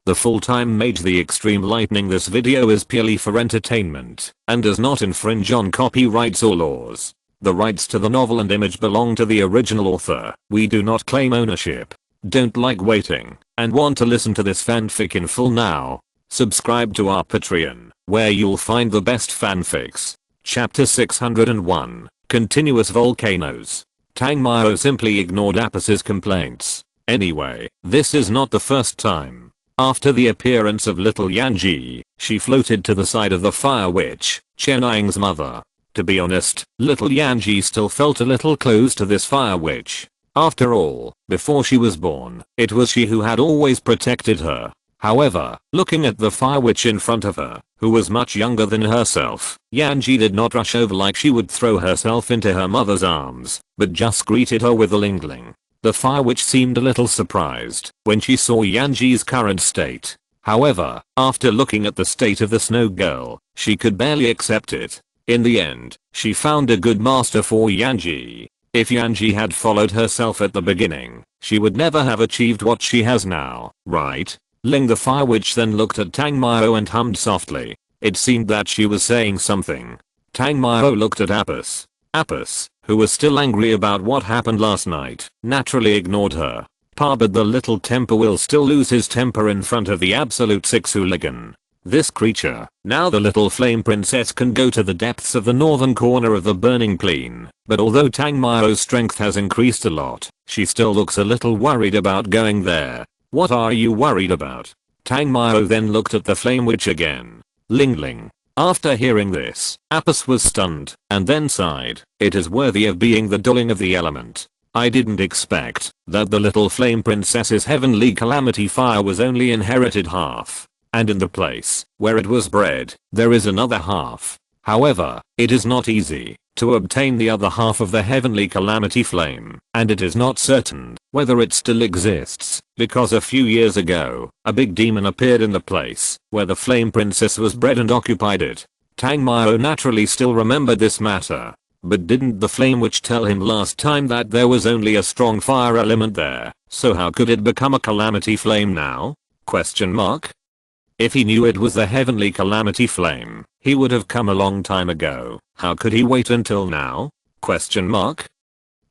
the full-time Mage. The extreme lightning. This video is purely for entertainment and does not infringe on copyrights or laws. The rights to the novel and image belong to the original author. We do not claim ownership. Don't like waiting and want to listen to this fanfic in full now? Subscribe to our Patreon, where you'll find the best fanfics. Chapter 601, Continuous Volcanoes. Tang Mao simply ignored Appis's complaints. Anyway, this is not the first time. After the appearance of little Yanji, she floated to the side of the fire witch, Cheniying's mother. To be honest, little Yanji still felt a little close to this fire witch. After all, before she was born, it was she who had always protected her. However, looking at the fire witch in front of her, who was much younger than herself, Yanji did not rush over like she would throw herself into her mother's arms, but just greeted her with a lingling. The fire witch seemed a little surprised when she saw Yanji's current state. However, after looking at the state of the snow girl, she could barely accept it. In the end, she found a good master for Yanji. If Yanji had followed herself at the beginning, she would never have achieved what she has now, right? Ling the fire witch then looked at Tang Mao and hummed softly. It seemed that she was saying something. Tang Mao looked at Appis. Appis, who was still angry about what happened last night, naturally ignored her. But the little temper will still lose his temper in front of the absolute six hooligan. This creature. Now the little flame princess can go to the depths of the northern corner of the burning plain, but although Tang Mao's strength has increased a lot, she still looks a little worried about going there. What are you worried about? Tang Mao then looked at the flame witch again. Ling Ling. After hearing this, Appis was stunned, and then sighed. It is worthy of being the dulling of the element. I didn't expect that the little flame princess's heavenly calamity fire was only inherited half. And in the place where it was bred, there is another half. However, it is not easy to obtain the other half of the heavenly calamity flame, and it is not certain whether it still exists, because a few years ago, a big demon appeared in the place where the flame princess was bred and occupied it. Tang Mao naturally still remembered this matter. But didn't the flame witch tell him last time that there was only a strong fire element there, so how could it become a calamity flame now? Question mark? If he knew it was the heavenly calamity flame, he would have come a long time ago. How could he wait until now? Question mark?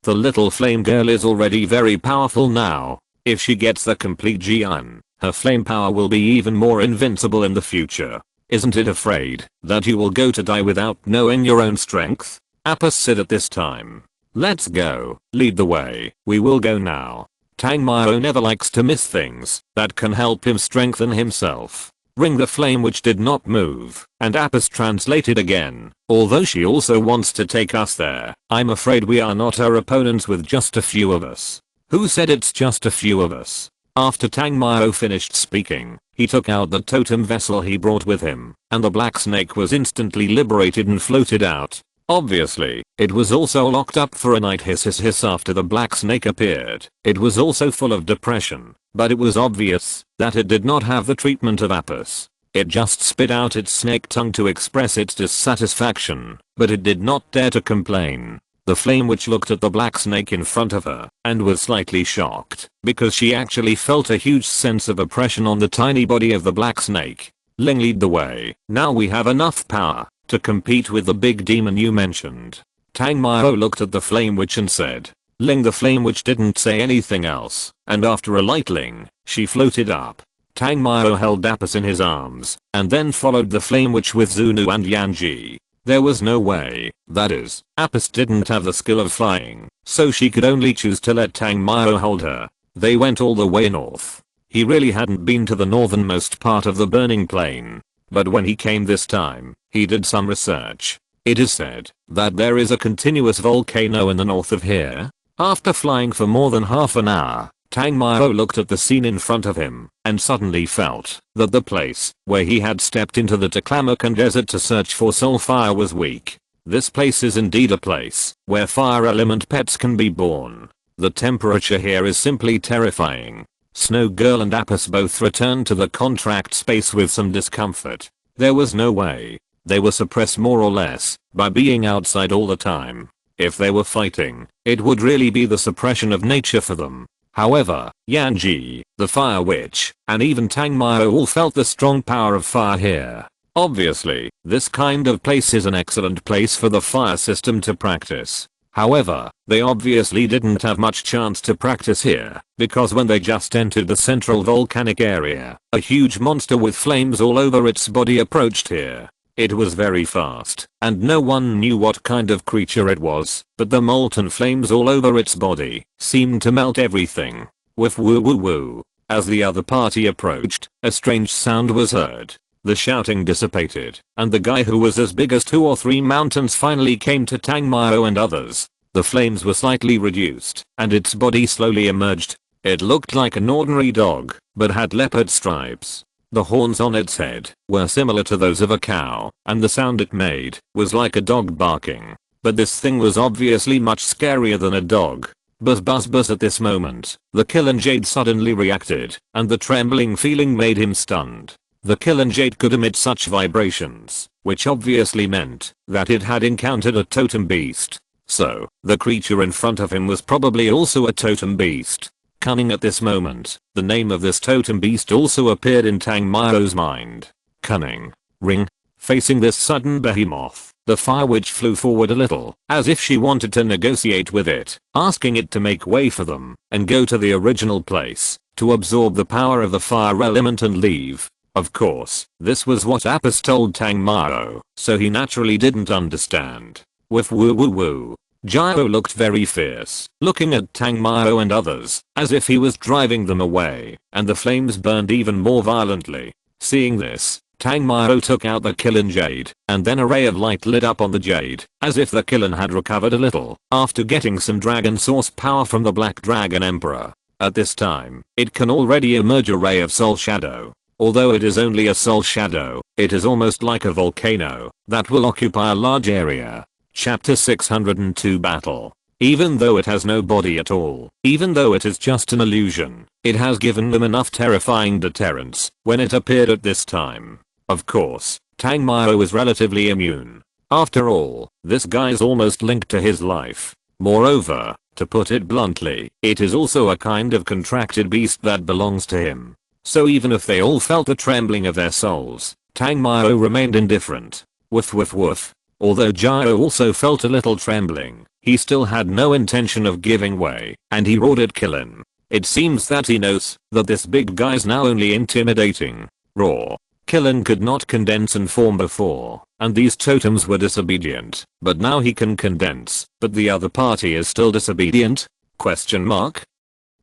The little flame girl is already very powerful now. If she gets the complete Jian, her flame power will be even more invincible in the future. Isn't it afraid that you will go to die without knowing your own strength? Appis said at this time. Let's go. Lead the way. We will go now. Tang Mao never likes to miss things that can help him strengthen himself. Ring the flame witch did not move, and Appis translated again. Although she also wants to take us there, I'm afraid we are not her opponents with just a few of us. Who said it's just a few of us? After Tang Mao finished speaking, he took out the totem vessel he brought with him, and the black snake was instantly liberated and floated out. Obviously, it was also locked up for a night. Hiss after the black snake appeared. It was also full of depression, but it was obvious that it did not have the treatment of Appis. It just spit out its snake tongue to express its dissatisfaction, but it did not dare to complain. The flame witch looked at the black snake in front of her and was slightly shocked because she actually felt a huge sense of oppression on the tiny body of the black snake. Ling, lead the way. Now we have enough power to compete with the big demon you mentioned. Tang Mao looked at the flame witch and said. Ling the flame witch didn't say anything else, and after a light ling, she floated up. Tang Mao held Appis in his arms, and then followed the flame witch with Zunu and Yanji. There was no way, that is, Appis didn't have the skill of flying, so she could only choose to let Tang Mao hold her. They went all the way north. He really hadn't been to the northernmost part of the burning plain, but when he came this time, he did some research. It is said that there is a continuous volcano in the north of here. After flying for more than half an hour, Tang Mao looked at the scene in front of him and suddenly felt that the place where he had stepped into the Taklamakan desert to search for soul fire was weak. This place is indeed a place where fire element pets can be born. The temperature here is simply terrifying. Snow Girl and Appis both returned to the contract space with some discomfort. There was no way. They were suppressed more or less by being outside all the time. If they were fighting, it would really be the suppression of nature for them. However, Yanji, the fire witch, and even Tangmao all felt the strong power of fire here. Obviously, this kind of place is an excellent place for the fire system to practice. However, they obviously didn't have much chance to practice here, because when they just entered the central volcanic area, a huge monster with flames all over its body approached here. It was very fast, and no one knew what kind of creature it was, but the molten flames all over its body seemed to melt everything. With woo woo woo. As the other party approached, a strange sound was heard. The shouting dissipated, and the guy who was as big as 2 or 3 mountains finally came to Tangmao and others. The flames were slightly reduced, and its body slowly emerged. It looked like an ordinary dog, but had leopard stripes. The horns on its head were similar to those of a cow, and the sound it made was like a dog barking. But this thing was obviously much scarier than a dog. Buzz buzz buzz. At this moment, the Killing Jade suddenly reacted, and the trembling feeling made him stunned. The Killing Jade could emit such vibrations, which obviously meant that it had encountered a totem beast. So, the creature in front of him was probably also a totem beast. Cunning. At this moment, the name of this totem beast also appeared in Tangmao's mind. Cunning. Ring. Facing this sudden behemoth, the fire witch flew forward a little, as if she wanted to negotiate with it, asking it to make way for them and go to the original place to absorb the power of the fire element and leave. Of course, this was what Apis told Tangmao, so he naturally didn't understand. With woo woo woo. Gyro looked very fierce, looking at Tangmao and others, as if he was driving them away, and the flames burned even more violently. Seeing this, Tangmao took out the Killing Jade, and then a ray of light lit up on the jade, as if the Killing had recovered a little, after getting some dragon source power from the Black Dragon Emperor. At this time, it can already emerge a ray of soul shadow. Although it is only a soul shadow, it is almost like a volcano that will occupy a large area. Chapter 602 Battle. Even though it has no body at all, even though it is just an illusion, it has given them enough terrifying deterrence when it appeared at this time. Of course, Tangmao is relatively immune. After all, this guy's almost linked to his life. Moreover, to put it bluntly, it is also a kind of contracted beast that belongs to him. So even if they all felt the trembling of their souls, Tangmao remained indifferent. Woof woof woof. Although Gyro also felt a little trembling, he still had no intention of giving way, and he roared at Killen. It seems that he knows that this big guy's now only intimidating. Roar. Killen could not condense and form before, and these totems were disobedient, but now he can condense, but the other party is still disobedient? Question mark?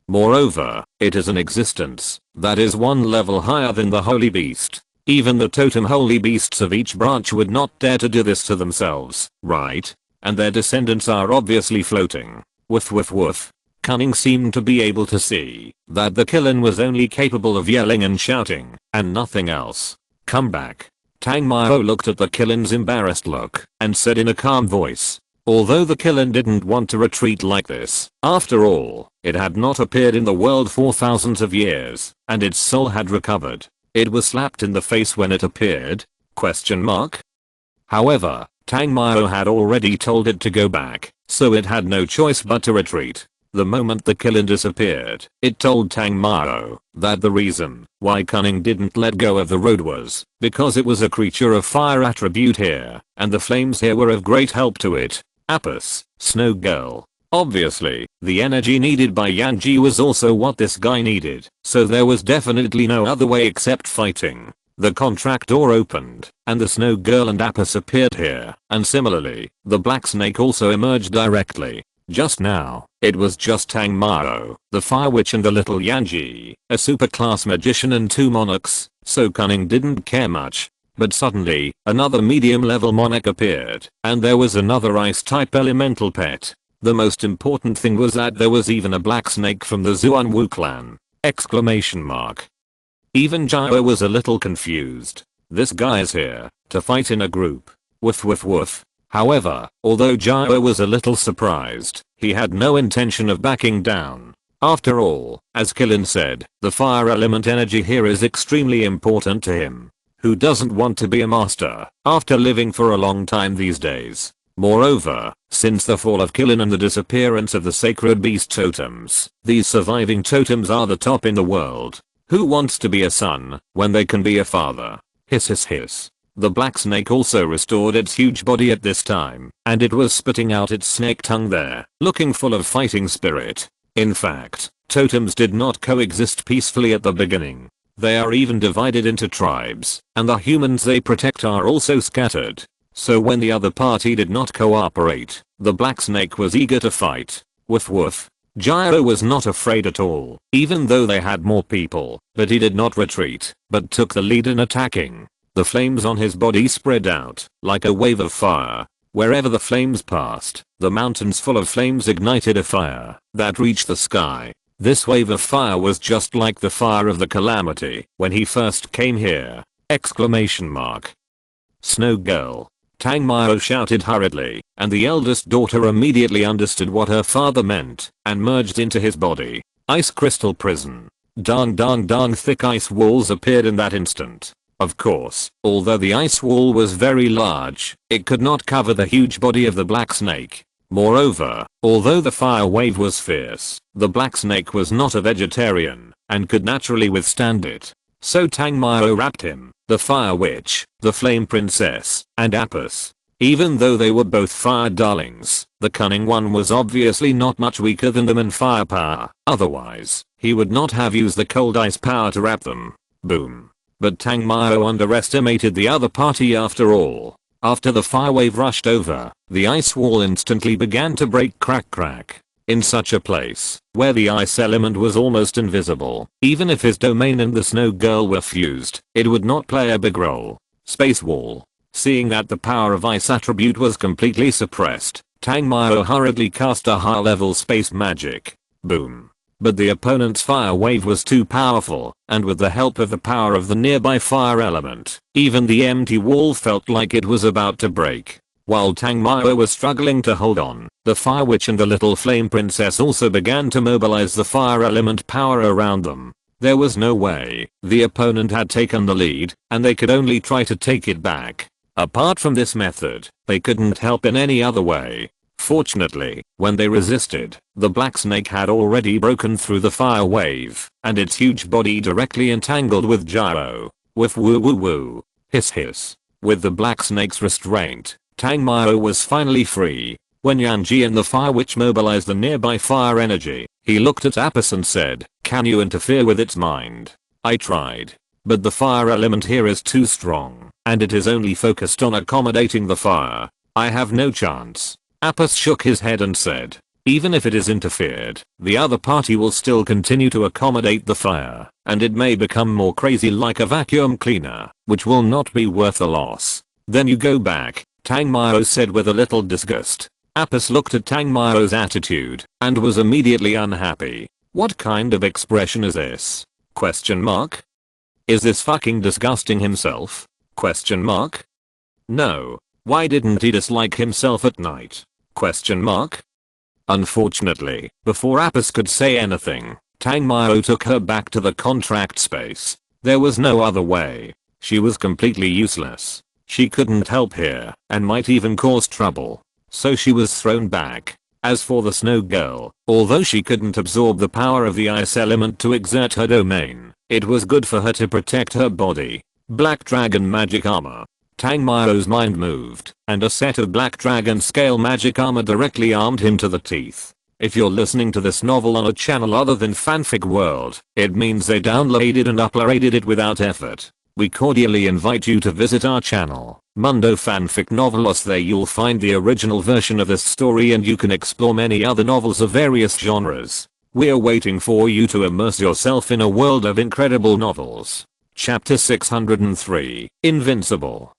Moreover, it is an existence that is one level higher than the holy beast. Even the totem holy beasts of each branch would not dare to do this to themselves, right? And their descendants are obviously floating. Woof woof woof. Cunning seemed to be able to see that the Killen was only capable of yelling and shouting, and nothing else. Come back. Tangmao looked at the Killen's embarrassed look, and said in a calm voice. Although the Killen didn't want to retreat like this, after all, it had not appeared in the world for thousands of years, and its soul had recovered. It was slapped in the face when it appeared? Question mark? However, Tangmao had already told it to go back, so it had no choice but to retreat. The moment the Killen disappeared, it told Tangmao that the reason why Cunning didn't let go of the road was because it was a creature of fire attribute here, and the flames here were of great help to it. Apis, Snow Girl. Obviously, the energy needed by Yanji was also what this guy needed, so there was definitely no other way except fighting. The contract door opened, and the Snow Girl and Apis appeared here, and similarly, the Black Snake also emerged directly. Just now, it was just Tangmao, the Fire Witch and the little Yanji, a superclass magician and 2 monarchs, so Cunning didn't care much. But suddenly, another medium level monarch appeared, and there was another ice type elemental pet. The most important thing was that there was even a black snake from the Zuanwu clan! Exclamation mark. Even Gyro was a little confused. This guy's here to fight in a group. Woof woof woof. However, although Gyro was a little surprised, he had no intention of backing down. After all, as Killen said, the fire element energy here is extremely important to him. Who doesn't want to be a master after living for a long time these days? Moreover, Since the fall of Kilin and the disappearance of the sacred beast totems, these surviving totems are the top in the world. Who wants to be a son when they can be a father? Hiss hiss hiss. The black snake also restored its huge body at this time, and it was spitting out its snake tongue there, looking full of fighting spirit. In fact, totems did not coexist peacefully at the beginning. They are even divided into tribes, and the humans they protect are also scattered. So when the other party did not cooperate, the black snake was eager to fight. Woof woof. Gyro was not afraid at all, even though they had more people, but he did not retreat, but took the lead in attacking. The flames on his body spread out, like a wave of fire. Wherever the flames passed, the mountains full of flames ignited a fire that reached the sky. This wave of fire was just like the fire of the calamity when he first came here! Exclamation mark. Snow girl. Tangmyo shouted hurriedly, and the eldest daughter immediately understood what her father meant, and merged into his body. Ice crystal prison. Dang dang dang, thick ice walls appeared in that instant. Of course, although the ice wall was very large, it could not cover the huge body of the black snake. Moreover, although the fire wave was fierce, the black snake was not a vegetarian, and could naturally withstand it. So Tangmyo wrapped him, the fire witch, the flame princess, and Apis. Even though they were both fire darlings, the cunning one was obviously not much weaker than them in firepower, otherwise, he would not have used the cold ice power to wrap them. Boom. But Tangmyo underestimated the other party after all. After the fire wave rushed over, the ice wall instantly began to break crack crack. In such a place, where the ice element was almost invisible, even if his domain and the snow girl were fused, it would not play a big role. Space wall. Seeing that the power of ice attribute was completely suppressed, Tangmyo hurriedly cast a high level space magic. Boom. But the opponent's fire wave was too powerful, and with the help of the power of the nearby fire element, even the empty wall felt like it was about to break. While Tangmyo was struggling to hold on, the fire witch and the little flame princess also began to mobilize the fire element power around them. There was no way the opponent had taken the lead, and they could only try to take it back. Apart from this method, they couldn't help in any other way. Fortunately, when they resisted, the black snake had already broken through the fire wave, and its huge body directly entangled with Gyro. With woo woo woo. Hiss hiss. With the black snake's restraint, Tangmyo was finally free. When Yanji and the fire witch mobilized the nearby fire energy, he looked at Apis and said, "Can you interfere with its mind?" I tried. But the fire element here is too strong, and it is only focused on accommodating the fire. I have no chance. Apis shook his head and said, even if it is interfered, the other party will still continue to accommodate the fire, and it may become more crazy like a vacuum cleaner, which will not be worth the loss. Then you go back, Tangmyo said with a little disgust. Apis looked at Tangmyo's attitude, and was immediately unhappy. What kind of expression is this? Question mark? Is this fucking disgusting himself? Question mark? No. Why didn't he dislike himself at night? Question mark? Unfortunately, before Apis could say anything, Tangmyo took her back to the contract space. There was no other way. She was completely useless. She couldn't help here, and might even cause trouble. So she was thrown back. As for the snow girl, although she couldn't absorb the power of the ice element to exert her domain, it was good for her to protect her body. Black dragon magic armor. Tangmyo's mind moved, and a set of black dragon scale magic armor directly armed him to the teeth. If you're listening to this novel on a channel other than Fanfic World, it means they downloaded and uploaded it without effort. We cordially invite you to visit our channel, Mundo Fanfic Novelos. There you'll find the original version of this story, and you can explore many other novels of various genres. We're waiting for you to immerse yourself in a world of incredible novels. Chapter 603, Invincible.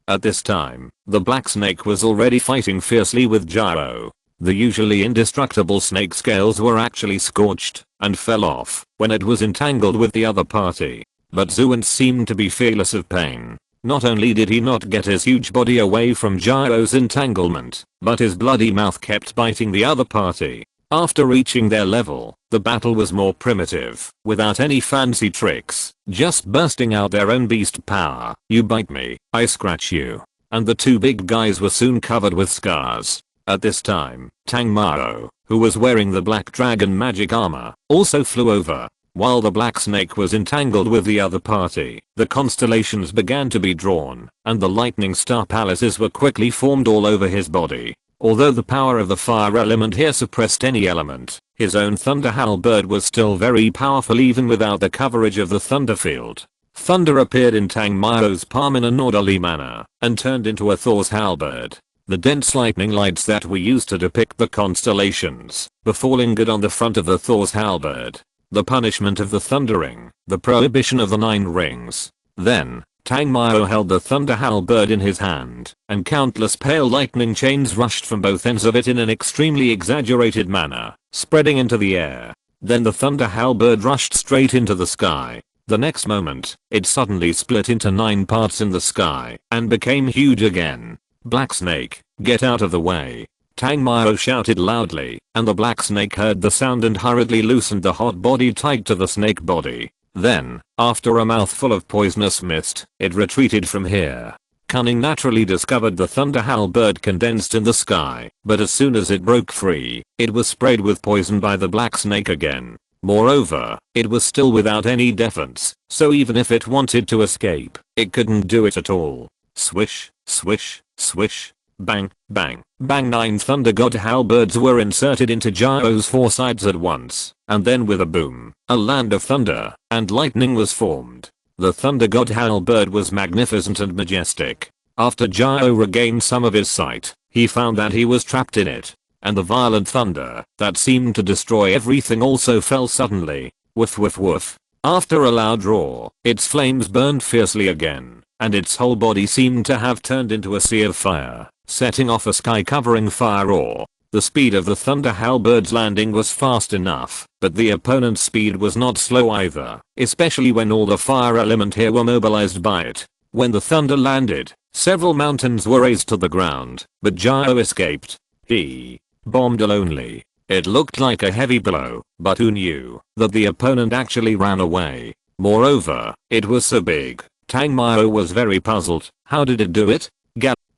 At this time, the black snake was already fighting fiercely with Gyro. The usually indestructible snake scales were actually scorched, and fell off, when it was entangled with the other party. But Zuant seemed to be fearless of pain. Not only did he not get his huge body away from Gyro's entanglement, but his bloody mouth kept biting the other party. After reaching their level, the battle was more primitive, without any fancy tricks, just bursting out their own beast power. You bite me, I scratch you. And the two big guys were soon covered with scars. At this time, Tang Mao, who was wearing the black dragon magic armor, also flew over. While the black snake was entangled with the other party, the constellations began to be drawn, and the lightning star palaces were quickly formed all over his body. Although the power of the fire element here suppressed any element, his own thunder halberd was still very powerful even without the coverage of the thunder field. Thunder appeared in Tang Mao's palm in an orderly manner, and turned into a Thor's halberd. The dense lightning lights that we used to depict the constellations before lingered on the front of the Thor's halberd. The punishment of the thundering, the prohibition of the 9 rings. Then, Tang Mao held the thunder halberd in his hand, and countless pale lightning chains rushed from both ends of it in an extremely exaggerated manner, spreading into the air. Then the thunder halberd rushed straight into the sky. The next moment, it suddenly split into 9 parts in the sky, and became huge again. Black snake, get out of the way. Tang Mao shouted loudly, and the black snake heard the sound and hurriedly loosened the hot body tied to the snake body. Then, after a mouthful of poisonous mist, it retreated from here. Cunning naturally discovered the thunder halberd condensed in the sky, but as soon as it broke free, it was sprayed with poison by the black snake again. Moreover, it was still without any defense, so even if it wanted to escape, it couldn't do it at all. Swish, swish, swish. Bang, bang, bang. 9 thunder god halberds were inserted into Jiao's 4 sides at once, and then with a boom, a land of thunder and lightning was formed. The thunder god halberd was magnificent and majestic. After Jiao regained some of his sight, he found that he was trapped in it, and the violent thunder that seemed to destroy everything also fell suddenly. Woof woof woof. After a loud roar, its flames burned fiercely again, and its whole body seemed to have turned into a sea of fire, setting off a sky-covering fire roar. The speed of the thunder halberd's landing was fast enough, but the opponent's speed was not slow either, especially when all the fire element here were mobilized by it. When the thunder landed, several mountains were razed to the ground, but Jiao escaped. He bombed only. It looked like a heavy blow, but who knew that the opponent actually ran away? Moreover, it was so big. Tang Mao was very puzzled. How did it do it?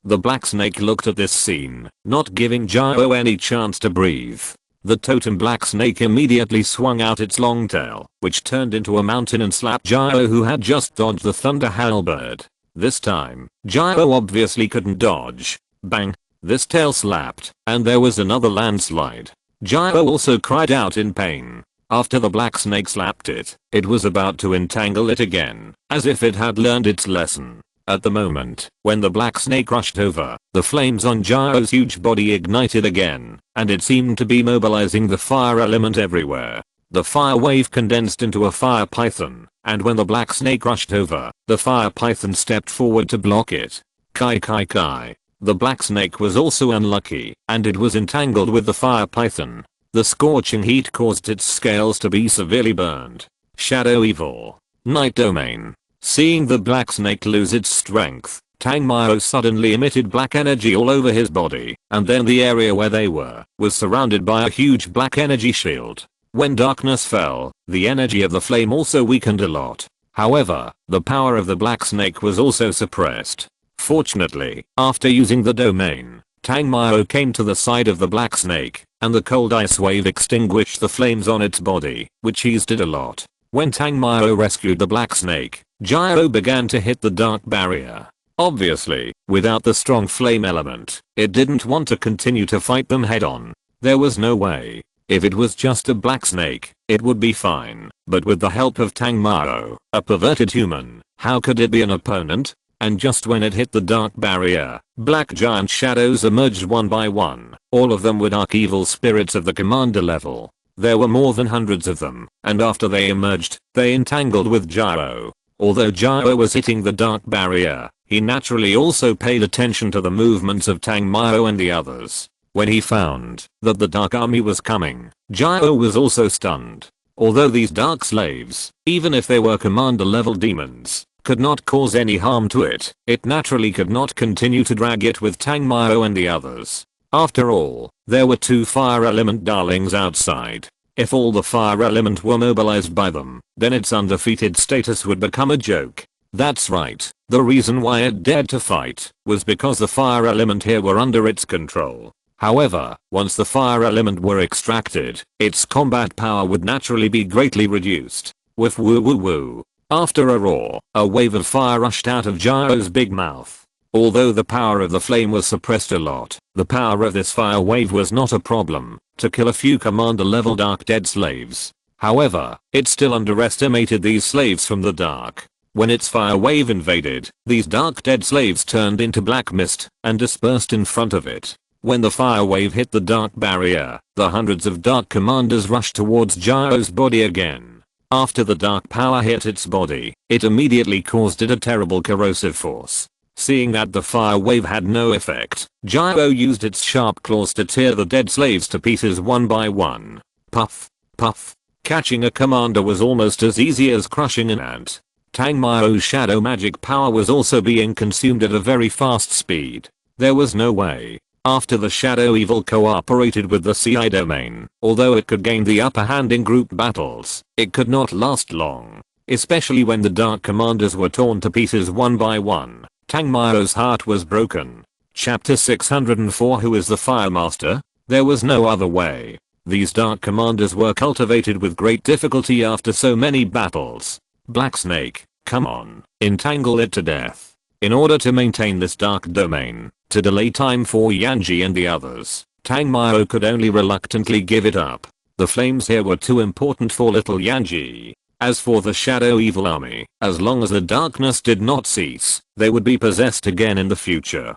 The black snake looked at this scene, not giving Jiao any chance to breathe. The totem black snake immediately swung out its long tail, which turned into a mountain and slapped Jiao, who had just dodged the thunder halberd. This time, Jiao obviously couldn't dodge. Bang! This tail slapped, and there was another landslide. Jiao also cried out in pain. After the black snake slapped it, it was about to entangle it again, as if it had learned its lesson. At the moment, when the black snake rushed over, the flames on Jiao's huge body ignited again, and it seemed to be mobilizing the fire element everywhere. The fire wave condensed into a fire python, and when the black snake rushed over, the fire python stepped forward to block it. Kai kai kai. The black snake was also unlucky, and it was entangled with the fire python. The scorching heat caused its scales to be severely burned. Shadow evil. Night domain. Seeing the black snake lose its strength, Tang Mao suddenly emitted black energy all over his body, and then the area where they were was surrounded by a huge black energy shield. When darkness fell, the energy of the flame also weakened a lot. However, the power of the black snake was also suppressed. Fortunately, after using the domain, Tang Mao came to the side of the black snake, and the cold ice wave extinguished the flames on its body, which eased it a lot. When Tang Mao rescued the black snake, Jiao began to hit the dark barrier. Obviously, without the strong flame element, it didn't want to continue to fight them head on. There was no way. If it was just a black snake, it would be fine, but with the help of Tang Mao, a perverted human, how could it be an opponent? And just when it hit the dark barrier, black giant shadows emerged one by one. All of them were dark evil spirits of the commander level. There were more than hundreds of them, and after they emerged, they entangled with Jiao. Although Jiao was hitting the dark barrier, he naturally also paid attention to the movements of Tang Mao and the others. When he found that the dark army was coming, Jiao was also stunned. Although these dark slaves, even if they were commander level demons, could not cause any harm to it, it naturally could not continue to drag it with Tang Mao and the others. After all, there were 2 fire element darlings outside. If all the fire element were mobilized by them, then its undefeated status would become a joke. That's right, the reason why it dared to fight was because the fire element here were under its control. However, once the fire element were extracted, its combat power would naturally be greatly reduced. With woo woo woo. After a roar, a wave of fire rushed out of Gyro's big mouth. Although the power of the flame was suppressed a lot, the power of this fire wave was not a problem to kill a few commander level dark dead slaves. However, it still underestimated these slaves from the dark. When its fire wave invaded, these dark dead slaves turned into black mist and dispersed in front of it. When the fire wave hit the dark barrier, the hundreds of dark commanders rushed towards Gyro's body again. After the dark power hit its body, it immediately caused it a terrible corrosive force. Seeing that the fire wave had no effect, Gyro used its sharp claws to tear the dead slaves to pieces one by one. Puff, puff. Catching a commander was almost as easy as crushing an ant. Tangmiro's shadow magic power was also being consumed at a very fast speed. There was no way. After the shadow evil cooperated with the CI domain, although it could gain the upper hand in group battles, it could not last long. Especially when the dark commanders were torn to pieces one by one. Tangmiro's heart was broken. Chapter 604 Who is the Fire Master? There was no other way. These dark commanders were cultivated with great difficulty after so many battles. Black Snake, come on, entangle it to death. In order to maintain this dark domain, to delay time for Yanji and the others, Tangmiro could only reluctantly give it up. The flames here were too important for little Yanji. As for the shadow evil army, as long as the darkness did not cease, they would be possessed again in the future.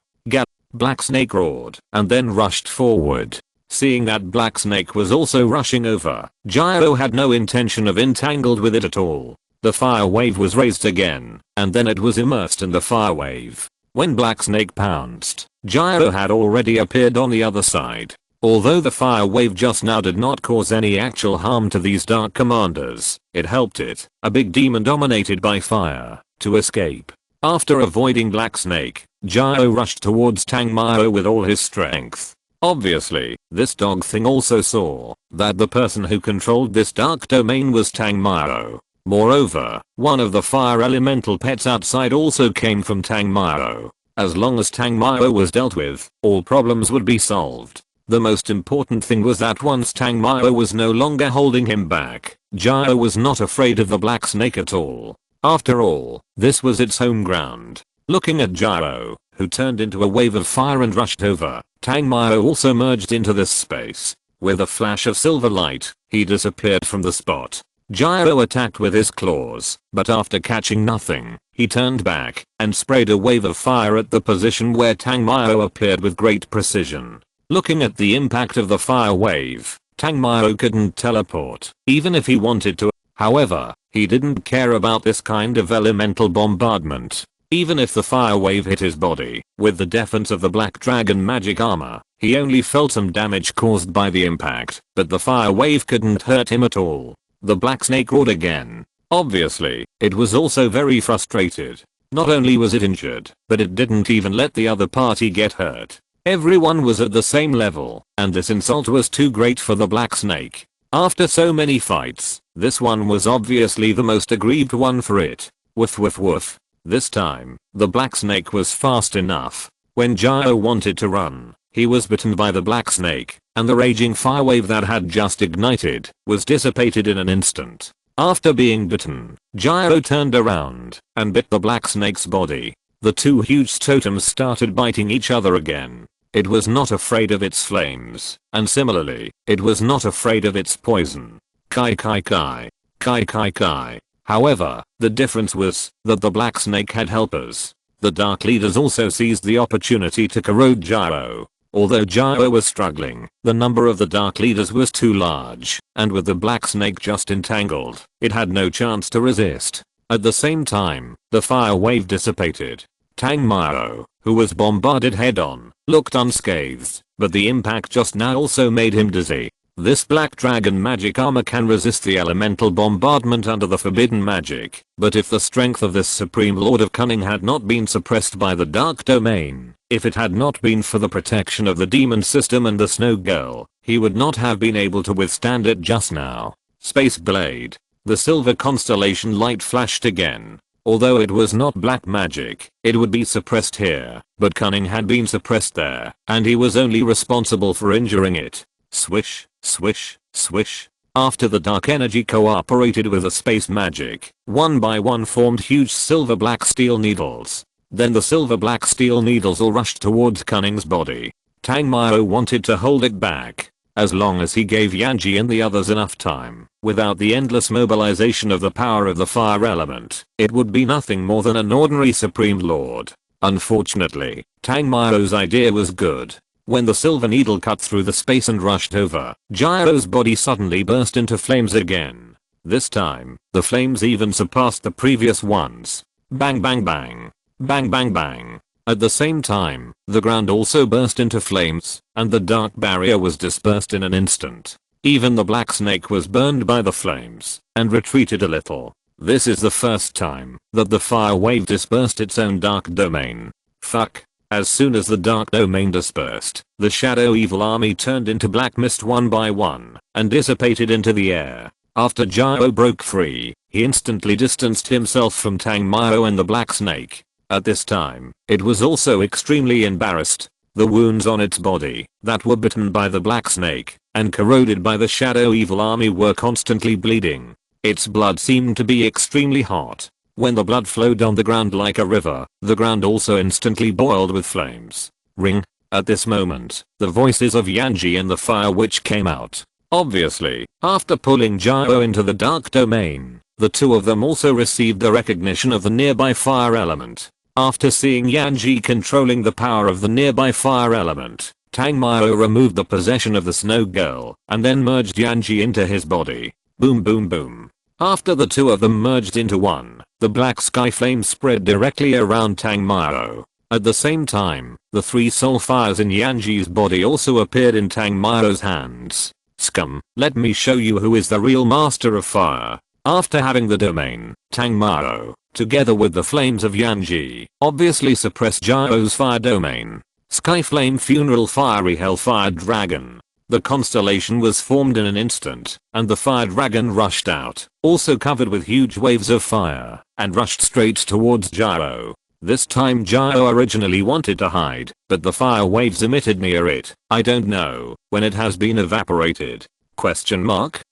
Black Snake roared, and then rushed forward. Seeing that Black Snake was also rushing over, Gyro had no intention of entangled with it at all. The fire wave was raised again, and then it was immersed in the fire wave. When Black Snake pounced, Gyro had already appeared on the other side. Although the fire wave just now did not cause any actual harm to these dark commanders, it helped it, a big demon dominated by fire, to escape. After avoiding Black Snake, Gyro rushed towards Tangmiro with all his strength. Obviously, this dog thing also saw that the person who controlled this dark domain was Tangmiro. Moreover, one of the fire elemental pets outside also came from Tangmiro. As long as Tangmiro was dealt with, all problems would be solved. The most important thing was that once Tangmiro was no longer holding him back, Gyro was not afraid of the Black Snake at all. After all, this was its home ground. Looking at Gyro, who turned into a wave of fire and rushed over, Tangmiro also merged into this space. With a flash of silver light, he disappeared from the spot. Gyro attacked with his claws, but after catching nothing, he turned back and sprayed a wave of fire at the position where Tangmiro appeared with great precision. Looking at the impact of the fire wave, Tangmiro couldn't teleport, even if he wanted to. However, he didn't care about this kind of elemental bombardment. Even if the fire wave hit his body, with the defense of the Black Dragon magic armor, he only felt some damage caused by the impact, but the fire wave couldn't hurt him at all. The Black Snake roared again. Obviously, it was also very frustrated. Not only was it injured, but it didn't even let the other party get hurt. Everyone was at the same level, and this insult was too great for the Black Snake. After so many fights, this one was obviously the most aggrieved one for it. Woof woof woof. This time, the Black Snake was fast enough. When Gyro wanted to run, he was bitten by the Black Snake, and the raging fire wave that had just ignited was dissipated in an instant. After being bitten, Gyro turned around and bit the Black Snake's body. The two huge totems started biting each other again. It was not afraid of its flames, and similarly, it was not afraid of its poison. Kai kai kai. Kai kai kai. However, the difference was that the Black Snake had helpers. The Dark Leaders also seized the opportunity to corrode Gyro. Although Gyro was struggling, the number of the Dark Leaders was too large, and with the Black Snake just entangled, it had no chance to resist. At the same time, the fire wave dissipated. Tangmiro, who was bombarded head-on, looked unscathed, but the impact just now also made him dizzy. This Black Dragon magic armor can resist the elemental bombardment under the forbidden magic, but if the strength of this Supreme Lord of Cunning had not been suppressed by the Dark Domain, if it had not been for the protection of the Demon System and the Snow Girl, he would not have been able to withstand it just now. Space Blade. The silver constellation light flashed again. Although it was not black magic, it would be suppressed here, but cunning had been suppressed there, and he was only responsible for injuring it. Swish, swish, swish. After the dark energy cooperated with the space magic, one by one formed huge silver black steel needles. Then the silver black steel needles all rushed towards Cunning's body. Tang Mao wanted to hold it back, as long as he gave Yanji and the others enough time. Without the endless mobilization of the power of the fire element, it would be nothing more than an ordinary Supreme Lord. Unfortunately, Tang Mao's idea was good. When the silver needle cut through the space and rushed over, Gyro's body suddenly burst into flames again. This time, the flames even surpassed the previous ones. Bang bang bang. Bang bang bang. At the same time, the ground also burst into flames, and the dark barrier was dispersed in an instant. Even the black snake was burned by the flames, and retreated a little. This is the first time that the fire wave dispersed its own dark domain. Fuck. As soon as the dark domain dispersed, the shadow evil army turned into black mist one by one, and dissipated into the air. After Gyro broke free, he instantly distanced himself from Tang Mao and the black snake. At this time, it was also extremely embarrassed. The wounds on its body, that were bitten by the black snake, and corroded by the shadow evil army were constantly bleeding. Its blood seemed to be extremely hot. When the blood flowed on the ground like a river, the ground also instantly boiled with flames. Ring. At this moment, the voices of Yanji and the fire witch came out. Obviously, after pulling Gyro into the dark domain, the two of them also received the recognition of the nearby fire element. After seeing Yanji controlling the power of the nearby fire element, Tang Mao removed the possession of the snow girl, and then merged Yanji into his body. Boom boom boom. After the two of them merged into one, the black sky flame spread directly around Tang Mao. At the same time, the three soul fires in Yanji's body also appeared in Tang Mao's hands. Scum, let me show you who is the real master of fire. After having the domain, Tang Mao, together with the flames of Yanji, obviously suppressed Gyro's fire domain. Sky Flame Funeral Fiery Hellfire Dragon. The constellation was formed in an instant, and the fire dragon rushed out, also covered with huge waves of fire, and rushed straight towards Gyro. This time Gyro originally wanted to hide, but the fire waves emitted near it, I don't know, when it has been evaporated. Question mark?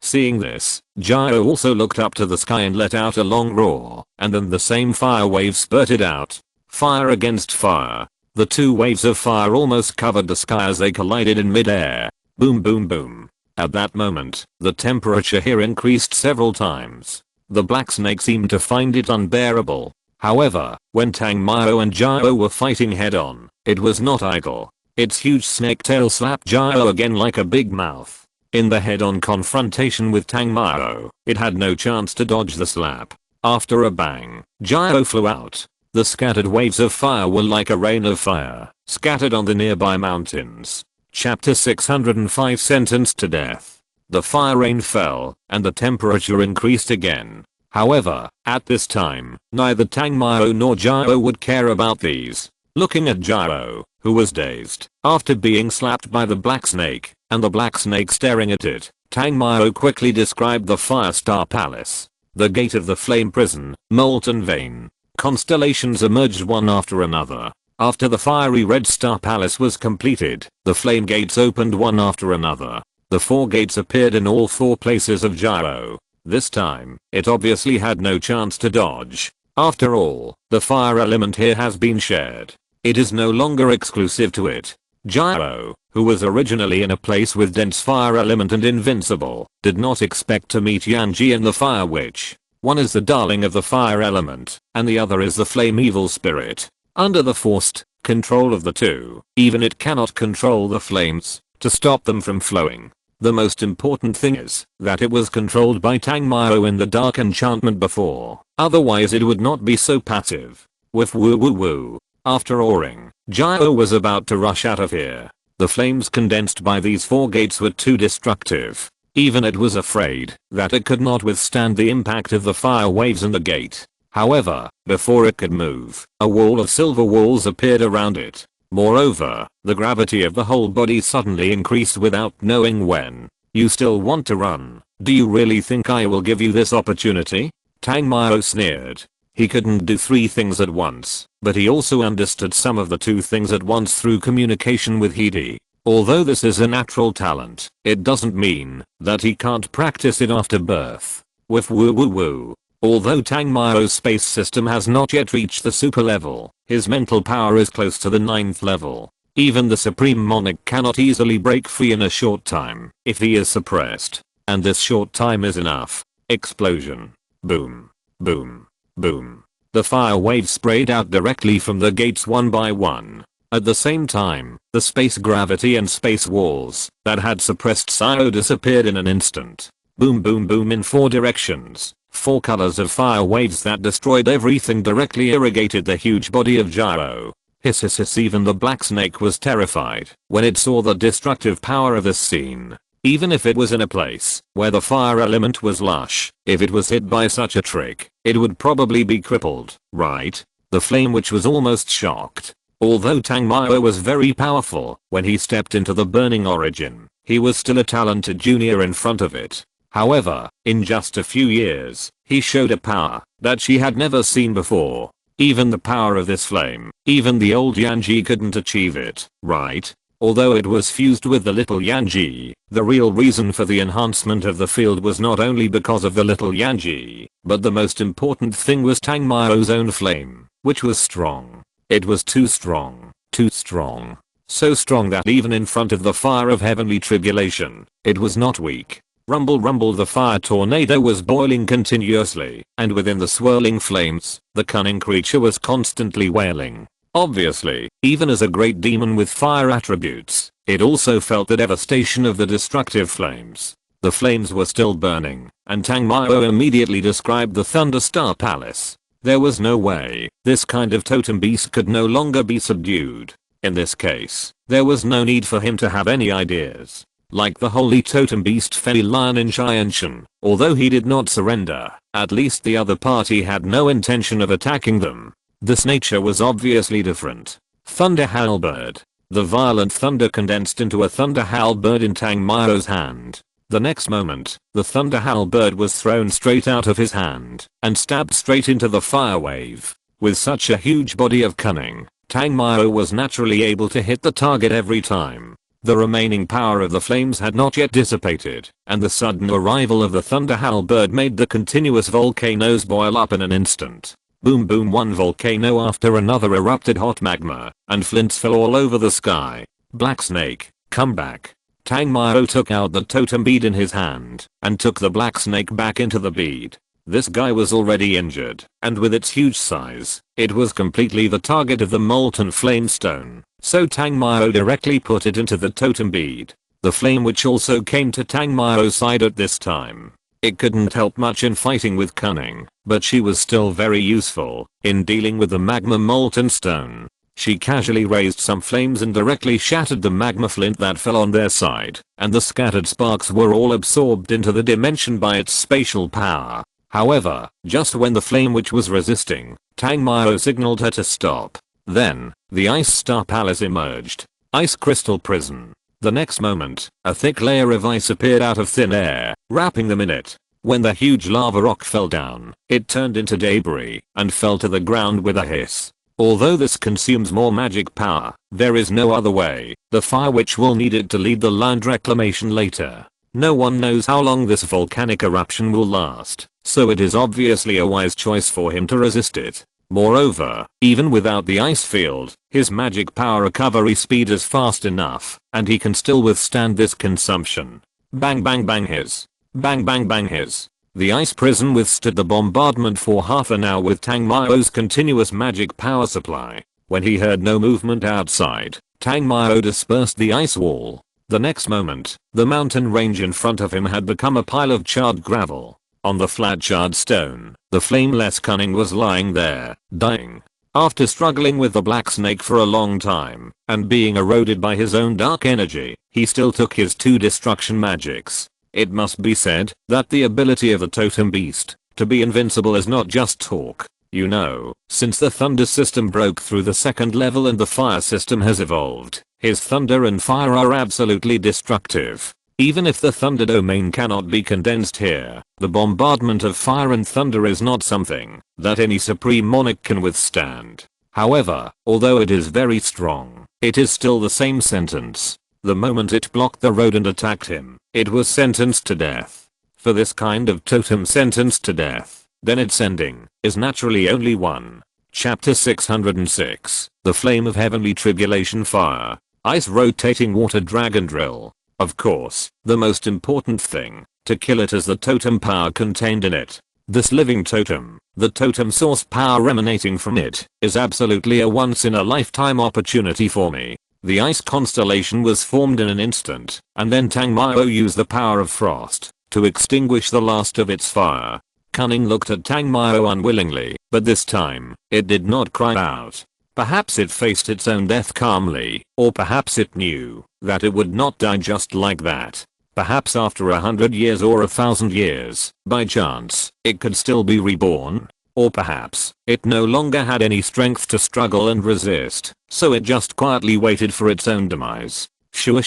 Seeing this, Gyro also looked up to the sky and let out a long roar, and then the same fire wave spurted out. Fire against fire. The two waves of fire almost covered the sky as they collided in mid-air. Boom boom boom. At that moment, the temperature here increased several times. The black snake seemed to find it unbearable. However, when Tang Mao and Gyro were fighting head-on, it was not idle. Its huge snake tail slapped Gyro again like a big mouth. In the head-on confrontation with Tang Mao, it had no chance to dodge the slap. After a bang, Gyro flew out. The scattered waves of fire were like a rain of fire, scattered on the nearby mountains. Chapter 605 Sentenced to Death. The fire rain fell, and the temperature increased again. However, at this time, neither Tang Mao nor Gyro would care about these. Looking at Gyro, who was dazed, after being slapped by the black snake, and the black snake staring at it, Tang Mao quickly described the Fire Star Palace. The gate of the flame prison, molten vein. Constellations emerged one after another. After the fiery red star palace was completed, the flame gates opened one after another. The four gates appeared in all four places of Gyro. This time, it obviously had no chance to dodge. After all, the fire element here has been shared. It is no longer exclusive to it. Gyro, who was originally in a place with dense fire element and invincible, did not expect to meet Yanji and the Fire Witch. One is the darling of the fire element, and the other is the flame evil spirit. Under the forced control of the two, even it cannot control the flames to stop them from flowing. The most important thing is that it was controlled by Tang Mao in the dark enchantment before, otherwise it would not be so passive. With woo woo woo. After oaring, Gyro was about to rush out of here. The flames condensed by these four gates were too destructive. Even it was afraid that it could not withstand the impact of the fire waves in the gate. However, before it could move, a wall of silver walls appeared around it. Moreover, the gravity of the whole body suddenly increased without knowing when. You still want to run? Do you really think I will give you this opportunity? Tang Mao sneered. He couldn't do 3 things at once, but he also understood some of the 2 things at once through communication with Hidi. Although this is a natural talent, it doesn't mean that he can't practice it after birth. With woo woo woo. Although Tang Mao's space system has not yet reached the super level, his mental power is close to the 9th level. Even the Supreme Monarch cannot easily break free in a short time if he is suppressed. And this short time is enough. Explosion. Boom. Boom. Boom. The fire waves sprayed out directly from the gates one by one. At the same time, the space gravity and space walls that had suppressed Sio disappeared in an instant. Boom boom boom in 4 directions. 4 colors of fire waves that destroyed everything directly irrigated the huge body of Gyro. Hiss hiss hiss, even the black snake was terrified when it saw the destructive power of this scene. Even if it was in a place where the fire element was lush, if it was hit by such a trick, it would probably be crippled, right? The flame witch was almost shocked. Although Tang Mao was very powerful when he stepped into the burning origin, he was still a talented junior in front of it. However, in just a few years, he showed a power that she had never seen before. Even the power of this flame, even the old Yanji couldn't achieve it, right? Although it was fused with the little Yanji, the real reason for the enhancement of the field was not only because of the little Yanji, but the most important thing was Tang Mao's own flame, which was strong. It was too strong, too strong. So strong that even in front of the fire of heavenly tribulation, it was not weak. Rumble rumble, the fire tornado was boiling continuously, and within the swirling flames, the cunning creature was constantly wailing. Obviously, even as a great demon with fire attributes, it also felt the devastation of the destructive flames. The flames were still burning, and Tang Mao immediately described the Thunderstar Palace. There was no way this kind of totem beast could no longer be subdued. In this case, there was no need for him to have any ideas. Like the holy totem beast Fei Lion in Xianshan, although he did not surrender, at least the other party had no intention of attacking them. This nature was obviously different. Thunder Halberd. The violent thunder condensed into a thunder halberd in Tang Mao's hand. The next moment, the thunder halberd was thrown straight out of his hand and stabbed straight into the fire wave. With such a huge body of cunning, Tang Mao was naturally able to hit the target every time. The remaining power of the flames had not yet dissipated, and the sudden arrival of the thunder halberd made the continuous volcanoes boil up in an instant. Boom boom, one volcano after another erupted hot magma, and flints fell all over the sky. Black snake, come back. Tang Mao took out the totem bead in his hand, and took the black snake back into the bead. This guy was already injured, and with its huge size, it was completely the target of the molten flame stone. So Tang Mao directly put it into the totem bead. The flame witch also came to Tang Mao's side at this time. It couldn't help much in fighting with cunning, but she was still very useful in dealing with the magma molten stone. She casually raised some flames and directly shattered the magma flint that fell on their side, and the scattered sparks were all absorbed into the dimension by its spatial power. However, just when the flame witch was resisting, Tang Mao signaled her to stop. Then, the Ice Star Palace emerged. Ice Crystal Prison. The next moment, a thick layer of ice appeared out of thin air, wrapping them in it. When the huge lava rock fell down, it turned into debris and fell to the ground with a hiss. Although this consumes more magic power, there is no other way. The Fire Witch will need it to lead the land reclamation later. No one knows how long this volcanic eruption will last, so it is obviously a wise choice for him to resist it. Moreover, even without the ice field, his magic power recovery speed is fast enough, and he can still withstand this consumption. Bang bang bang hiss. Bang bang bang hiss. The ice prison withstood the bombardment for half an hour with Tang Mao's continuous magic power supply. When he heard no movement outside, Tang Mao dispersed the ice wall. The next moment, the mountain range in front of him had become a pile of charred gravel. On the flat charred stone, the flameless cunning was lying there, dying. After struggling with the black snake for a long time, and being eroded by his own dark energy, he still took his 2 destruction magics. It must be said that the ability of the totem beast to be invincible is not just talk. You know, since the thunder system broke through the 2nd level and the fire system has evolved, his thunder and fire are absolutely destructive. Even if the thunder domain cannot be condensed here, the bombardment of fire and thunder is not something that any supreme monarch can withstand. However, although it is very strong, it is still the same sentence. The moment it blocked the road and attacked him, it was sentenced to death. For this kind of totem sentenced to death, then its ending is naturally only one. Chapter 606, The Flame of Heavenly Tribulation Fire. Ice Rotating Water Dragon Drill. Of course, the most important thing to kill it is the totem power contained in it. This living totem, the totem source power emanating from it, is absolutely a once-in-a-lifetime opportunity for me. The ice constellation was formed in an instant, and then Tang Mao used the power of frost to extinguish the last of its fire. Cunning looked at Tang Mao unwillingly, but this time, it did not cry out. Perhaps it faced its own death calmly, or perhaps it knew that it would not die just like that. Perhaps after 100 years or 1,000 years, by chance, it could still be reborn. Or perhaps, it no longer had any strength to struggle and resist, so it just quietly waited for its own demise. Sure.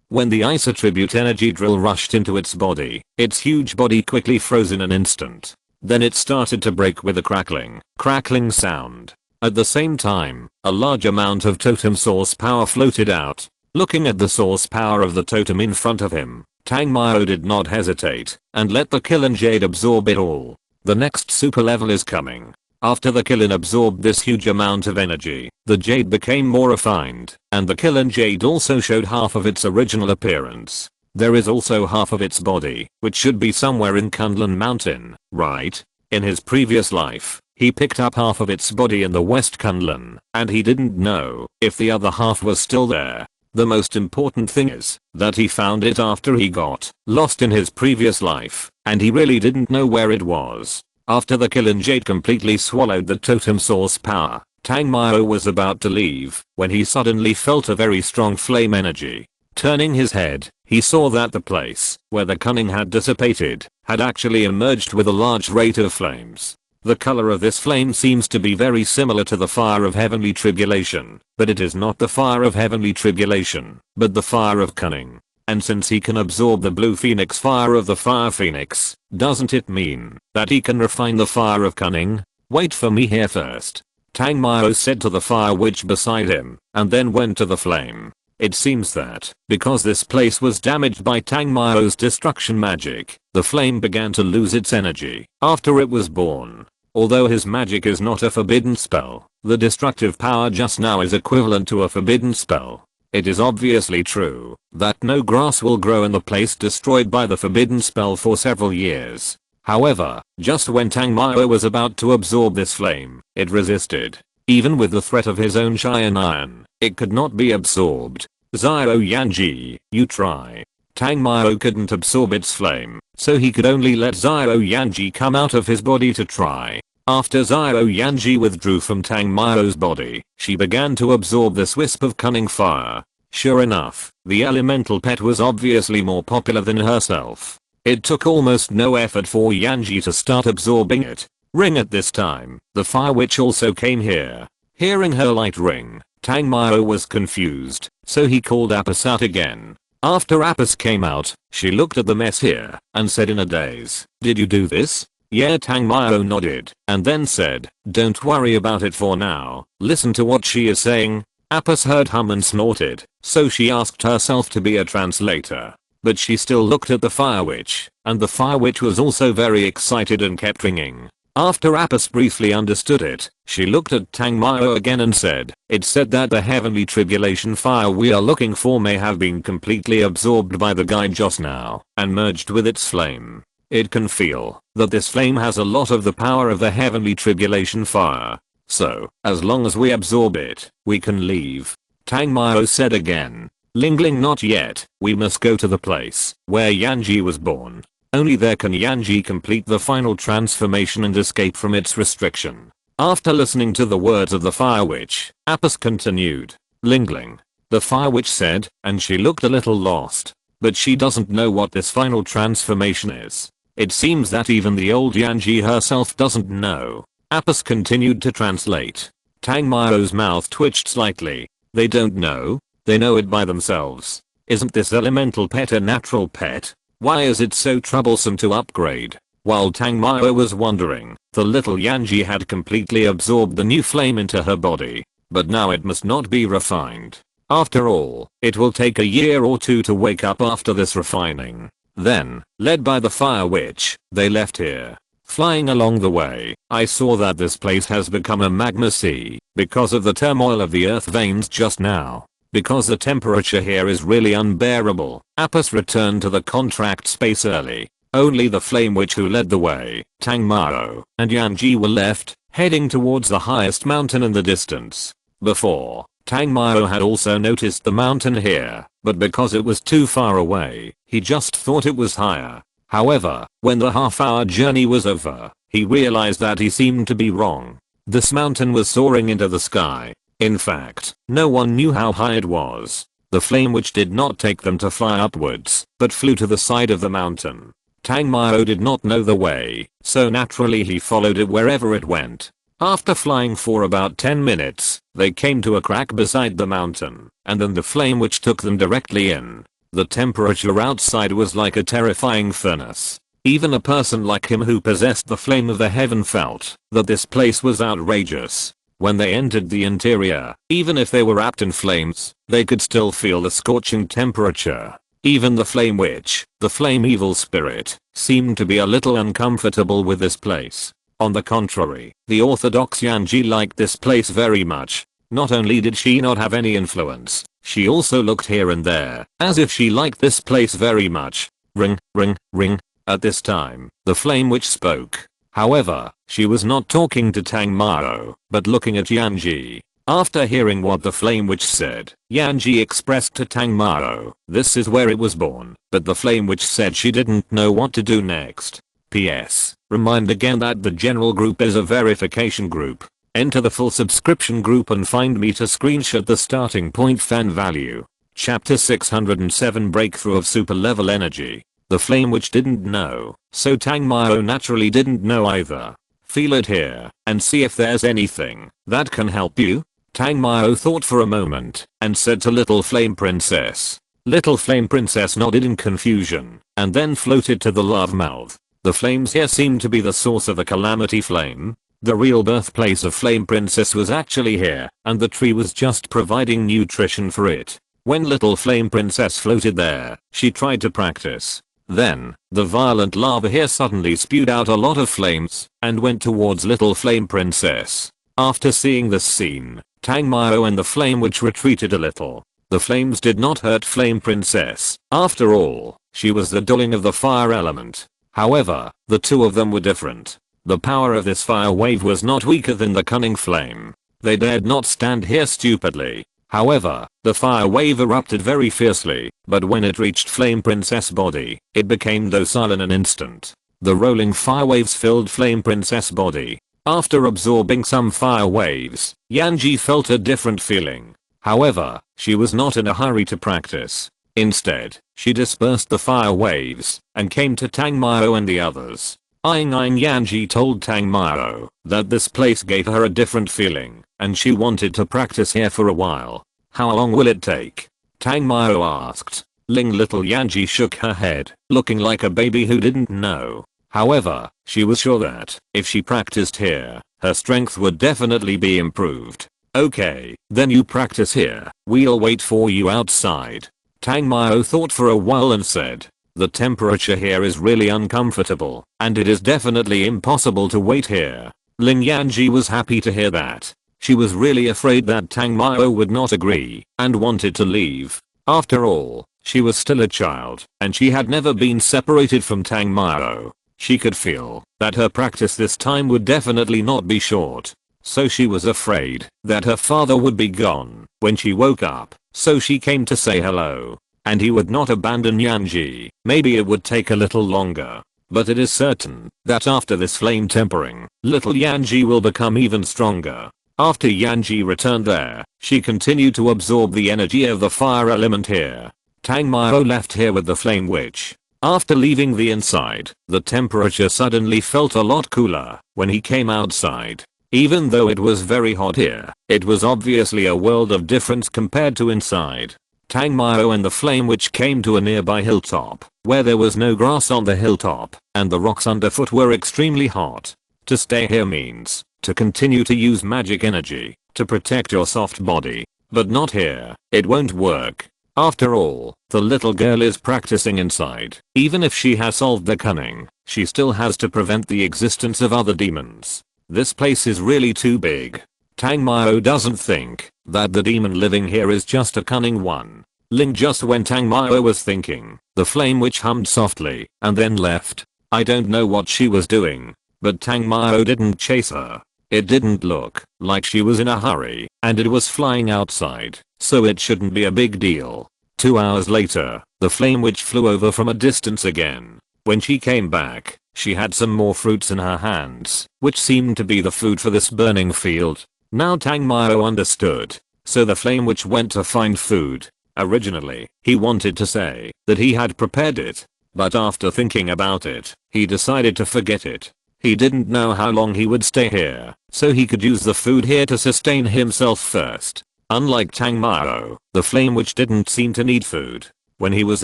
When the ice attribute energy drill rushed into its body, its huge body quickly froze in an instant. Then it started to break with a crackling sound. At the same time, a large amount of totem source power floated out. Looking at the source power of the totem in front of him, Tang Mao did not hesitate, and let the Killing Jade absorb it all. The next super level is coming. After the Killing absorbed this huge amount of energy, the Jade became more refined, and the Killing Jade also showed half of its original appearance. There is also half of its body, which should be somewhere in Kunlun Mountain, right? In his previous life, he picked up half of its body in the West Kunlun, and he didn't know if the other half was still there. The most important thing is that he found it after he got lost in his previous life, and he really didn't know where it was. After the Killing Jade completely swallowed the totem source power, Tang Mao was about to leave when he suddenly felt a very strong flame energy. Turning his head, he saw that the place where the cunning had dissipated had actually emerged with a large rate of flames. The color of this flame seems to be very similar to the fire of heavenly tribulation, but it is not the fire of heavenly tribulation, but the fire of cunning. And since he can absorb the blue phoenix fire of the fire phoenix, doesn't it mean that he can refine the fire of cunning? Wait for me here first. Tang Mao said to the fire witch beside him, and then went to the flame. It seems that, because this place was damaged by Tang Mao's destruction magic, the flame began to lose its energy after it was born. Although his magic is not a forbidden spell, the destructive power just now is equivalent to a forbidden spell. It is obviously true that no grass will grow in the place destroyed by the forbidden spell for several years. However, just when Tang Mao was about to absorb this flame, it resisted. Even with the threat of his own Cheyenne Iron, it could not be absorbed. Xiao Yanji, you try. Tang Mao couldn't absorb its flame, so he could only let Xiao Yanji come out of his body to try. After Xiao Yanji withdrew from Tang Mao's body, she began to absorb this wisp of cunning fire. Sure enough, the elemental pet was obviously more popular than herself. It took almost no effort for Yanji to start absorbing it. Ring at this time, the fire witch also came here. Hearing her light ring, Tang Mao was confused, so he called Apis out again. After Apis came out, she looked at the mess here, and said in a daze, "Did you do this?" Yeah, Tang Mao nodded, and then said, "Don't worry about it for now, listen to what she is saying." Apis heard hum and snorted, so she asked herself to be a translator. But she still looked at the fire witch, and the fire witch was also very excited and kept ringing. After Apis briefly understood it, she looked at Tang Mao again and said, "It said that the heavenly tribulation fire we are looking for may have been completely absorbed by the guide just now, and merged with its flame. It can feel that this flame has a lot of the power of the heavenly tribulation fire. So, as long as we absorb it, we can leave." Tang Mao said again, "Lingling not yet, we must go to the place where Yanji was born. Only there can Yanji complete the final transformation and escape from its restriction." After listening to the words of the fire witch, Apis continued, "Lingling." The fire witch said, and she looked a little lost. But she doesn't know what this final transformation is. It seems that even the old Yanji herself doesn't know. Apis continued to translate. Tang Mao's mouth twitched slightly. They don't know? They know it by themselves. Isn't this elemental pet a natural pet? Why is it so troublesome to upgrade? While Tangmao was wondering, the little Yanji had completely absorbed the new flame into her body. But now it must not be refined. After all, it will take a year or two to wake up after this refining. Then, led by the fire witch, they left here. Flying along the way, I saw that this place has become a magma sea because of the turmoil of the earth veins just now. Because the temperature here is really unbearable, Apis returned to the contract space early. Only the flame witch who led the way, Tangmao, and Yanji were left, heading towards the highest mountain in the distance. Before, Tangmao had also noticed the mountain here, but because it was too far away, he just thought it was higher. However, when the half-hour journey was over, he realized that he seemed to be wrong. This mountain was soaring into the sky. In fact, no one knew how high it was. The flame witch did not take them to fly upwards, but flew to the side of the mountain. Tangmao did not know the way, so naturally he followed it wherever it went. After flying for about 10 minutes, they came to a crack beside the mountain, and then the flame witch took them directly in. The temperature outside was like a terrifying furnace. Even a person like him who possessed the flame of the heaven felt that this place was outrageous. When they entered the interior, even if they were wrapped in flames, they could still feel the scorching temperature. Even the flame witch, the flame evil spirit, seemed to be a little uncomfortable with this place. On the contrary, the orthodox Yanji liked this place very much. Not only did she not have any influence, she also looked here and there, as if she liked this place very much. Ring, ring, ring. At this time, the flame witch spoke. However, she was not talking to Tangmao, but looking at Yanji. After hearing what the flame witch said, Yanji expressed to Tangmao, this is where it was born, but the flame witch said she didn't know what to do next. PS. Remind again that the general group is a verification group. Enter the full subscription group and find me to screenshot the starting point fan value. Chapter 607 Breakthrough of Super Level Energy. The flame witch didn't know, so Tangmao naturally didn't know either. Feel it here, and see if there's anything that can help you. Tangmao thought for a moment, and said to Little Flame Princess. Little Flame Princess nodded in confusion, and then floated to the lava mouth. The flames here seemed to be the source of the calamity flame. The real birthplace of Flame Princess was actually here, and the tree was just providing nutrition for it. When Little Flame Princess floated there, she tried to practice. Then, the violent lava here suddenly spewed out a lot of flames, and went towards Little Flame Princess. After seeing this scene, Tangmao and the flame witch retreated a little. The flames did not hurt Flame Princess. After all, she was the dwelling of the fire element. However, the two of them were different. The power of this fire wave was not weaker than the cunning flame. They dared not stand here stupidly. However, the fire wave erupted very fiercely, but when it reached Flame Princess' body, it became docile in an instant. The rolling fire waves filled Flame Princess' body. After absorbing some fire waves, Yanji felt a different feeling. However, she was not in a hurry to practice. Instead, she dispersed the fire waves and came to Tangmao and the others. Yanji told Tangmao that this place gave her a different feeling, and she wanted to practice here for a while. How long will it take? Tangmao asked. Little Yanji shook her head, looking like a baby who didn't know. However, she was sure that, if she practiced here, her strength would definitely be improved. Okay, then you practice here, we'll wait for you outside. Tangmao thought for a while and said, the temperature here is really uncomfortable, and it is definitely impossible to wait here. Yanji was happy to hear that. She was really afraid that Tangmao would not agree, and wanted to leave. After all, she was still a child, and she had never been separated from Tangmao. She could feel that her practice this time would definitely not be short. So she was afraid that her father would be gone when she woke up, so she came to say hello. And he would not abandon Yanji. Maybe it would take a little longer. But it is certain that after this flame tempering, little Yanji will become even stronger. After Yanji returned there, she continued to absorb the energy of the fire element here. Tangmao left here with the flame witch. After leaving the inside, the temperature suddenly felt a lot cooler when he came outside. Even though it was very hot here, it was obviously a world of difference compared to inside. Tang Mao and the Flame Witch came to a nearby hilltop, where there was no grass on the hilltop, and the rocks underfoot were extremely hot. To stay here means to continue to use magic energy to protect your soft body. But not here, it won't work. After all, the little girl is practicing inside. Even if she has solved the cunning, she still has to prevent the existence of other demons. This place is really too big. Tang Mao doesn't think that the demon living here is just a cunning one. Just when Tang Mao was thinking, the Flame Witch hummed softly and then left. I don't know what she was doing, but Tang Mao didn't chase her. It didn't look like she was in a hurry, and it was flying outside, so it shouldn't be a big deal. 2 hours later, the Flame Witch flew over from a distance again. When she came back, she had some more fruits in her hands, which seemed to be the food for this burning field. Now Tang Mao understood, so the Flame Witch went to find food. Originally, he wanted to say that he had prepared it, but after thinking about it, he decided to forget it. He didn't know how long he would stay here, so he could use the food here to sustain himself first. Unlike Tang Mao, the Flame Witch didn't seem to need food. When he was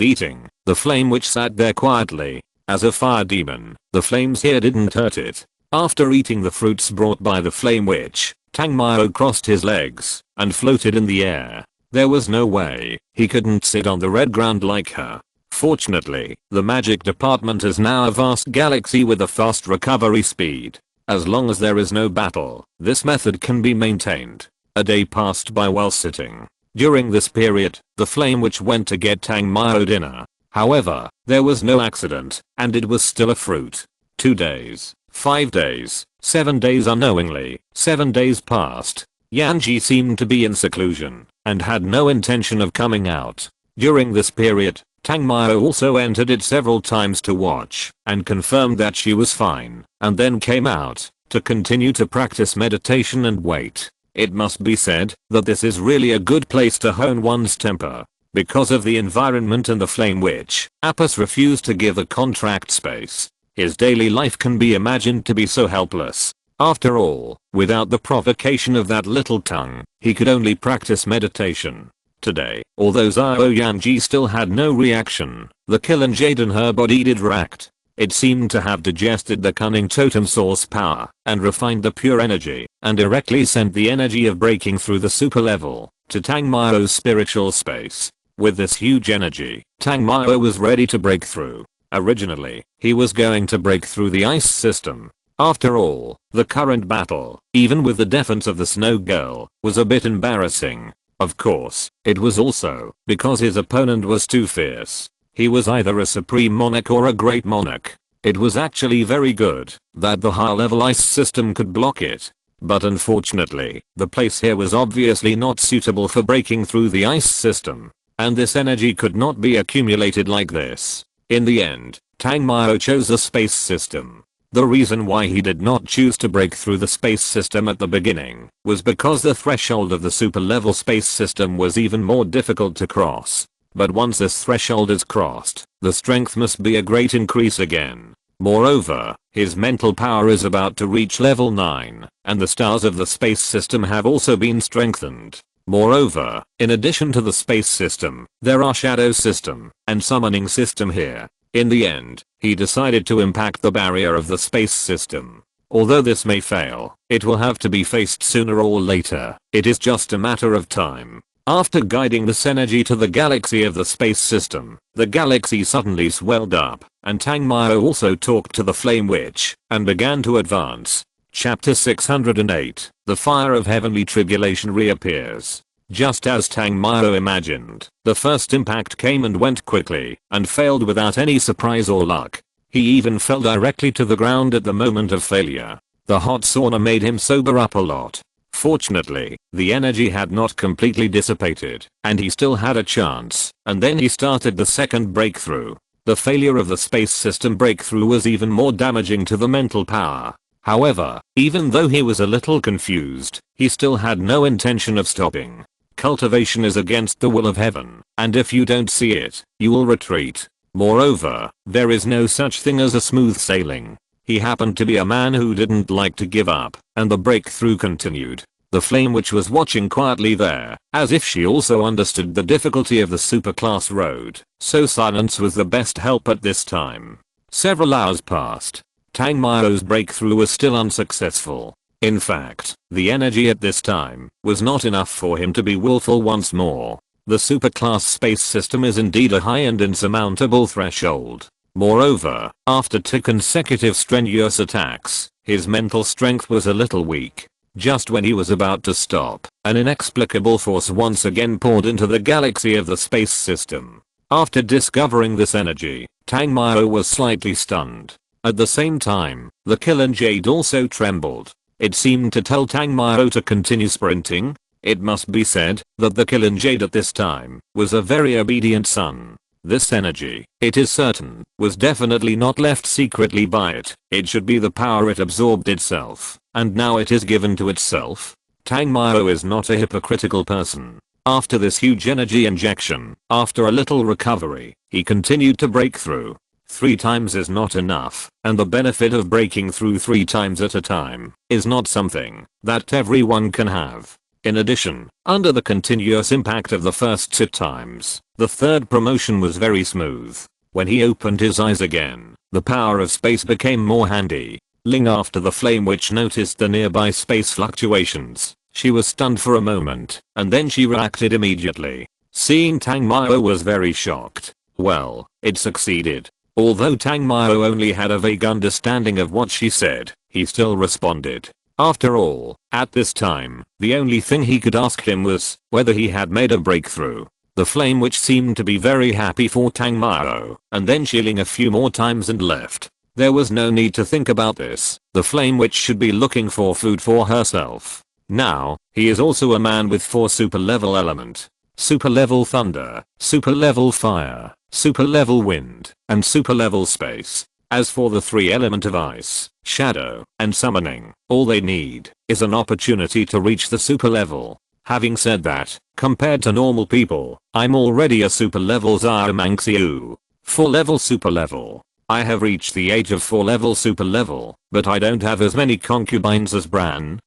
eating, the Flame Witch sat there quietly. As a fire demon, the flames here didn't hurt it. After eating the fruits brought by the Flame Witch, Tang Mao crossed his legs and floated in the air. There was no way he couldn't sit on the red ground like her. Fortunately, the magic department is now a vast galaxy with a fast recovery speed. As long as there is no battle, this method can be maintained. A day passed by while sitting. During this period, the Flame Witch went to get Tang Mao dinner. However, there was no accident, and it was still a fruit. 2 days, 5 days, 7 days unknowingly, 7 days passed. Yanji seemed to be in seclusion, and had no intention of coming out. During this period, Tang Mao also entered it several times to watch and confirmed that she was fine, and then came out to continue to practice meditation and wait. It must be said that this is really a good place to hone one's temper. Because of the environment and the Flame Witch, Apis refused to give the contract space. His daily life can be imagined to be so helpless. After all, without the provocation of that little tongue, he could only practice meditation. Today, although Zhao Yanji still had no reaction, the killing jade in her body did react. It seemed to have digested the cunning totem source power and refined the pure energy and directly sent the energy of breaking through the super level to Tang Mao's spiritual space. With this huge energy, Tang Mao was ready to break through. Originally, he was going to break through the ice system. After all, the current battle, even with the defense of the snow girl, was a bit embarrassing. Of course, it was also because his opponent was too fierce. He was either a supreme monarch or a great monarch. It was actually very good that the high level ice system could block it. But unfortunately, the place here was obviously not suitable for breaking through the ice system. And this energy could not be accumulated like this. In the end, Tang Mao chose the space system. The reason why he did not choose to break through the space system at the beginning was because the threshold of the super level space system was even more difficult to cross. But once this threshold is crossed, the strength must be a great increase again. Moreover, his mental power is about to reach level 9, and the stars of the space system have also been strengthened. Moreover, in addition to the space system, there are shadow system and summoning system here. In the end, he decided to impact the barrier of the space system. Although this may fail, it will have to be faced sooner or later. It is just a matter of time. After guiding this energy to the galaxy of the space system, the galaxy suddenly swelled up, and Tang Mao also talked to the Flame Witch and began to advance. Chapter 608, The Fire of Heavenly Tribulation reappears. Just as Tang Mao imagined, the first impact came and went quickly, and failed without any surprise or luck. He even fell directly to the ground at the moment of failure. The hot sauna made him sober up a lot. Fortunately, the energy had not completely dissipated, and he still had a chance, and then he started the second breakthrough. The failure of the space system breakthrough was even more damaging to the mental power. However, even though he was a little confused, he still had no intention of stopping. Cultivation is against the will of heaven, and if you don't see it, you will retreat. Moreover, there is no such thing as a smooth sailing. He happened to be a man who didn't like to give up, and the breakthrough continued. The Flame Witch was watching quietly there, as if she also understood the difficulty of the superclass road, so silence was the best help at this time. Several hours passed. Tang Mao's breakthrough was still unsuccessful. In fact, the energy at this time was not enough for him to be willful once more. The superclass space system is indeed a high and insurmountable threshold. Moreover, after 2 consecutive strenuous attacks, his mental strength was a little weak. Just when he was about to stop, an inexplicable force once again poured into the galaxy of the space system. After discovering this energy, Tang Mao was slightly stunned. At the same time, the Killing Jade also trembled. It seemed to tell Tang Mao to continue sprinting. It must be said that the Killing Jade at this time was a very obedient son. This energy, it is certain, was definitely not left secretly by it. It should be the power it absorbed itself, and now it is given to itself. Tang Mao is not a hypocritical person. After this huge energy injection, after a little recovery, he continued to break through. 3 times is not enough, and the benefit of breaking through 3 times at a time is not something that everyone can have. In addition, under the continuous impact of the first 2 times, the third promotion was very smooth. When he opened his eyes again, the power of space became more handy. Ling after the Flame Witch noticed the nearby space fluctuations. She was stunned for a moment, and then she reacted immediately. Seeing Tang Mao was very shocked. Well, it succeeded. Although Tang Mao only had a vague understanding of what she said, he still responded. After all, at this time, the only thing he could ask him was whether he had made a breakthrough. The Flame Witch seemed to be very happy for Tang Mao, and then she Ling a few more times and left. There was no need to think about this. The Flame Witch should be looking for food for herself. Now, he is also a man with 4 super level element. Super level thunder, super level fire, super level wind, and super level space. As for the 3 element of ice, shadow, and summoning, all they need is an opportunity to reach the super level. Having said that, compared to normal people, I'm already a super level Xiaomanxiu. 4 level super level. I have reached the age of 4 level super level, but I don't have as many concubines as Bran.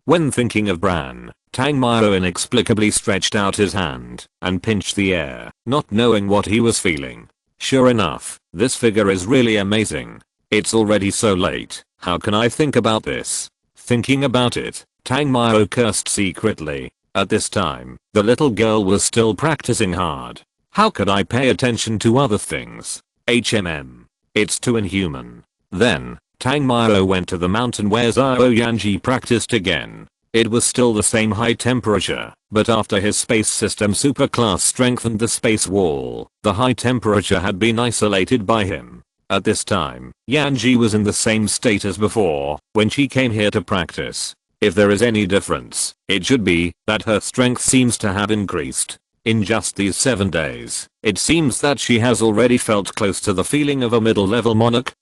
When thinking of Bran, Tang Mao inexplicably stretched out his hand and pinched the air, not knowing what he was feeling. Sure enough, this figure is really amazing. It's already so late, how can I think about this? Thinking about it, Tang Mao cursed secretly. At this time, the little girl was still practicing hard. How could I pay attention to other things? It's too inhuman. Then, Tang Mao went to the mountain where Zhao Yanji practiced again. It was still the same high temperature, but after his space system superclass strengthened the space wall, the high temperature had been isolated by him. At this time, Yanji was in the same state as before, when she came here to practice. If there is any difference, it should be that her strength seems to have increased. In just these 7 days, it seems that she has already felt close to the feeling of a middle-level monarch?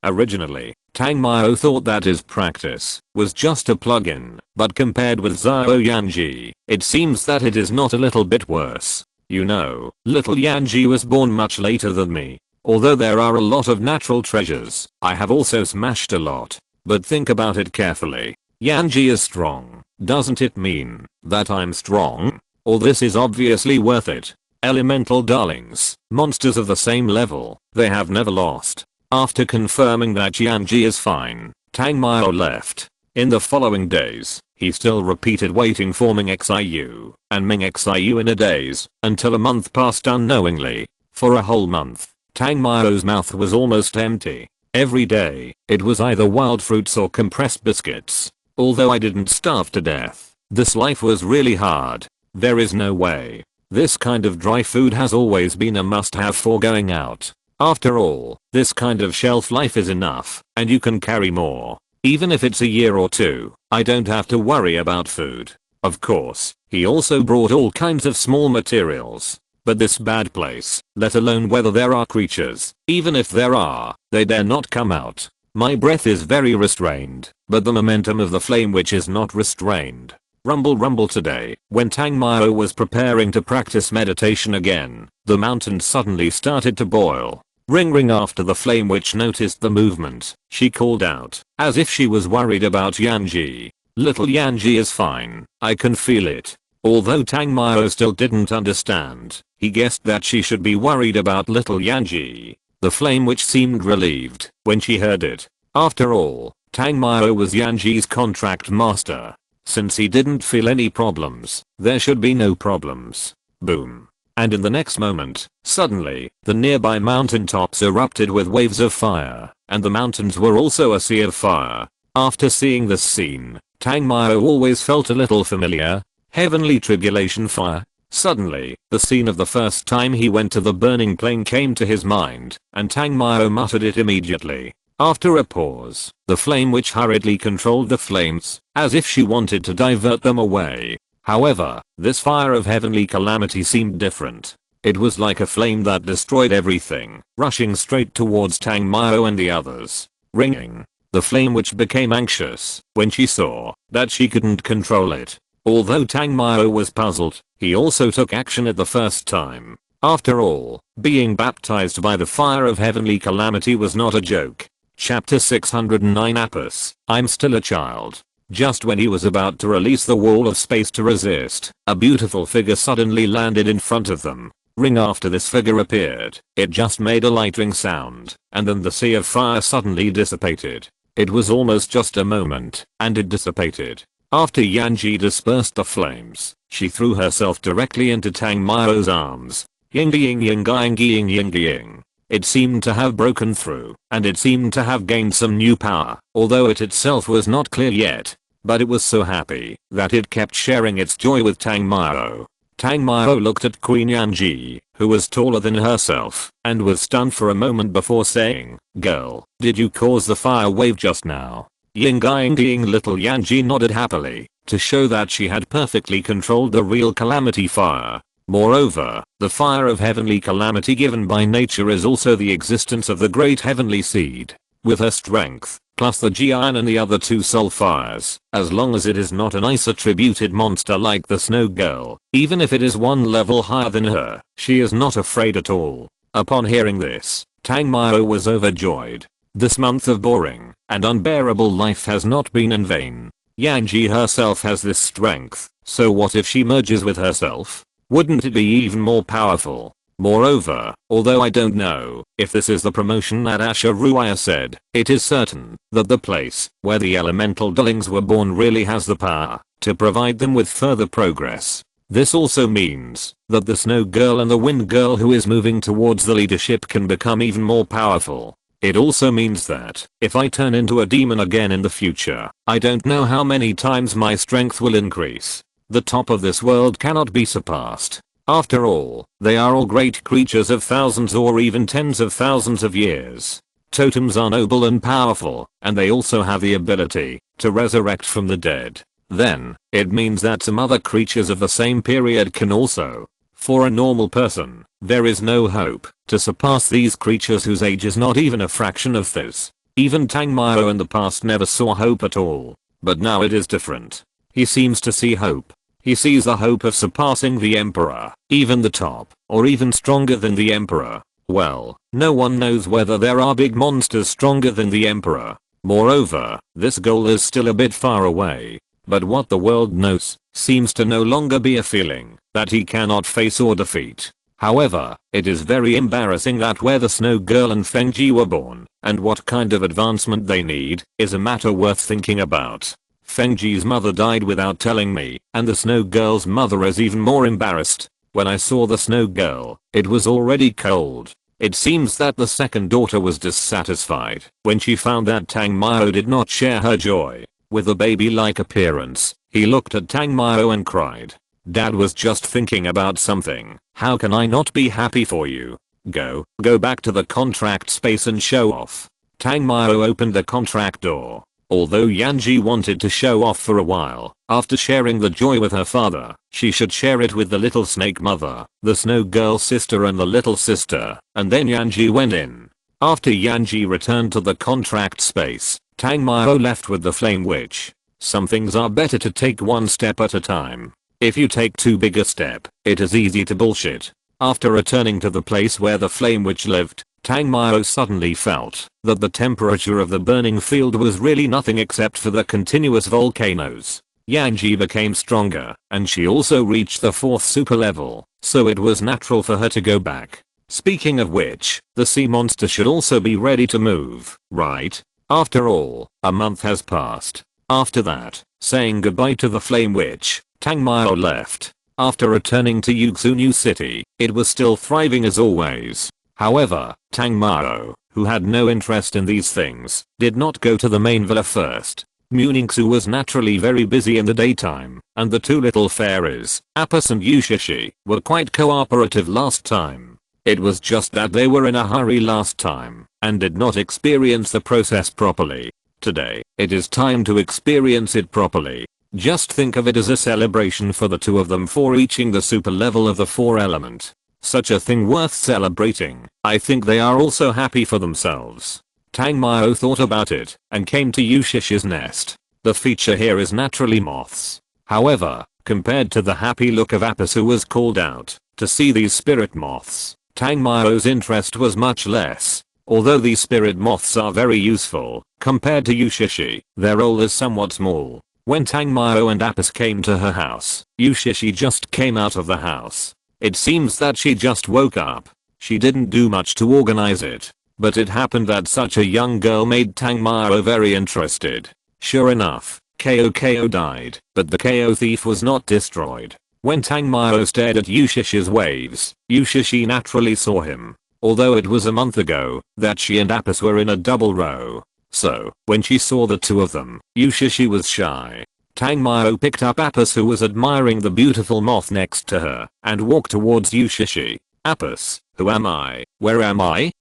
Originally, Tang Mao thought that his practice was just a plug-in, but compared with Zhao Yanji, it seems that it is not a little bit worse. You know, little Yanji was born much later than me. Although there are a lot of natural treasures, I have also smashed a lot. But think about it carefully. Yanji is strong. Doesn't it mean that I'm strong? All this is obviously worth it. Elemental darlings, monsters of the same level, they have never lost. After confirming that Yanji is fine, Tang Mao left. In the following days, he still repeated waiting for Ming Xiu and Ming Xiu in a daze, until a month passed unknowingly. For a whole month, Tang Mao's mouth was almost empty. Every day, it was either wild fruits or compressed biscuits. Although I didn't starve to death, this life was really hard. There is no way. This kind of dry food has always been a must-have for going out. After all, this kind of shelf life is enough, and you can carry more. Even if it's a year or 2, I don't have to worry about food. Of course, he also brought all kinds of small materials. But this bad place, let alone whether there are creatures, even if there are, they dare not come out. My breath is very restrained, but the momentum of the Flame Witch is not restrained. Rumble rumble today, when Tang Mao was preparing to practice meditation again, the mountain suddenly started to boil. Ring ring. After the flame witch noticed the movement, she called out, as if she was worried about Yanji. Little Yanji is fine, I can feel it. Although Tang Mao still didn't understand, he guessed that she should be worried about little Yanji. The flame witch seemed relieved when she heard it. After all, Tang Mao was Yanji's contract master. Since he didn't feel any problems, there should be no problems. Boom. And in the next moment, suddenly, the nearby mountain tops erupted with waves of fire, and the mountains were also a sea of fire. After seeing this scene, Tang Mao always felt a little familiar. Heavenly tribulation fire. Suddenly, the scene of the first time he went to the burning plain came to his mind, and Tang Mao muttered it immediately. After a pause, the flame witch hurriedly controlled the flames, as if she wanted to divert them away. However, this fire of heavenly calamity seemed different. It was like a flame that destroyed everything, rushing straight towards Tang Mao and the others. Ringing. The flame witch became anxious when she saw that she couldn't control it. Although Tang Mao was puzzled, he also took action at the first time. After all, being baptized by the fire of heavenly calamity was not a joke. Chapter 609 Apis, I'm still a child. Just when he was about to release the wall of space to resist, a beautiful figure suddenly landed in front of them. Ring. After this figure appeared, it just made a light ring sound, and then the sea of fire suddenly dissipated. It was almost just a moment, and it dissipated. After Yanji dispersed the flames, she threw herself directly into Tang Mao's arms. Ying ying ying ying ying ying ying. It seemed to have broken through, and it seemed to have gained some new power, although it itself was not clear yet. But it was so happy that it kept sharing its joy with Tang Mao. Tang Mao looked at Queen Yanji, who was taller than herself, and was stunned for a moment before saying, "Girl, did you cause the fire wave just now?" Ying ying ying. Little Yanji nodded happily, to show that she had perfectly controlled the real calamity fire. Moreover, the fire of heavenly calamity given by nature is also the existence of the great heavenly seed. With her strength, plus the Jian and the other two soul fires, as long as it is not an ice-attributed monster like the Snow Girl, even if it is one level higher than her, she is not afraid at all. Upon hearing this, Tang Mao was overjoyed. This month of boring and unbearable life has not been in vain. Yanji herself has this strength, so what if she merges with herself? Wouldn't it be even more powerful? Moreover, although I don't know if this is the promotion that Asheruaya said, it is certain that the place where the elemental dullings were born really has the power to provide them with further progress. This also means that the Snow Girl and the Wind Girl who is moving towards the leadership can become even more powerful. It also means that if I turn into a demon again in the future, I don't know how many times my strength will increase. The top of this world cannot be surpassed. After all, they are all great creatures of thousands or even tens of thousands of years. Totems are noble and powerful, and they also have the ability to resurrect from the dead. Then, it means that some other creatures of the same period can also. For a normal person, there is no hope to surpass these creatures whose age is not even a fraction of this. Even Tang Mao in the past never saw hope at all. But now it is different. He seems to see hope. He sees the hope of surpassing the Emperor, even the top, or even stronger than the Emperor. Well, no one knows whether there are big monsters stronger than the Emperor. Moreover, this goal is still a bit far away. But what the world knows seems to no longer be a feeling that he cannot face or defeat. However, it is very embarrassing that where the Snow Girl and Fengji were born, and what kind of advancement they need, is a matter worth thinking about. Fengji's mother died without telling me, and the Snow Girl's mother is even more embarrassed. When I saw the Snow Girl, it was already cold. It seems that the second daughter was dissatisfied when she found that Tang Mao did not share her joy. With a baby-like appearance, he looked at Tang Mao and cried, "Dad was just thinking about something. How can I not be happy for you? Go back to the contract space and show off." Tang Mao opened the contract door. Although Yanji wanted to show off for a while, after sharing the joy with her father, she should share it with the little snake mother, the Snow Girl sister and the little sister, and then Yanji went in. After Yanji returned to the contract space, Tang Mao left with the Flame Witch. Some things are better to take one step at a time. If you take too big a step, it is easy to bullshit. After returning to the place where the flame witch lived, Tangmao suddenly felt that the temperature of the burning field was really nothing except for the continuous volcanoes. Yanji became stronger, and she also reached the 4th super level, so it was natural for her to go back. Speaking of which, the sea monster should also be ready to move, right? After all, a month has passed. After that, saying goodbye to the flame witch, Tangmao left. After returning to Yuxunyu City, it was still thriving as always. However, Tangmao, who had no interest in these things, did not go to the main villa first. Muningsu was naturally very busy in the daytime, and the two little fairies, Apis and Yushishi, were quite cooperative last time. It was just that they were in a hurry last time, and did not experience the process properly. Today, it is time to experience it properly. Just think of it as a celebration for the two of them for reaching the super level of the 4 element. Such a thing worth celebrating. I think they are also happy for themselves. Tangmao thought about it, and came to Yushishi's nest. The feature here is naturally moths. However, compared to the happy look of Apis who was called out to see these spirit moths, Tangmao's interest was much less. Although these spirit moths are very useful, compared to Yushishi, their role is somewhat small. When Tangmao and Apis came to her house, Yushishi just came out of the house. It seems that she just woke up. She didn't do much to organize it. But it happened that such a young girl made Tangmao very interested. Sure enough, Ko died, but the Ko thief was not destroyed. When Tangmao stared at Yushishi's waves, Yushishi naturally saw him. Although it was a month ago that she and Apis were in a double row. So, when she saw the two of them, Yushishi was shy. Tangmao picked up Apis who was admiring the beautiful moth next to her, and walked towards Yushishi. Apis, who am I? Where am I? ?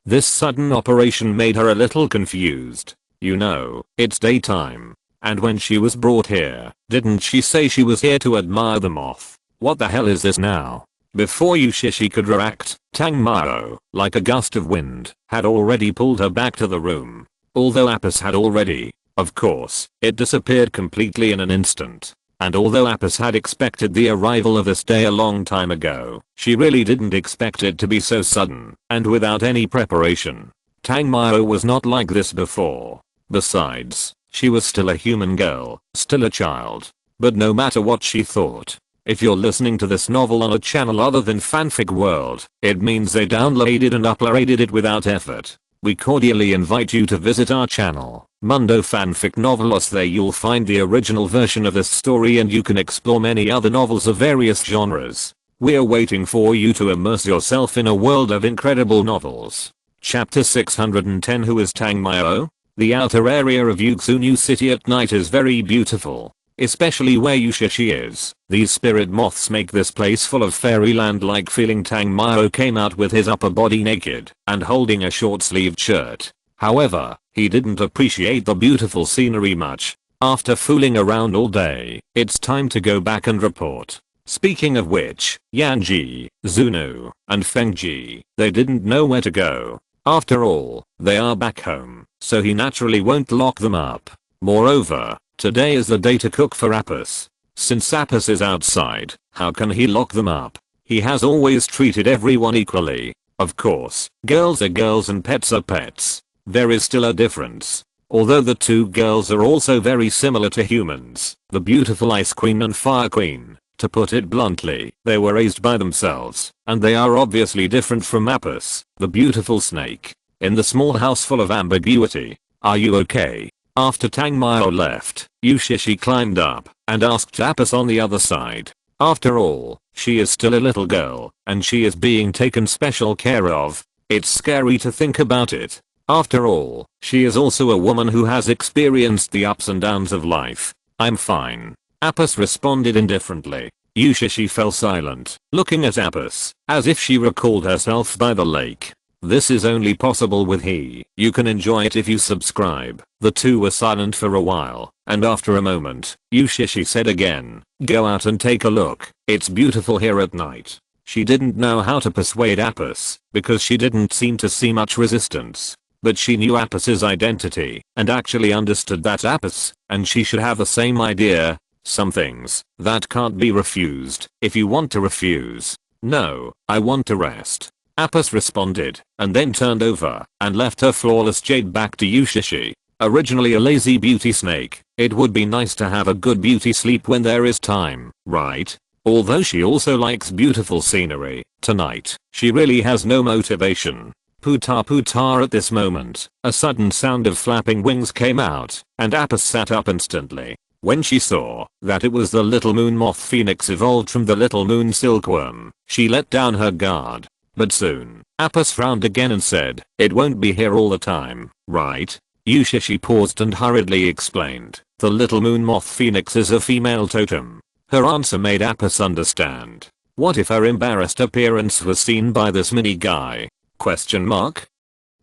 This sudden operation made her a little confused. You know, it's daytime. And when she was brought here, didn't she say she was here to admire the moth? What the hell is this now? Before Yushishi could react, Tangmao, like a gust of wind, had already pulled her back to the room. Although Apis had already, of course, it disappeared completely in an instant. And although Apis had expected the arrival of this day a long time ago, she really didn't expect it to be so sudden, and without any preparation. Tangmao was not like this before. Besides, she was still a human girl, still a child. But no matter what she thought, if you're listening to this novel on a channel other than Fanfic World, it means they downloaded and uploaded it without effort. We cordially invite you to visit our channel, Mundo Fanfic Novelos. There you'll find the original version of this story and you can explore many other novels of various genres. We're waiting for you to immerse yourself in a world of incredible novels. Chapter 610. Who is Tangmao? The outer area of Yuxunyu City at night is very beautiful. Especially where Yushishi is. These spirit moths make this place full of fairyland-like feeling. Tangmao came out with his upper body naked and holding a short-sleeved shirt. However, he didn't appreciate the beautiful scenery much. After fooling around all day, it's time to go back and report. Speaking of which, Yanji, Zunu, and Fengji, they didn't know where to go. After all, they are back home, so he naturally won't lock them up. Moreover, today is the day to cook for Apis. Since Apis is outside, how can he lock them up? He has always treated everyone equally. Of course, girls are girls and pets are pets. There is still a difference. Although the two girls are also very similar to humans, the beautiful Ice Queen and Fire Queen, to put it bluntly, they were raised by themselves, and they are obviously different from Apis, the beautiful snake. In the small house full of ambiguity. Are you okay? After Tangmao left, Yushishi climbed up and asked Apis on the other side. After all, she is still a little girl, and she is being taken special care of. It's scary to think about it. After all, she is also a woman who has experienced the ups and downs of life. I'm fine. Apis responded indifferently. Yushishi fell silent, looking at Apis, as if she recalled herself by the lake. This is only possible with he. You can enjoy it if you subscribe. The two were silent for a while, and after a moment, Yushishi said again, go out and take a look. It's beautiful here at night. She didn't know how to persuade Apis, because she didn't seem to see much resistance. But she knew Apis's identity, and actually understood that Apis, and she should have the same idea. Some things that can't be refused if you want to refuse. No, I want to rest. Apis responded, and then turned over and left her flawless jade back to Yushishi. Originally a lazy beauty snake, it would be nice to have a good beauty sleep when there is time, right? Although she also likes beautiful scenery, tonight, she really has no motivation. Puta at this moment, a sudden sound of flapping wings came out, and Apis sat up instantly. When she saw that it was the little moon moth phoenix evolved from the little moon silkworm, she let down her guard. But soon, Apis frowned again and said, "It won't be here all the time, right?" Yushishi paused and hurriedly explained, "The little moon moth phoenix is a female totem." Her answer made Apis understand. What if her embarrassed appearance was seen by this mini guy? Question mark?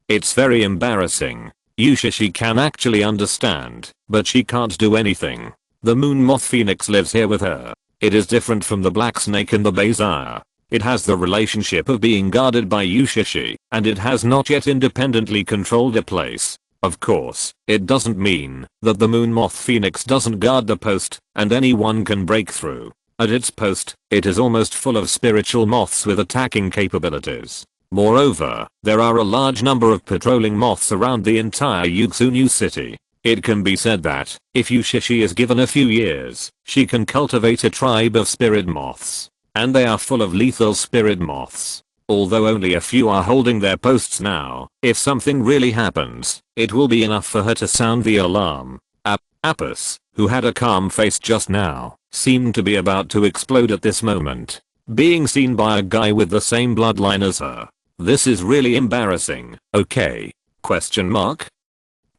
It's very embarrassing. Yushishi can actually understand, but she can't do anything. The moon moth phoenix lives here with her. It is different from the black snake in the bazaar. It has the relationship of being guarded by Yushishi, and it has not yet independently controlled a place. Of course, it doesn't mean that the moon moth phoenix doesn't guard the post, and anyone can break through. At its post, it is almost full of spiritual moths with attacking capabilities. Moreover, there are a large number of patrolling moths around the entire Yuxunu city. It can be said that, if Yushishi is given a few years, she can cultivate a tribe of spirit moths. And they are full of lethal spirit moths. Although only a few are holding their posts now, if something really happens, it will be enough for her to sound the alarm. Apis, who had a calm face just now, seemed to be about to explode at this moment. Being seen by a guy with the same bloodline as her. This is really embarrassing. Okay? Question mark?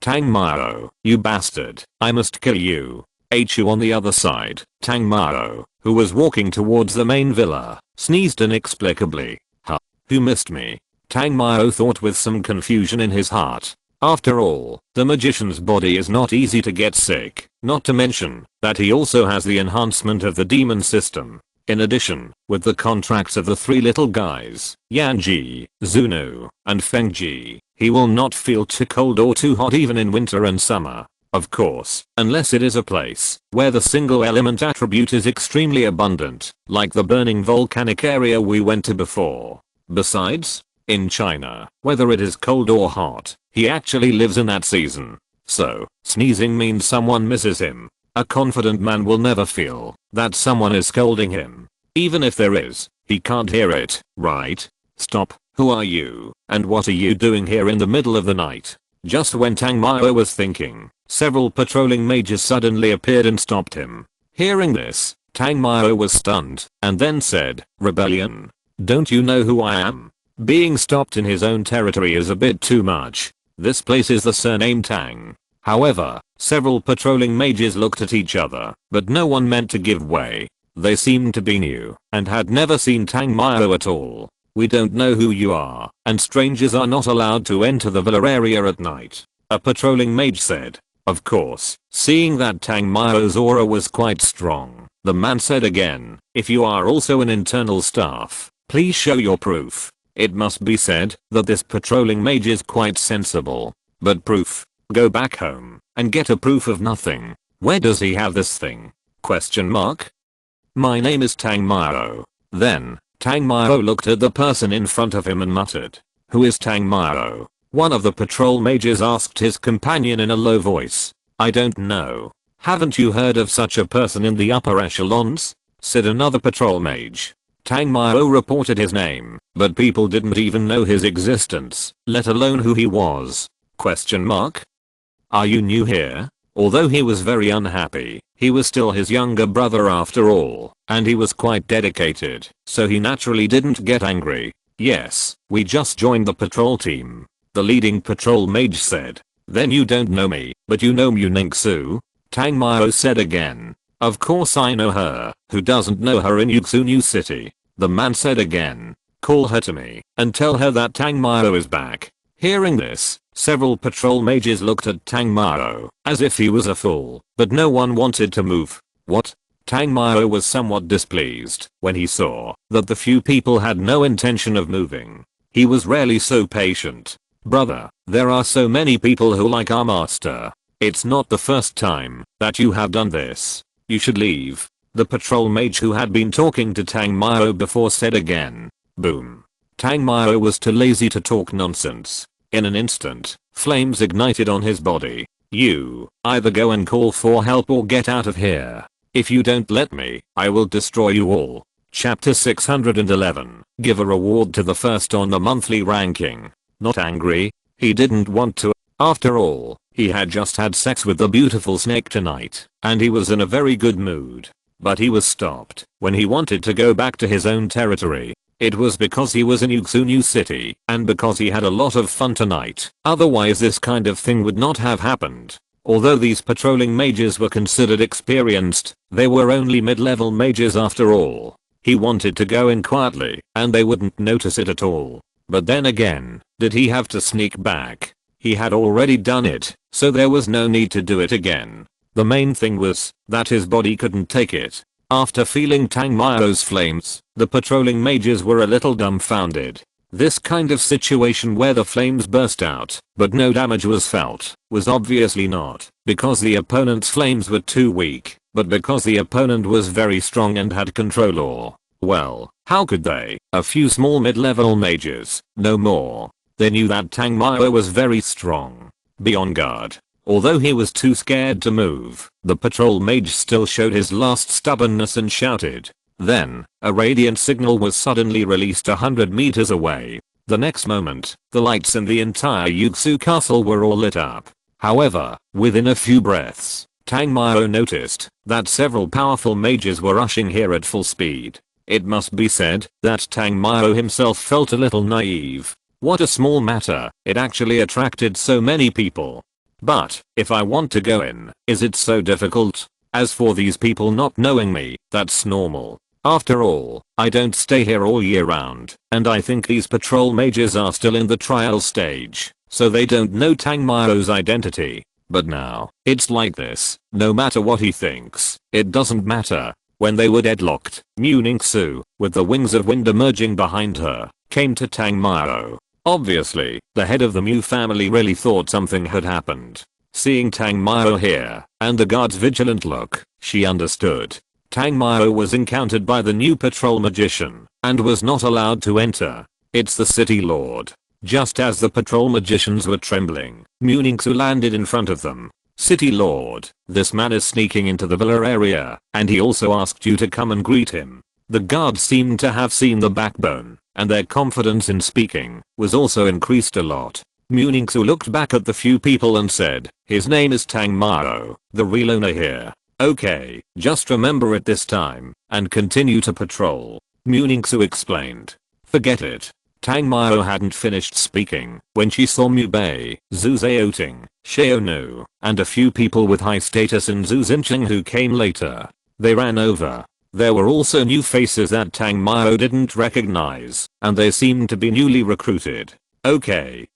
Tang Mao, you bastard, I must kill you. Chu on the other side, Tang Mao, who was walking towards the main villa, sneezed inexplicably. Huh? Who missed me? Tang Mao thought with some confusion in his heart. After all, the magician's body is not easy to get sick, not to mention that he also has the enhancement of the demon system. In addition, with the contracts of the three little guys, Yanji, Zuno, and Fengji, he will not feel too cold or too hot even in winter and summer. Of course, unless it is a place where the single element attribute is extremely abundant, like the burning volcanic area we went to before. Besides, in China, whether it is cold or hot, he actually lives in that season. So, sneezing means someone misses him. A confident man will never feel that someone is scolding him. Even if there is, he can't hear it, right? Stop, who are you, and what are you doing here in the middle of the night? Just when Tang Mao was thinking, several patrolling mages suddenly appeared and stopped him. Hearing this, Tang Mao was stunned, and then said, "Rebellion? Don't you know who I am?" Being stopped in his own territory is a bit too much. This place is the surname Tang. However, several patrolling mages looked at each other, but no one meant to give way. They seemed to be new, and had never seen Tang Mao at all. "We don't know who you are, and strangers are not allowed to enter the villa area at night," a patrolling mage said. Of course, seeing that Tang Mao's aura was quite strong, the man said again, "If you are also an internal staff, please show your proof." It must be said that this patrolling mage is quite sensible. But proof? Go back home and get a proof of nothing. Where does he have this thing? Question mark? "My name is Tang Mao." Then, Tang Mao looked at the person in front of him and muttered, "Who is Tang Mao?" One of the patrol mages asked his companion in a low voice. "I don't know. Haven't you heard of such a person in the upper echelons?" said another patrol mage. Tang Mao reported his name, but people didn't even know his existence, let alone who he was. Question mark? "Are you new here?" Although he was very unhappy, he was still his younger brother after all, and he was quite dedicated, so he naturally didn't get angry. "Yes, we just joined the patrol team," the leading patrol mage said. "Then you don't know me, but you know Mu Ningsu?" Tang Mao said again. "Of course I know her, who doesn't know her in Yuxunu City?" The man said again. "Call her to me, and tell her that Tang Mao is back." Hearing this, several patrol mages looked at Tang Mao, as if he was a fool, but no one wanted to move. What? Tang Mao was somewhat displeased when he saw that the few people had no intention of moving. He was rarely so patient. "Brother, there are so many people who like our master. It's not the first time that you have done this." You should leave. The patrol mage who had been talking to Tang Mao before said again. Boom. Tang Mao was too lazy to talk nonsense. In an instant, flames ignited on his body. You either go and call for help or get out of here. If you don't let me, I will destroy you all. Chapter 611. Give a reward to the first on the monthly ranking. Not angry. He didn't want to. After all, he had just had sex with the beautiful snake tonight, and he was in a very good mood. But he was stopped when he wanted to go back to his own territory. It was because he was in Yuxu City, and because he had a lot of fun tonight. Otherwise this kind of thing would not have happened. Although these patrolling mages were considered experienced, they were only mid-level mages after all. He wanted to go in quietly, and they wouldn't notice it at all. But then again, did he have to sneak back? He had already done it, so there was no need to do it again. The main thing was that his body couldn't take it. After feeling Tang Mao's flames, the patrolling mages were a little dumbfounded. This kind of situation where the flames burst out, but no damage was felt, was obviously not because the opponent's flames were too weak, but because the opponent was very strong and had control or, well, how could they? A few small mid-level mages, no more. They knew that Tang Mao was very strong. Be on guard. Although he was too scared to move, the patrol mage still showed his last stubbornness and shouted. Then, a radiant signal was suddenly released 100 meters away. The next moment, the lights in the entire Yuxu castle were all lit up. However, within a few breaths, Tang Mao noticed that several powerful mages were rushing here at full speed. It must be said that Tang Mao himself felt a little naive. What a small matter, it actually attracted so many people. But, if I want to go in, is it so difficult? As for these people not knowing me, that's normal. After all, I don't stay here all year round, and I think these patrol mages are still in the trial stage, so they don't know Tang Mao's identity. But now, it's like this, no matter what he thinks, it doesn't matter. When they were deadlocked, Mu Ningxu, with the wings of wind emerging behind her, came to Tang Mao. Obviously, the head of the Mu family really thought something had happened. Seeing Tang Mao here, and the guard's vigilant look, she understood. Tang Mao was encountered by the new patrol magician, and was not allowed to enter. It's the city lord. Just as the patrol magicians were trembling, Mu Ningxu landed in front of them. City lord, this man is sneaking into the villa area, and he also asked you to come and greet him. The guards seemed to have seen the backbone, and their confidence in speaking was also increased a lot. Mu Ningxu looked back at the few people and said, his name is Tang Mao, the real owner here. Okay, just remember it this time, and continue to patrol. Mu Ningxu explained. Forget it. Tang Mao hadn't finished speaking when she saw Mu Bei, Zhu Zhaoting, Xiaonu, and a few people with high status in Zhu Xincheng who came later. They ran over. There were also new faces that Tang Mao didn't recognize, and they seemed to be newly recruited. Okay,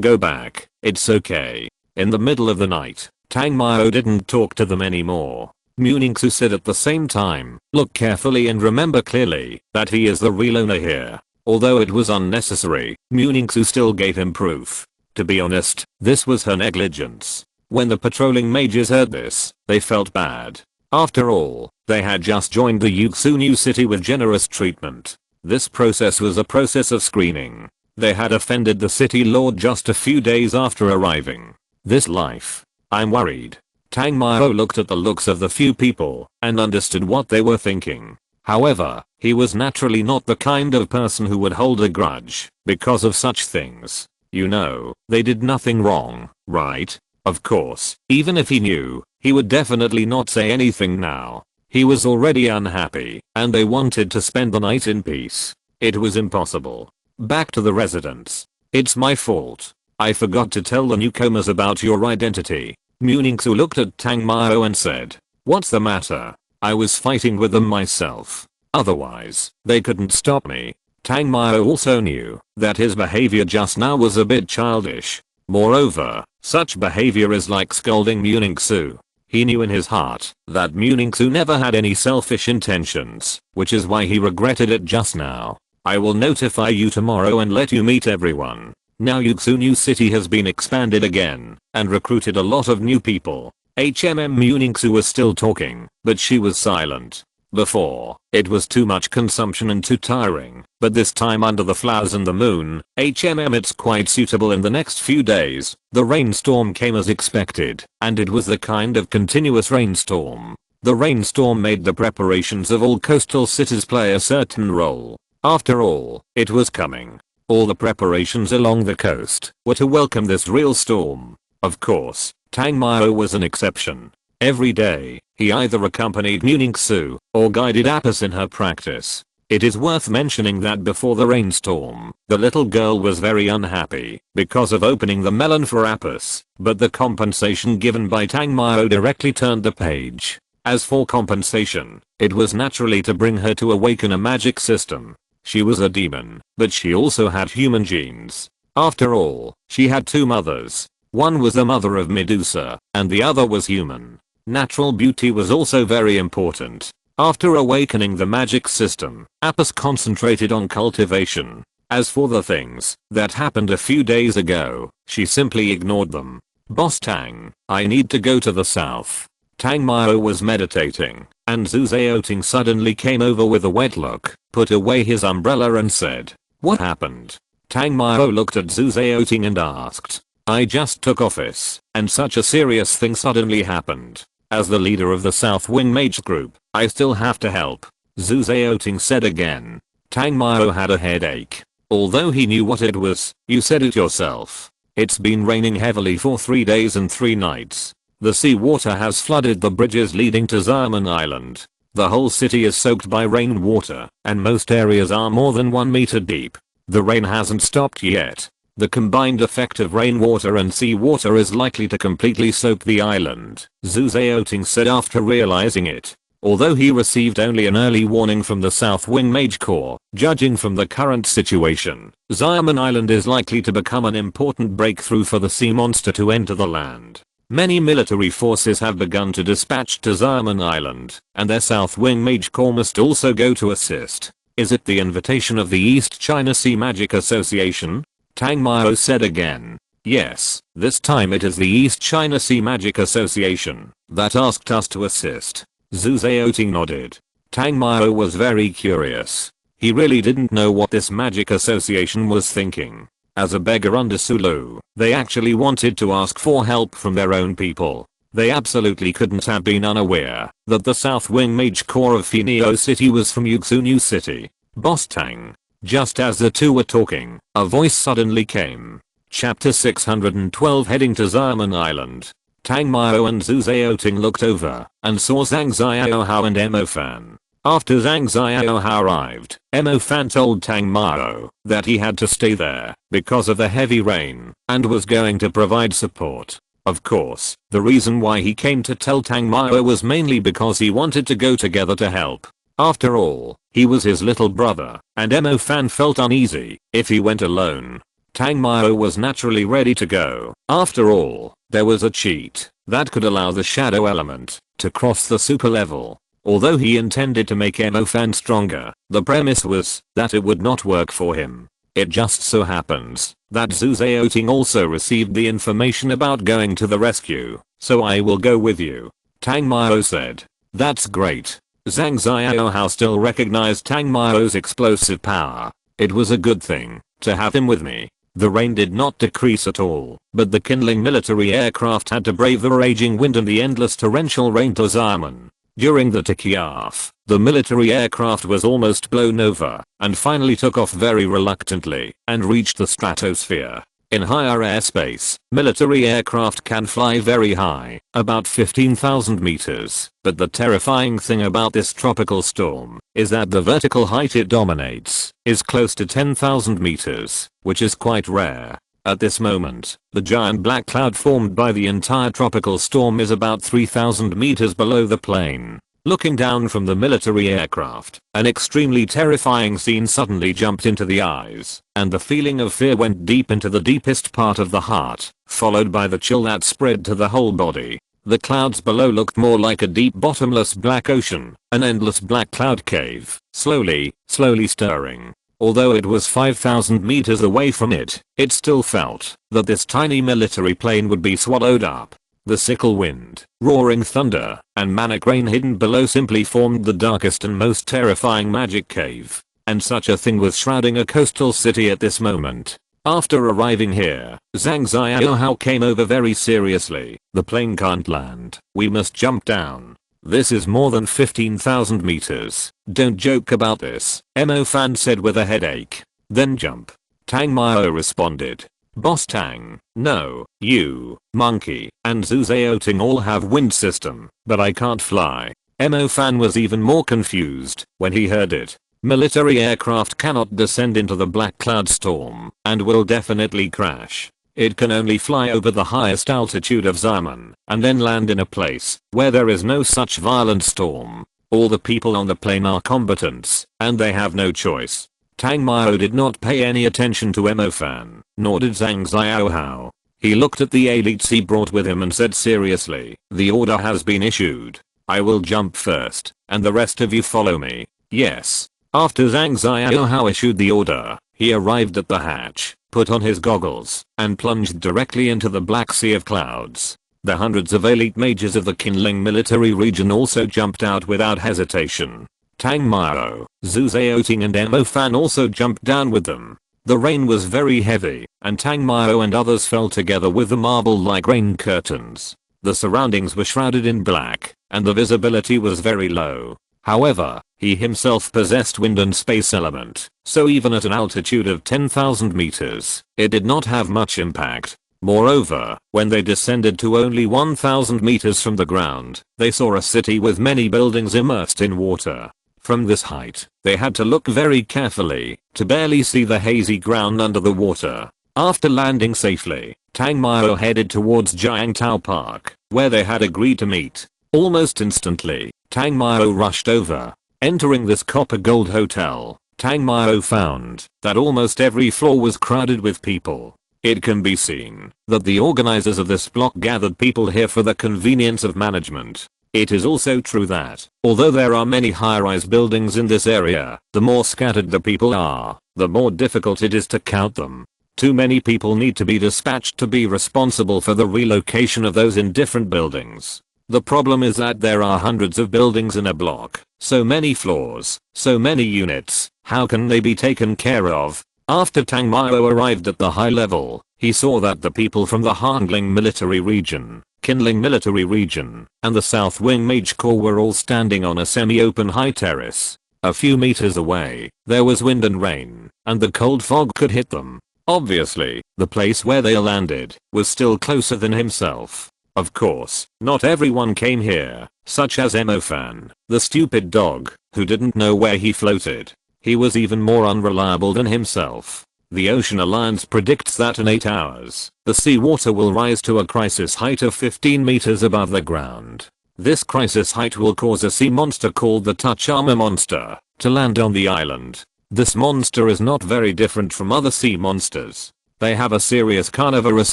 go back, it's okay. In the middle of the night, Tang Mao didn't talk to them anymore. Mu Ningxu said at the same time, look carefully and remember clearly that he is the real owner here. Although it was unnecessary, Mu Ningxu still gave him proof. To be honest, this was her negligence. When the patrolling mages heard this, they felt bad. After all, they had just joined the Yuxu City with generous treatment. This process was a process of screening. They had offended the city lord just a few days after arriving. This life. I'm worried. Tang Mao looked at the looks of the few people and understood what they were thinking. However, he was naturally not the kind of person who would hold a grudge because of such things. You know, they did nothing wrong, right? Of course, even if he knew, he would definitely not say anything now. He was already unhappy, and they wanted to spend the night in peace. It was impossible. Back to the residence. It's my fault. I forgot to tell the newcomers about your identity. Mu Ningxu looked at Tang Mao and said, what's the matter? I was fighting with them myself. Otherwise, they couldn't stop me. Tang Mao also knew that his behavior just now was a bit childish. Moreover, such behavior is like scolding Mu Ningxu. He knew in his heart that Mu Ningxu never had any selfish intentions, which is why he regretted it just now. I will notify you tomorrow and let you meet everyone. Now Yuxu City has been expanded again and recruited a lot of new people. Muningsu was still talking, but she was silent. Before, it was too much consumption and too tiring, but this time under the flowers and the moon, it's quite suitable. In the next few days, the rainstorm came as expected, and it was the kind of continuous rainstorm. The rainstorm made the preparations of all coastal cities play a certain role. After all, it was coming. All the preparations along the coast were to welcome this real storm. Of course, Tang Mao was an exception. Every day, he either accompanied Muningsu or guided Apis in her practice. It is worth mentioning that before the rainstorm, the little girl was very unhappy because of opening the melon for Apis, but the compensation given by Tang Mao directly turned the page. As for compensation, it was naturally to bring her to awaken a magic system. She was a demon, but she also had human genes. After all, she had two mothers. One was the mother of Medusa, and the other was human. Natural beauty was also very important. After awakening the magic system, Apis concentrated on cultivation. As for the things that happened a few days ago, she simply ignored them. Boss Tang, I need to go to the south. Tang Mao was meditating, and Zhu Zhaoting suddenly came over with a wet look, put away his umbrella and said, "What happened?" Tang Mao looked at Zhu Zhaoting and asked, "I just took office, and such a serious thing suddenly happened. As the leader of the South Wing Mage group, I still have to help." Zhu Zhaoting said again. Tang Mao had a headache. Although he knew what it was, you said it yourself. It's been raining heavily for 3 days and 3 nights. The seawater has flooded the bridges leading to Xiamen Island. The whole city is soaked by rainwater, and most areas are more than 1 meter deep. The rain hasn't stopped yet. The combined effect of rainwater and seawater is likely to completely soak the island, Zhu Zhaoting said after realizing it. Although he received only an early warning from the South Wing Mage Corps, judging from the current situation, Xiamen Island is likely to become an important breakthrough for the sea monster to enter the land. Many military forces have begun to dispatch to Xiamen Island, and their South Wing Mage Corps must also go to assist. Is it the invitation of the East China Sea Magic Association? Tang Mao said again. Yes, this time it is the East China Sea Magic Association that asked us to assist. Zhu Zhaoting nodded. Tang Mao was very curious. He really didn't know what this magic association was thinking. As a beggar under Sulu, they actually wanted to ask for help from their own people. They absolutely couldn't have been unaware that the South Wing Mage Corps of Finio City was from Yuxunyu City. Boss Tang. Just as the two were talking, a voice suddenly came. Chapter 612 Heading to Xiamen Island. Tang Mao and Zhu Zhaoting looked over and saw Zhang Xiaohao and Mo Fan. After Zhang Xiaohao arrived, Mo Fan told Tang Mao that he had to stay there because of the heavy rain and was going to provide support. Of course, the reason why he came to tell Tang Mao was mainly because he wanted to go together to help. After all, he was his little brother, and Mo Fan felt uneasy if he went alone. Tang Mao was naturally ready to go. After all, there was a cheat that could allow the shadow element to cross the super level. Although he intended to make Mo Fan stronger, the premise was that it would not work for him. It just so happens that Zhu Zhaoting also received the information about going to the rescue, so I will go with you. Tang Mao said. That's great. Zhang Xiaohao still recognized Tang Mao's explosive power. It was a good thing to have him with me. The rain did not decrease at all, but the kindling military aircraft had to brave the raging wind and the endless torrential rain to Xiamen. During the Tikiaf, the military aircraft was almost blown over and finally took off very reluctantly and reached the stratosphere. In higher airspace, military aircraft can fly very high, about 15,000 meters, but the terrifying thing about this tropical storm is that the vertical height it dominates is close to 10,000 meters, which is quite rare. At this moment, the giant black cloud formed by the entire tropical storm is about 3,000 meters below the plane. Looking down from the military aircraft, an extremely terrifying scene suddenly jumped into the eyes, and the feeling of fear went deep into the deepest part of the heart, followed by the chill that spread to the whole body. The clouds below looked more like a deep bottomless black ocean, an endless black cloud cave, slowly stirring. Although it was 5,000 meters away from it, it still felt that this tiny military plane would be swallowed up. The sickle wind, roaring thunder, and manic rain hidden below simply formed the darkest and most terrifying magic cave. And such a thing was shrouding a coastal city at this moment. After arriving here, Zhang Xiaohao came over very seriously. The plane can't land. We must jump down. This is more than 15,000 meters. Don't joke about this, Mo Fan said with a headache. Then jump. Tang Mao responded. Boss Tang, no, you, Monkey, and Zhu Xiaoting all have wind system, but I can't fly. Mo Fan was even more confused when he heard it. Military aircraft cannot descend into the black cloud storm and will definitely crash. It can only fly over the highest altitude of Xiamen and then land in a place where there is no such violent storm. All the people on the plane are combatants and they have no choice. Tang Mao did not pay any attention to Mo Fan, nor did Zhang Xiaohao. He looked at the elites he brought with him and said seriously, the order has been issued. I will jump first, and the rest of you follow me. Yes. After Zhang Xiaohao issued the order, he arrived at the hatch, put on his goggles, and plunged directly into the black sea of clouds. The hundreds of elite mages of the Qinling military region also jumped out without hesitation. Tang Mao, Zhu Xiaoting and Mo Fan also jumped down with them. The rain was very heavy, and Tang Mao and others fell together with the marble-like rain curtains. The surroundings were shrouded in black, and the visibility was very low. However, he himself possessed wind and space element, so even at an altitude of 10,000 meters, it did not have much impact. Moreover, when they descended to only 1,000 meters from the ground, they saw a city with many buildings immersed in water. From this height, they had to look very carefully to barely see the hazy ground under the water. After landing safely, Tang Mao headed towards Jiangtao Park, where they had agreed to meet. Almost instantly, Tang Mao rushed over. Entering this copper gold hotel, Tang Mao found that almost every floor was crowded with people. It can be seen that the organizers of this block gathered people here for the convenience of management. It is also true that, although there are many high-rise buildings in this area, the more scattered the people are, the more difficult it is to count them. Too many people need to be dispatched to be responsible for the relocation of those in different buildings. The problem is that there are hundreds of buildings in a block, so many floors, so many units, how can they be taken care of? After Tang Mao arrived at the high level, he saw that the people from the Hangling military region, Qinling military region, and the South Wing Mage Corps were all standing on a semi-open high terrace. A few meters away, there was wind and rain, and the cold fog could hit them. Obviously, the place where they landed was still closer than himself. Of course, not everyone came here, such as Mo Fan, the stupid dog, who didn't know where he floated. He was even more unreliable than himself. The Ocean Alliance predicts that in 8 hours, the seawater will rise to a crisis height of 15 meters above the ground. This crisis height will cause a sea monster called the Touch Armor Monster to land on the island. This monster is not very different from other sea monsters. They have a serious carnivorous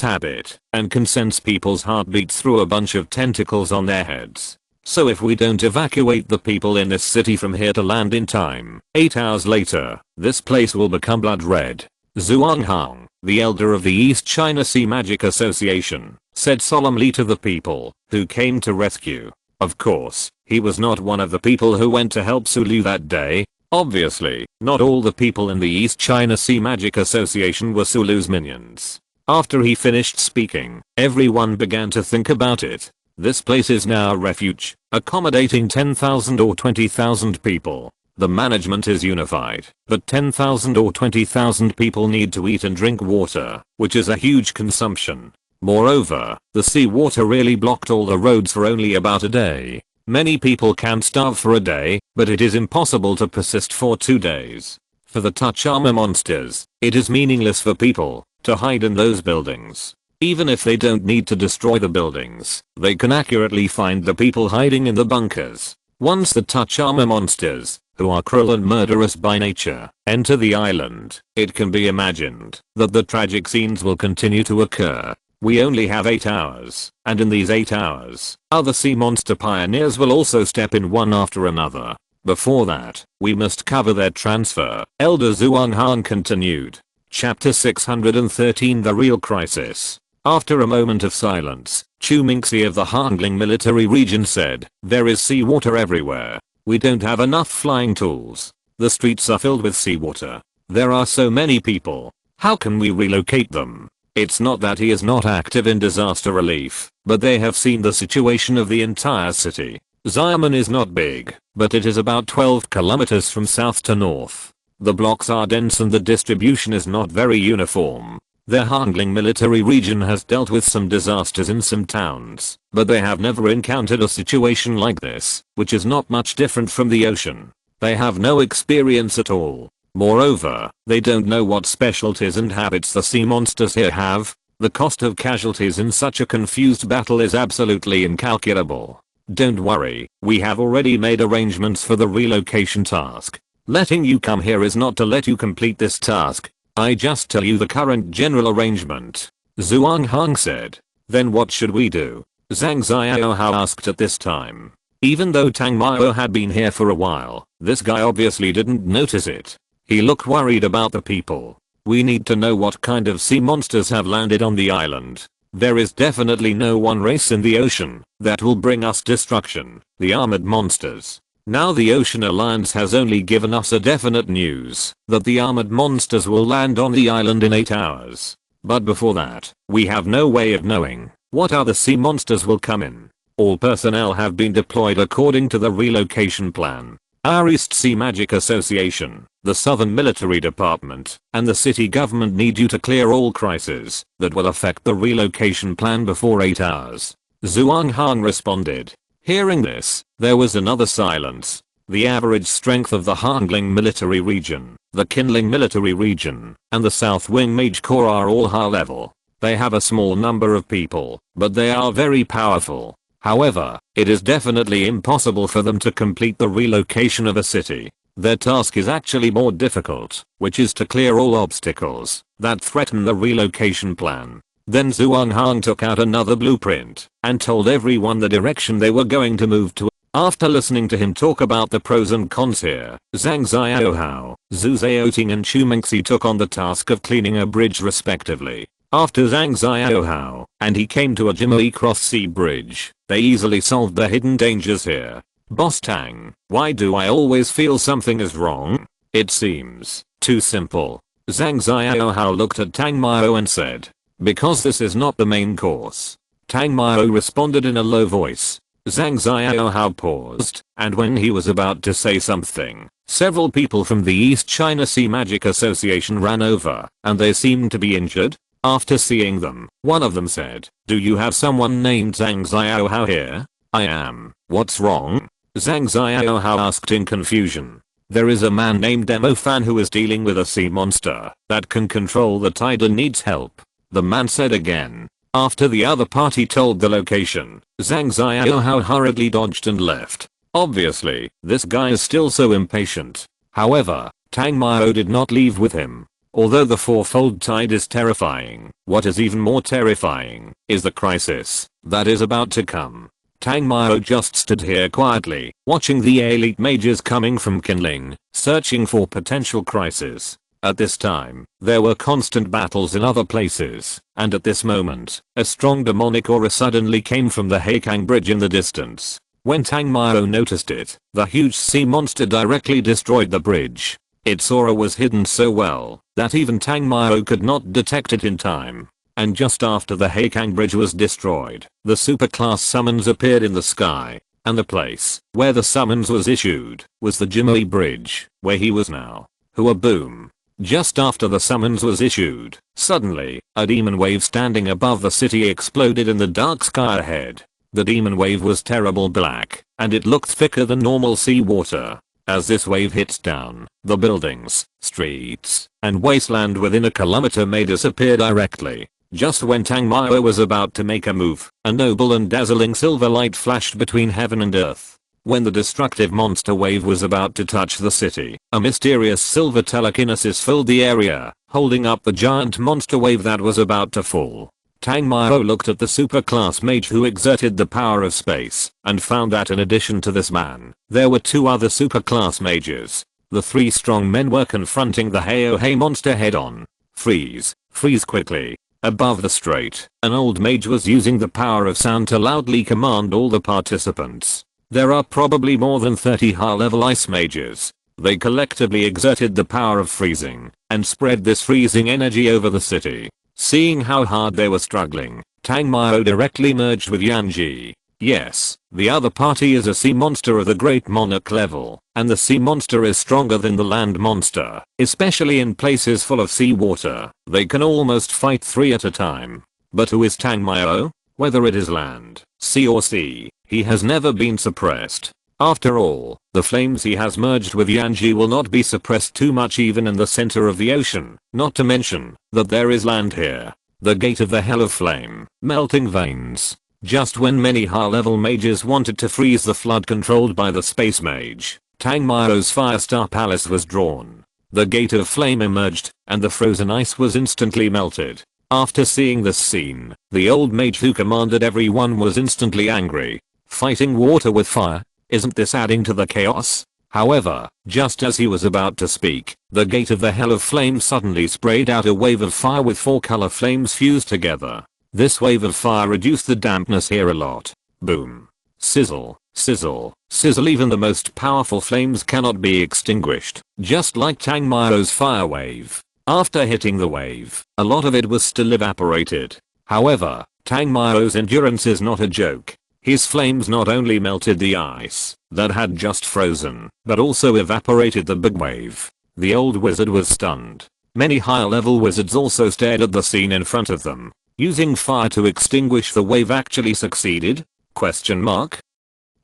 habit and can sense people's heartbeats through a bunch of tentacles on their heads. So if we don't evacuate the people in this city from here to land in time, 8 hours later, this place will become blood red. Zhuanghang, the elder of the East China Sea Magic Association, said solemnly to the people who came to rescue. Of course, he was not one of the people who went to help Sulu that day. Obviously, not all the people in the East China Sea Magic Association were Sulu's minions. After he finished speaking, everyone began to think about it. This place is now a refuge, accommodating 10,000 or 20,000 people. The management is unified, but 10,000 or 20,000 people need to eat and drink water, which is a huge consumption. Moreover, the seawater really blocked all the roads for only about a day. Many people can starve for a day, but it is impossible to persist for 2 days. For the Touch Armor monsters, it is meaningless for people to hide in those buildings. Even if they don't need to destroy the buildings, they can accurately find the people hiding in the bunkers. Once the Touch Armor monsters, who are cruel and murderous by nature, enter the island, it can be imagined that the tragic scenes will continue to occur. We only have 8 hours, and in these 8 hours, other sea monster pioneers will also step in one after another. Before that, we must cover their transfer. Elder Zhuanghan continued. Chapter 613 The Real Crisis. After a moment of silence, Chumingxi of the Hangling military region said, "There is seawater everywhere. We don't have enough flying tools. The streets are filled with seawater. There are so many people. How can we relocate them?" It's not that he is not active in disaster relief, but they have seen the situation of the entire city. Xiamen is not big, but it is about 12 kilometers from south to north. The blocks are dense and the distribution is not very uniform. Their Hangling military region has dealt with some disasters in some towns, but they have never encountered a situation like this, which is not much different from the ocean. They have no experience at all. Moreover, they don't know what specialties and habits the sea monsters here have. The cost of casualties in such a confused battle is absolutely incalculable. Don't worry, we have already made arrangements for the relocation task. Letting you come here is not to let you complete this task. I just tell you the current general arrangement. Zhuang Hang said. Then what should we do? Zhang Xiaohao asked at this time. Even though Tang Mao had been here for a while, this guy obviously didn't notice it. He looked worried about the people. We need to know what kind of sea monsters have landed on the island. There is definitely no one race in the ocean that will bring us destruction. The armored monsters. Now the Ocean Alliance has only given us a definite news that the armored monsters will land on the island in 8 hours. But before that, we have no way of knowing what other sea monsters will come in. All personnel have been deployed according to the relocation plan. Our East Sea Magic Association, the Southern Military Department, and the city government need you to clear all crises that will affect the relocation plan before 8 hours. Zhuang Hang responded. Hearing this, there was another silence. The average strength of the Hangling military region, the Qinling military region, and the South Wing Mage Corps are all high level. They have a small number of people, but they are very powerful. However, it is definitely impossible for them to complete the relocation of a city. Their task is actually more difficult, which is to clear all obstacles that threaten the relocation plan. Then Zhuang Hang took out another blueprint and told everyone the direction they were going to move to. After listening to him talk about the pros and cons here, Zhang Xiaohao, Zhu Zhaoting and Chumingxi took on the task of cleaning a bridge respectively. After Zhang Xiaohao and he came to a Jimmy cross-sea bridge, they easily solved the hidden dangers here. Boss Tang, why do I always feel something is wrong? It seems too simple. Zhang Xiaohao looked at Tang Mao and said, because this is not the main course. Tang Mao responded in a low voice. Zhang Xiaohao paused, and when he was about to say something, several people from the East China Sea Magic Association ran over, and they seemed to be injured. After seeing them, one of them said, do you have someone named Zhang Xiaohao here? I am. What's wrong? Zhang Xiaohao asked in confusion. There is a man named Demo Fan who is dealing with a sea monster that can control the tide and needs help. The man said again. After the other party told the location, Zhang Xiaohao hurriedly dodged and left. Obviously, this guy is still so impatient. However, Tang Mao did not leave with him. Although the fourfold tide is terrifying, what is even more terrifying is the crisis that is about to come. Tang Mao just stood here quietly, watching the elite mages coming from Qinling, searching for potential crisis. At this time, there were constant battles in other places, and at this moment, a strong demonic aura suddenly came from the Heikang bridge in the distance. When Tang Mao noticed it, the huge sea monster directly destroyed the bridge. Its aura was hidden so well that even Tang Mao could not detect it in time. And just after the Heikang bridge was destroyed, the superclass summons appeared in the sky, and the place where the summons was issued was the Jimmy bridge, where he was now. Hua boom. Just after the summons was issued, suddenly, a demon wave standing above the city exploded in the dark sky ahead. The demon wave was terrible black, and it looked thicker than normal sea water. As this wave hits down, the buildings, streets, and wasteland within a kilometer may disappear directly. Just when Tang Mao was about to make a move, a noble and dazzling silver light flashed between heaven and earth. When the destructive monster wave was about to touch the city, a mysterious silver telekinesis filled the area, holding up the giant monster wave that was about to fall. Tang Mao looked at the superclass mage who exerted the power of space, and found that in addition to this man, there were two other superclass mages. The three strong men were confronting the Heihei monster head on. Freeze. Freeze quickly. Above the strait, an old mage was using the power of sound to loudly command all the participants. There are probably more than 30 high-level ice mages. They collectively exerted the power of freezing and spread this freezing energy over the city. Seeing how hard they were struggling, Tang Mao directly merged with Yanji. Yes, the other party is a sea monster of the great monarch level, and the sea monster is stronger than the land monster, especially in places full of sea water. They can almost fight 3 at a time. But who is Tang Mao? Whether it is land, sea or sea, he has never been suppressed. After all, the flames he has merged with Yanji will not be suppressed too much even in the center of the ocean, not to mention that there is land here. The gate of the hell of flame, melting veins. Just when many high-level mages wanted to freeze the flood controlled by the space mage, Tang Mao's Firestar Palace was drawn. The gate of flame emerged, and the frozen ice was instantly melted. After seeing this scene, the old mage who commanded everyone was instantly angry. Fighting water with fire? Isn't this adding to the chaos? However, just as he was about to speak, the gate of the hell of flame suddenly sprayed out a wave of fire with 4 color flames fused together. This wave of fire reduced the dampness here a lot. Boom. Sizzle, sizzle, sizzle. Even the most powerful flames cannot be extinguished, just like Tang Mao's fire wave. After hitting the wave, a lot of it was still evaporated. However, Tang Mao's endurance is not a joke. His flames not only melted the ice that had just frozen, but also evaporated the big wave. The old wizard was stunned. Many high-level wizards also stared at the scene in front of them. Using fire to extinguish the wave actually succeeded? Question mark.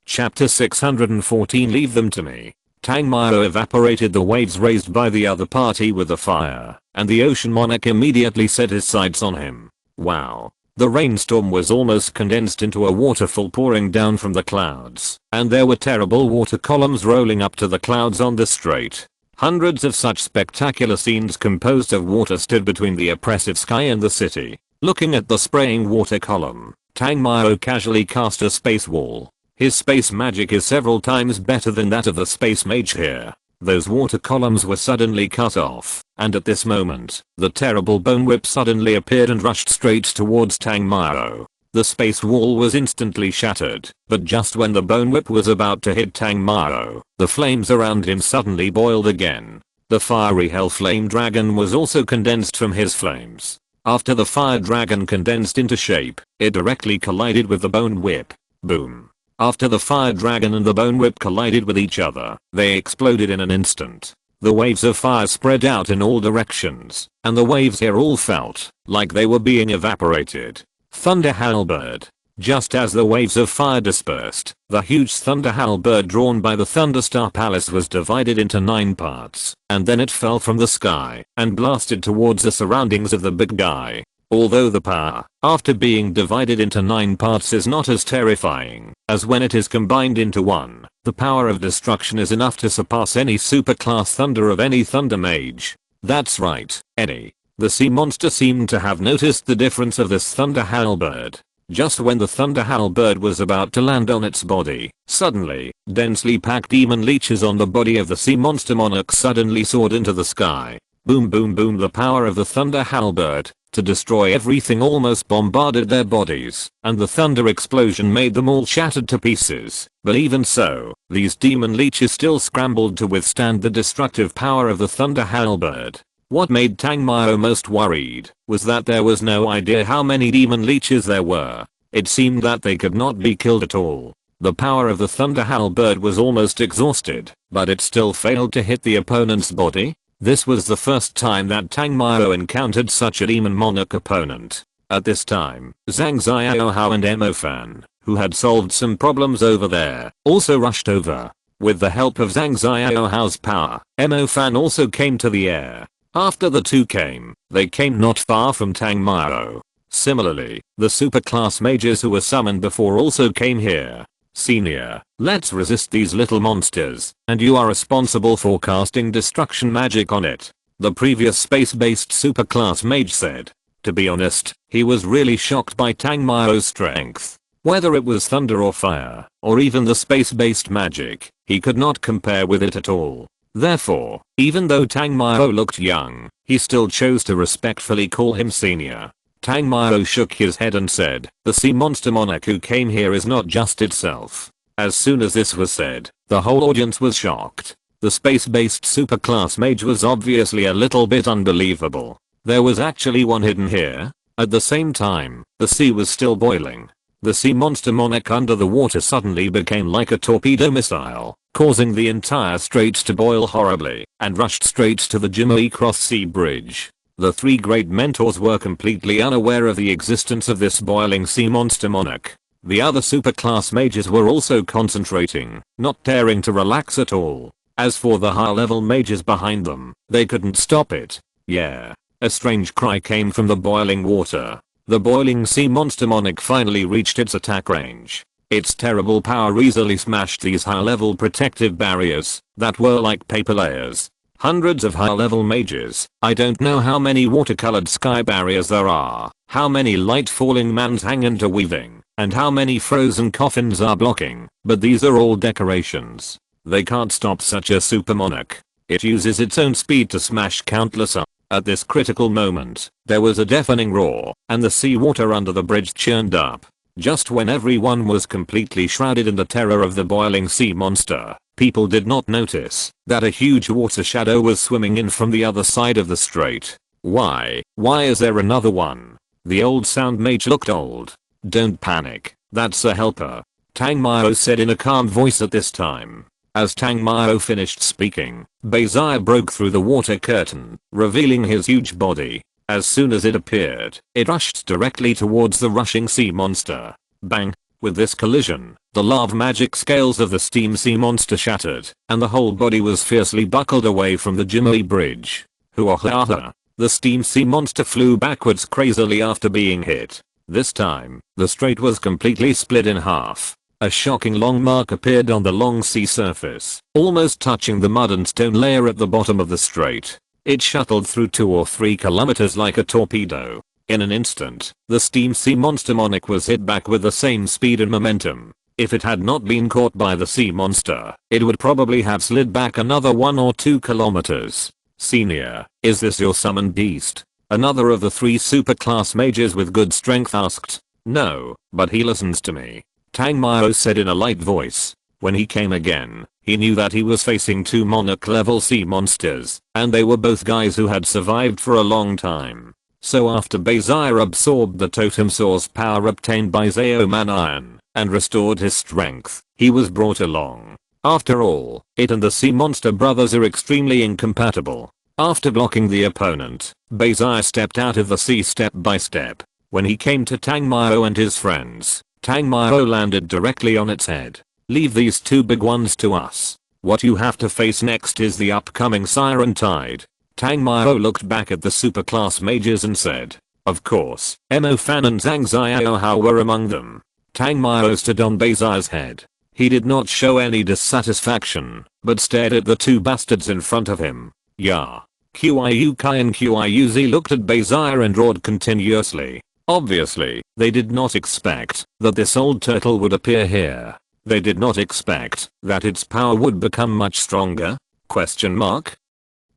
Chapter 614. Leave them to me. Tang Mao evaporated the waves raised by the other party with the fire, and the ocean monarch immediately set his sights on him. Wow. The rainstorm was almost condensed into a waterfall pouring down from the clouds, and there were terrible water columns rolling up to the clouds on the strait. Hundreds of such spectacular scenes composed of water stood between the oppressive sky and the city. Looking at the spraying water column, Tang Mao casually cast a space wall. His space magic is several times better than that of the space mage here. Those water columns were suddenly cut off, and at this moment, the terrible bone whip suddenly appeared and rushed straight towards Tang Mao. The space wall was instantly shattered, but just when the bone whip was about to hit Tang Mao, the flames around him suddenly boiled again. The fiery hell flame dragon was also condensed from his flames. After the fire dragon condensed into shape, it directly collided with the bone whip. Boom. After the fire dragon and the bone whip collided with each other, they exploded in an instant. The waves of fire spread out in all directions, and the waves here all felt like they were being evaporated. Thunder halberd. Just as the waves of fire dispersed, the huge thunder halberd drawn by the Thunderstar Palace was divided into 9 parts, and then it fell from the sky and blasted towards the surroundings of the big guy. Although the power, after being divided into 9 parts, is not as terrifying as when it is combined into one, the power of destruction is enough to surpass any superclass thunder of any thunder mage. That's right, any. The sea monster seemed to have noticed the difference of this thunder halberd. Just when the thunder halberd was about to land on its body, suddenly, densely packed demon leeches on the body of the sea monster monarch suddenly soared into the sky. Boom boom boom. The power of the thunder halberd to destroy everything almost bombarded their bodies, and the thunder explosion made them all shattered to pieces. But even so, these demon leeches still scrambled to withstand the destructive power of the thunder halberd. What made Tang Mao most worried was that there was no idea how many demon leeches there were. It seemed that they could not be killed at all. The power of the thunder halberd was almost exhausted, but it still failed to hit the opponent's body. This was the first time that Tang Mao encountered such a demon monarch opponent. At this time, Zhang Xiaohao and Emofan, who had solved some problems over there, also rushed over. With the help of Zhang Xiaohao's power, Emofan also came to the air. After the two came, they came not far from Tang Mao. Similarly, the superclass mages who were summoned before also came here. Senior, let's resist these little monsters, and you are responsible for casting destruction magic on it, the previous space-based superclass mage said. To be honest, he was really shocked by Tang Mao's strength. Whether it was thunder or fire, or even the space-based magic, he could not compare with it at all. Therefore, even though Tang Mao looked young, he still chose to respectfully call him senior. Tang Mao shook his head and said, the sea monster monarch who came here is not just itself. As soon as this was said, the whole audience was shocked. The space-based superclass mage was obviously a little bit unbelievable. There was actually one hidden here. At the same time, the sea was still boiling. The sea monster monarch under the water suddenly became like a torpedo missile, causing the entire strait to boil horribly, and rushed straight to the Jimmy Cross Sea Bridge. The three great mentors were completely unaware of the existence of this boiling sea monster monarch. The other superclass mages were also concentrating, not daring to relax at all. As for the high-level mages behind them, they couldn't stop it. Yeah. A strange cry came from the boiling water. The boiling sea monster monarch finally reached its attack range. Its terrible power easily smashed these high-level protective barriers that were like paper layers. Hundreds of high-level mages. I don't know how many watercolored sky barriers there are, how many light-falling mans hang interweaving, and how many frozen coffins are blocking, but these are all decorations. They can't stop such a super monarch. It uses its own speed to smash countless up. At this critical moment, there was a deafening roar, and the seawater under the bridge churned up. Just when everyone was completely shrouded in the terror of the boiling sea monster, people did not notice that a huge water shadow was swimming in from the other side of the strait. Why is there another one? The old sound mage looked old. Don't panic, that's a helper, Tang Mao said in a calm voice at this time. As Tang Mao finished speaking, Beizai broke through the water curtain, revealing his huge body. As soon as it appeared, it rushed directly towards the rushing sea monster. Bang! With this collision, the lava magic scales of the steam sea monster shattered, and the whole body was fiercely buckled away from the Jimmy Bridge. Hoo-ah-ha-ha! The steam sea monster flew backwards crazily after being hit. This time, the strait was completely split in half. A shocking long mark appeared on the long sea surface, almost touching the mud and stone layer at the bottom of the strait. It shuttled through 2 or 3 kilometers like a torpedo. In an instant, the steam sea monster monarch was hit back with the same speed and momentum. If it had not been caught by the sea monster, it would probably have slid back another 1 or 2 kilometers. Senior, is this your summoned beast? Another of the 3 superclass mages with good strength asked. No, but he listens to me, Tang Mao said in a light voice. When he came again, he knew that he was facing 2 monarch level sea monsters, and they were both guys who had survived for a long time. So after Beizai absorbed the totem source power obtained by Zaoman Iron, and restored his strength, he was brought along. After all, it and the sea monster brothers are extremely incompatible. After blocking the opponent, Beizai stepped out of the sea step by step. When he came to Tang Mao and his friends, Tang Mao landed directly on its head. Leave these 2 big ones to us. What you have to face next is the upcoming Siren Tide. Tang Mao looked back at the superclass mages and said, of course, Mo Fan and Zhang Xiaohao were among them. Tang Mao stood on Beizai's head. He did not show any dissatisfaction, but stared at the 2 bastards in front of him. Yeah. Qiu Kai and Qiu looked at Beizai and roared continuously. Obviously, they did not expect that this old turtle would appear here. They did not expect that its power would become much stronger? Question mark?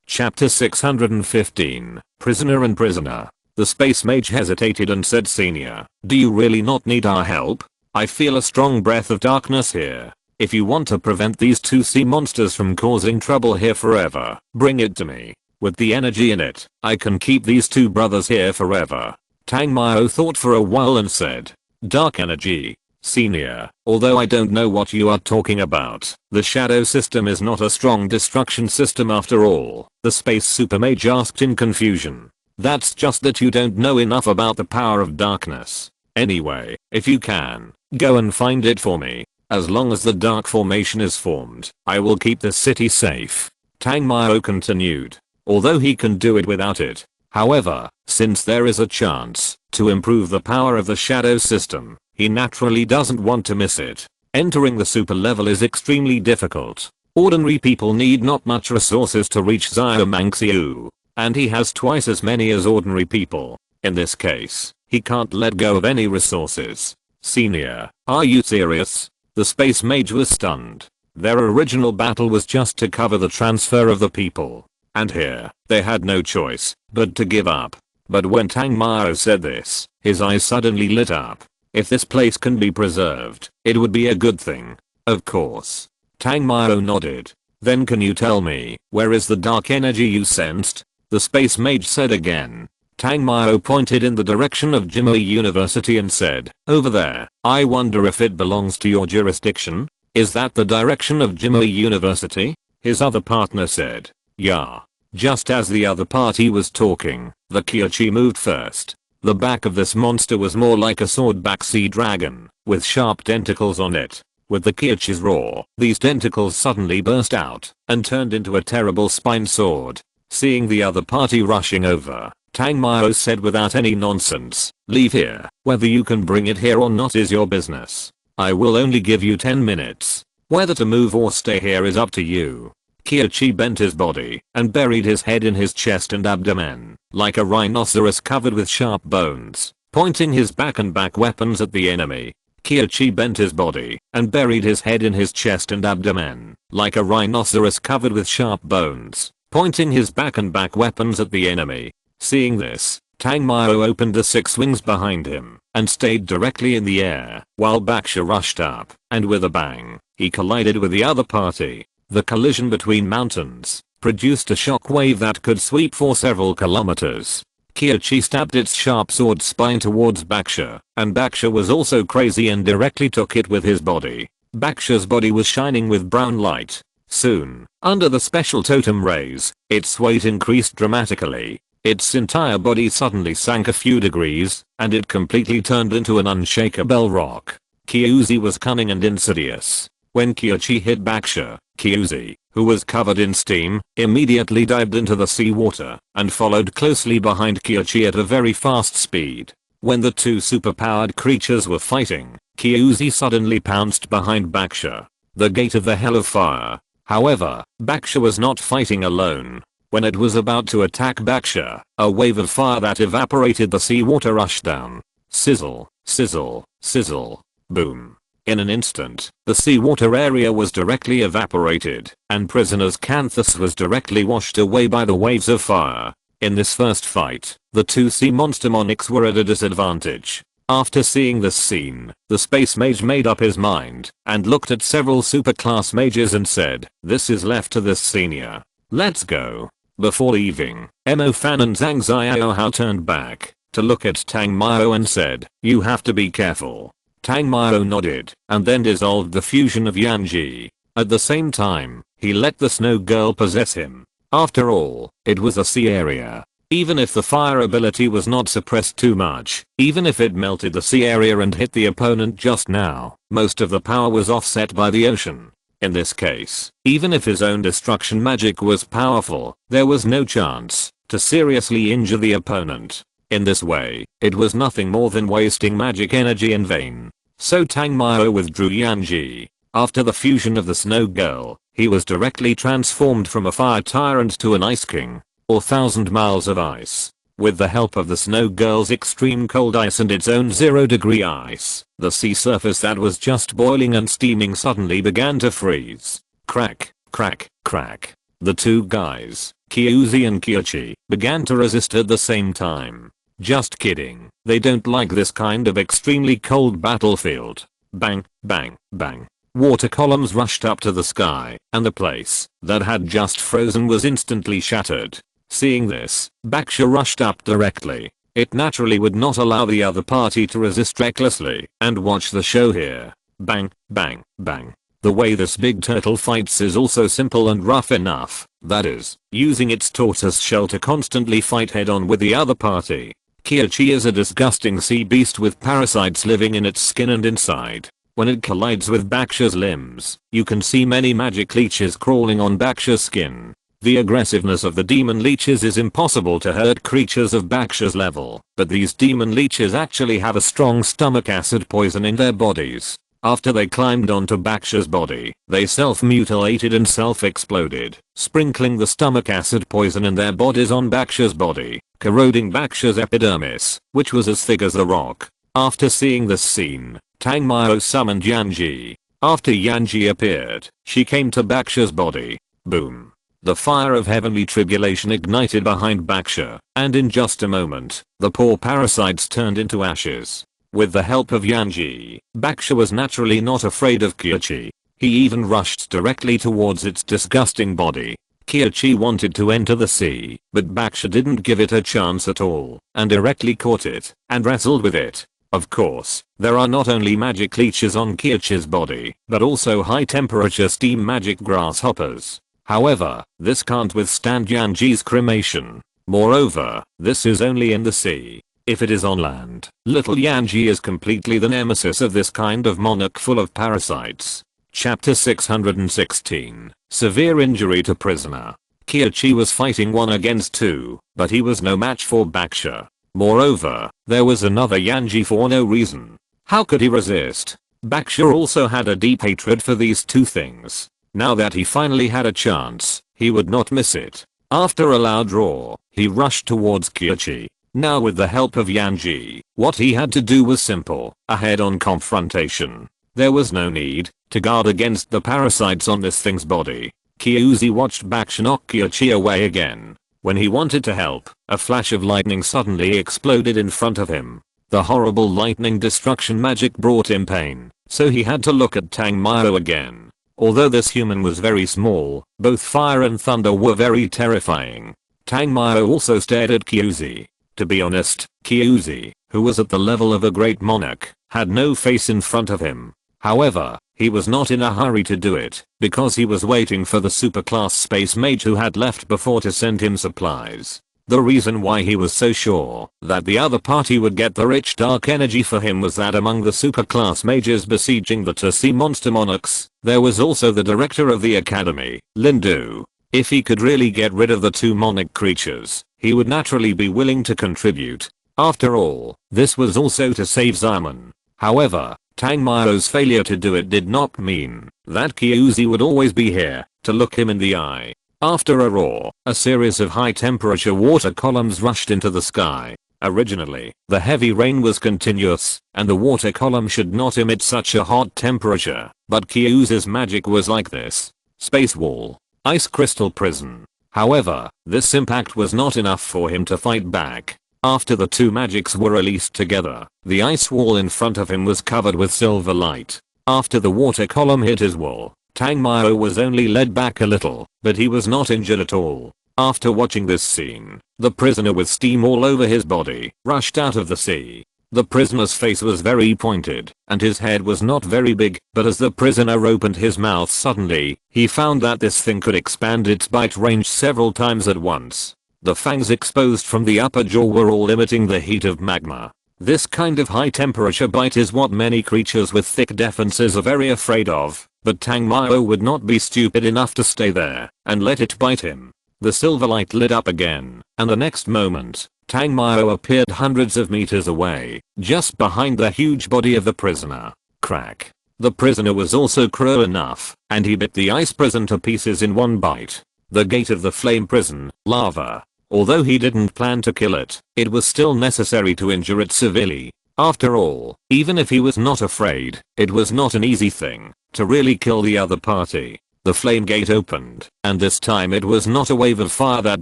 Chapter 615, Prisoner and Prisoner. The space mage hesitated and said, Senior, do you really not need our help? I feel a strong breath of darkness here. If you want to prevent these 2 sea monsters from causing trouble here forever, bring it to me. With the energy in it, I can keep these 2 brothers here forever. Tang Mao thought for a while and said, dark energy. Senior, although I don't know what you are talking about, the shadow system is not a strong destruction system after all, the space super mage asked in confusion. That's just that you don't know enough about the power of darkness. Anyway, if you can, go and find it for me. As long as the dark formation is formed, I will keep the city safe. Tang Mao continued. Although he can do it without it. However, since there is a chance to improve the power of the shadow system, he naturally doesn't want to miss it. Entering the super level is extremely difficult. Ordinary people need not much resources to reach Xiaomanxiu, and he has twice as many as ordinary people. In this case, he can't let go of any resources. Senior, are you serious? The space mage was stunned. Their original battle was just to cover the transfer of the people. And here, they had no choice but to give up. But when Tang Mao said this, his eyes suddenly lit up. If this place can be preserved, it would be a good thing. Of course. Tang Mao nodded. Then can you tell me, where is the dark energy you sensed? The space mage said again. Tang Mao pointed in the direction of Jimmy University and said, over there. I wonder if it belongs to your jurisdiction? Is that the direction of Jimmy University? His other partner said. Yeah. Just as the other party was talking, the Kyochi moved first. The back of this monster was more like a swordback sea dragon, with sharp tentacles on it. With the Kyochi's roar, these tentacles suddenly burst out, and turned into a terrible spine sword. Seeing the other party rushing over, Tang Mao said without any nonsense, leave here, whether you can bring it here or not is your business. I will only give you 10 minutes. Whether to move or stay here is up to you. Kyochi bent his body and buried his head in his chest and abdomen, like a rhinoceros covered with sharp bones, pointing his back and back weapons at the enemy. Kyochi bent his body and buried his head in his chest and abdomen, like a rhinoceros covered with sharp bones, pointing his back and back weapons at the enemy. Seeing this, Tang Mao opened the 6 wings behind him and stayed directly in the air while Baksha rushed up, and with a bang, he collided with the other party. The collision between mountains produced a shockwave that could sweep for several kilometers. Kyochi stabbed its sharp sword spine towards Baksha, and Baksha was also crazy and directly took it with his body. Baksha's body was shining with brown light. Soon, under the special totem rays, its weight increased dramatically. Its entire body suddenly sank a few degrees, and it completely turned into an unshakable rock. Kyuzi was cunning and insidious. When Kyochi hit Baksha, Kyuzi, who was covered in steam, immediately dived into the seawater and followed closely behind Kyochi at a very fast speed. When the two superpowered creatures were fighting, Kyuzi suddenly pounced behind Baksha. The gate of the Hell of Fire. However, Baksha was not fighting alone. When it was about to attack Baksha, a wave of fire that evaporated the seawater rushed down. Sizzle, sizzle, sizzle, boom. In an instant, the seawater area was directly evaporated, and prisoner's Canthus was directly washed away by the waves of fire. In this first fight, the two sea monster monarchs were at a disadvantage. After seeing this scene, the space mage made up his mind, and looked at several superclass mages and said, this is left to this senior. Let's go. Before leaving, Emo Fan and Zhang Xiaohao turned back to look at Tang Mao and said, you have to be careful. Tang Mao nodded and then dissolved the fusion of Yanji. At the same time, he let the snow girl possess him. After all, it was a sea area. Even if the fire ability was not suppressed too much, even if it melted the sea area and hit the opponent just now, most of the power was offset by the ocean. In this case, even if his own destruction magic was powerful, there was no chance to seriously injure the opponent. In this way, it was nothing more than wasting magic energy in vain. So Tang Mao withdrew Yanji. After the fusion of the snow girl, he was directly transformed from a fire tyrant to an ice king, or 1,000 miles of ice. With the help of the snow girl's extreme cold ice and its own 0-degree ice, the sea surface that was just boiling and steaming suddenly began to freeze. Crack, crack, crack. The two guys, Kyuzi and Kyochi, began to resist at the same time. Just kidding, they don't like this kind of extremely cold battlefield. Bang, bang, bang. Water columns rushed up to the sky, and the place that had just frozen was instantly shattered. Seeing this, Baksha rushed up directly. It naturally would not allow the other party to resist recklessly and watch the show here. Bang, bang, bang. The way this big turtle fights is also simple and rough enough, that is, using its tortoise shell to constantly fight head on with the other party. Kyochi is a disgusting sea beast with parasites living in its skin and inside. When it collides with Baksha's limbs, you can see many magic leeches crawling on Baksha's skin. The aggressiveness of the demon leeches is impossible to hurt creatures of Baksha's level, but these demon leeches actually have a strong stomach acid poison in their bodies. After they climbed onto Baksha's body, they self-mutilated and self-exploded, sprinkling the stomach acid poison in their bodies on Baksha's body, corroding Baksha's epidermis, which was as thick as a rock. After seeing this scene, Tang Mao summoned Yanji. After Yanji appeared, she came to Baksha's body. Boom. The fire of heavenly tribulation ignited behind Baksha, and in just a moment, the poor parasites turned into ashes. With the help of Yanji, Baksha was naturally not afraid of Kyochi. He even rushed directly towards its disgusting body. Kyochi wanted to enter the sea, but Baksha didn't give it a chance at all, and directly caught it, and wrestled with it. Of course, there are not only magic leeches on Kyochi's body, but also high temperature steam magic grasshoppers. However, this can't withstand Yanji's cremation. Moreover, this is only in the sea. If it is on land, little Yanji is completely the nemesis of this kind of monarch full of parasites. Chapter 616. Severe injury to prisoner. Kyochi was fighting 1 against 2, but he was no match for Baksha. Moreover, there was another Yanji for no reason. How could he resist? Baksha also had a deep hatred for these two things. Now that he finally had a chance, he would not miss it. After a loud roar, he rushed towards Kyochi. Now with the help of Yanji, what he had to do was simple, a head-on confrontation. There was no need to guard against the parasites on this thing's body. Kyuzi watched Baksha knock Kyochi away again. When he wanted to help, a flash of lightning suddenly exploded in front of him. The horrible lightning destruction magic brought him pain, so he had to look at Tangmyo again. Although this human was very small, both fire and thunder were very terrifying. Tangmyo also stared at Kyuzi. To be honest, Kyuzi, who was at the level of a great monarch, had no face in front of him. However, he was not in a hurry to do it, because he was waiting for the superclass space mage who had left before to send him supplies. The reason why he was so sure that the other party would get the rich dark energy for him was that among the superclass mages besieging the sea monster monarchs, there was also the director of the academy, Lindu. If he could really get rid of the 2 monarch creatures, he would naturally be willing to contribute. After all, this was also to save Zaman. However, Tangmyo's failure to do it did not mean that Kyuzi would always be here to look him in the eye. After a roar, a series of high temperature water columns rushed into the sky. Originally, the heavy rain was continuous, and the water column should not emit such a hot temperature, but Kyuzi's magic was like this. Space wall. Ice crystal prison. However, this impact was not enough for him to fight back. After the 2 magics were released together, the ice wall in front of him was covered with silver light. After the water column hit his wall, Tangmyo was only led back a little, but he was not injured at all. After watching this scene, the prisoner with steam all over his body rushed out of the sea. The prisoner's face was very pointed, and his head was not very big, but as the prisoner opened his mouth suddenly, he found that this thing could expand its bite range several times at once. The fangs exposed from the upper jaw were all emitting the heat of magma. This kind of high temperature bite is what many creatures with thick defenses are very afraid of, but Tangmyo would not be stupid enough to stay there and let it bite him. The silver light lit up again, and the next moment, Tangmyo appeared hundreds of meters away, just behind the huge body of the prisoner. Crack. The prisoner was also cruel enough, and he bit the ice prison to pieces in one bite. The gate of the flame prison, lava. Although he didn't plan to kill it, it was still necessary to injure it severely. After all, even if he was not afraid, it was not an easy thing to really kill the other party. The flame gate opened, and this time it was not a wave of fire that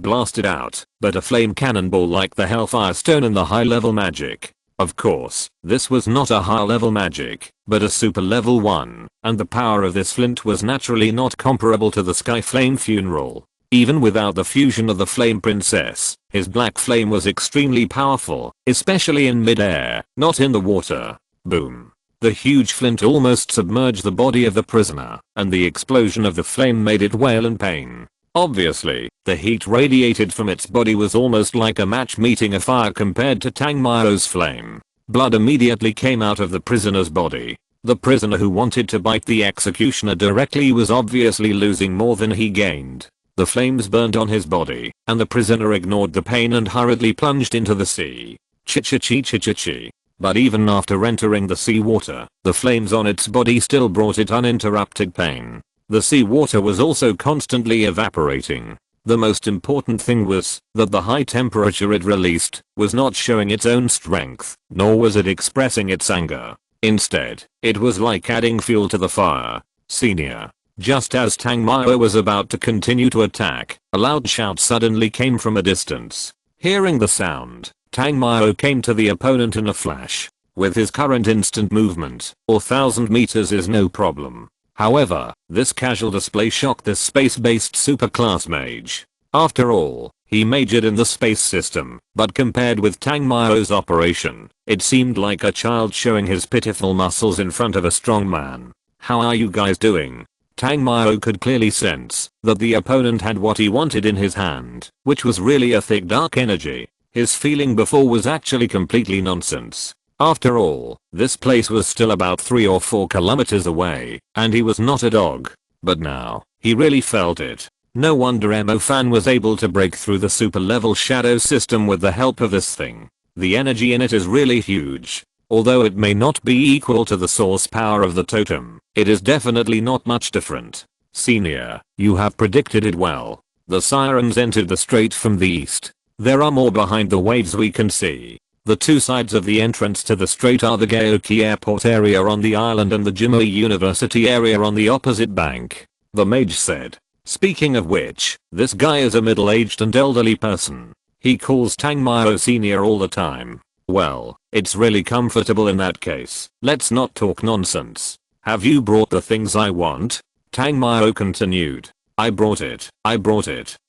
blasted out, but a flame cannonball like the Hellfire Stone in the high-level magic. Of course, this was not a high-level magic, but a super level one, and the power of this flint was naturally not comparable to the Sky Flame Funeral. Even without the fusion of the Flame Princess, his black flame was extremely powerful, especially in mid-air, not in the water. Boom. The huge flint almost submerged the body of the prisoner, and the explosion of the flame made it wail in pain. Obviously, the heat radiated from its body was almost like a match meeting a fire compared to Tangmyo's flame. Blood immediately came out of the prisoner's body. The prisoner who wanted to bite the executioner directly was obviously losing more than he gained. The flames burned on his body, and the prisoner ignored the pain and hurriedly plunged into the sea. Chi-chi-chi-chi-chi-chi. But even after entering the sea water, the flames on its body still brought it uninterrupted pain. The sea water was also constantly evaporating. The most important thing was that the high temperature it released was not showing its own strength, nor was it expressing its anger. Instead, it was like adding fuel to the fire. Senior. Just as Tang Mao was about to continue to attack, a loud shout suddenly came from a distance. Hearing the sound, Tang Mao came to the opponent in a flash. With his current instant movement, 1,000 meters is no problem. However, this casual display shocked this space-based superclass mage. After all, he majored in the space system, but compared with Tang Mao's operation, it seemed like a child showing his pitiful muscles in front of a strong man. How are you guys doing? Tang Mao could clearly sense that the opponent had what he wanted in his hand, which was really a thick dark energy. His feeling before was actually completely nonsense. After all, this place was still about 3 or 4 kilometers away, and he was not a dog. But now, he really felt it. No wonder Mo Fan was able to break through the super level shadow system with the help of this thing. The energy in it is really huge. Although it may not be equal to the source power of the totem, it is definitely not much different. Senior, you have predicted it well. The sirens entered the strait from the east. There are more behind the waves we can see. The two sides of the entrance to the strait are the Gaoki Airport area on the island and the Jimui University area on the opposite bank. The mage said. Speaking of which, this guy is a middle-aged and elderly person. He calls Tang Mao Senior all the time. Well, it's really comfortable in that case. Let's not talk nonsense. Have you brought the things I want? Tang Mao continued. I brought it,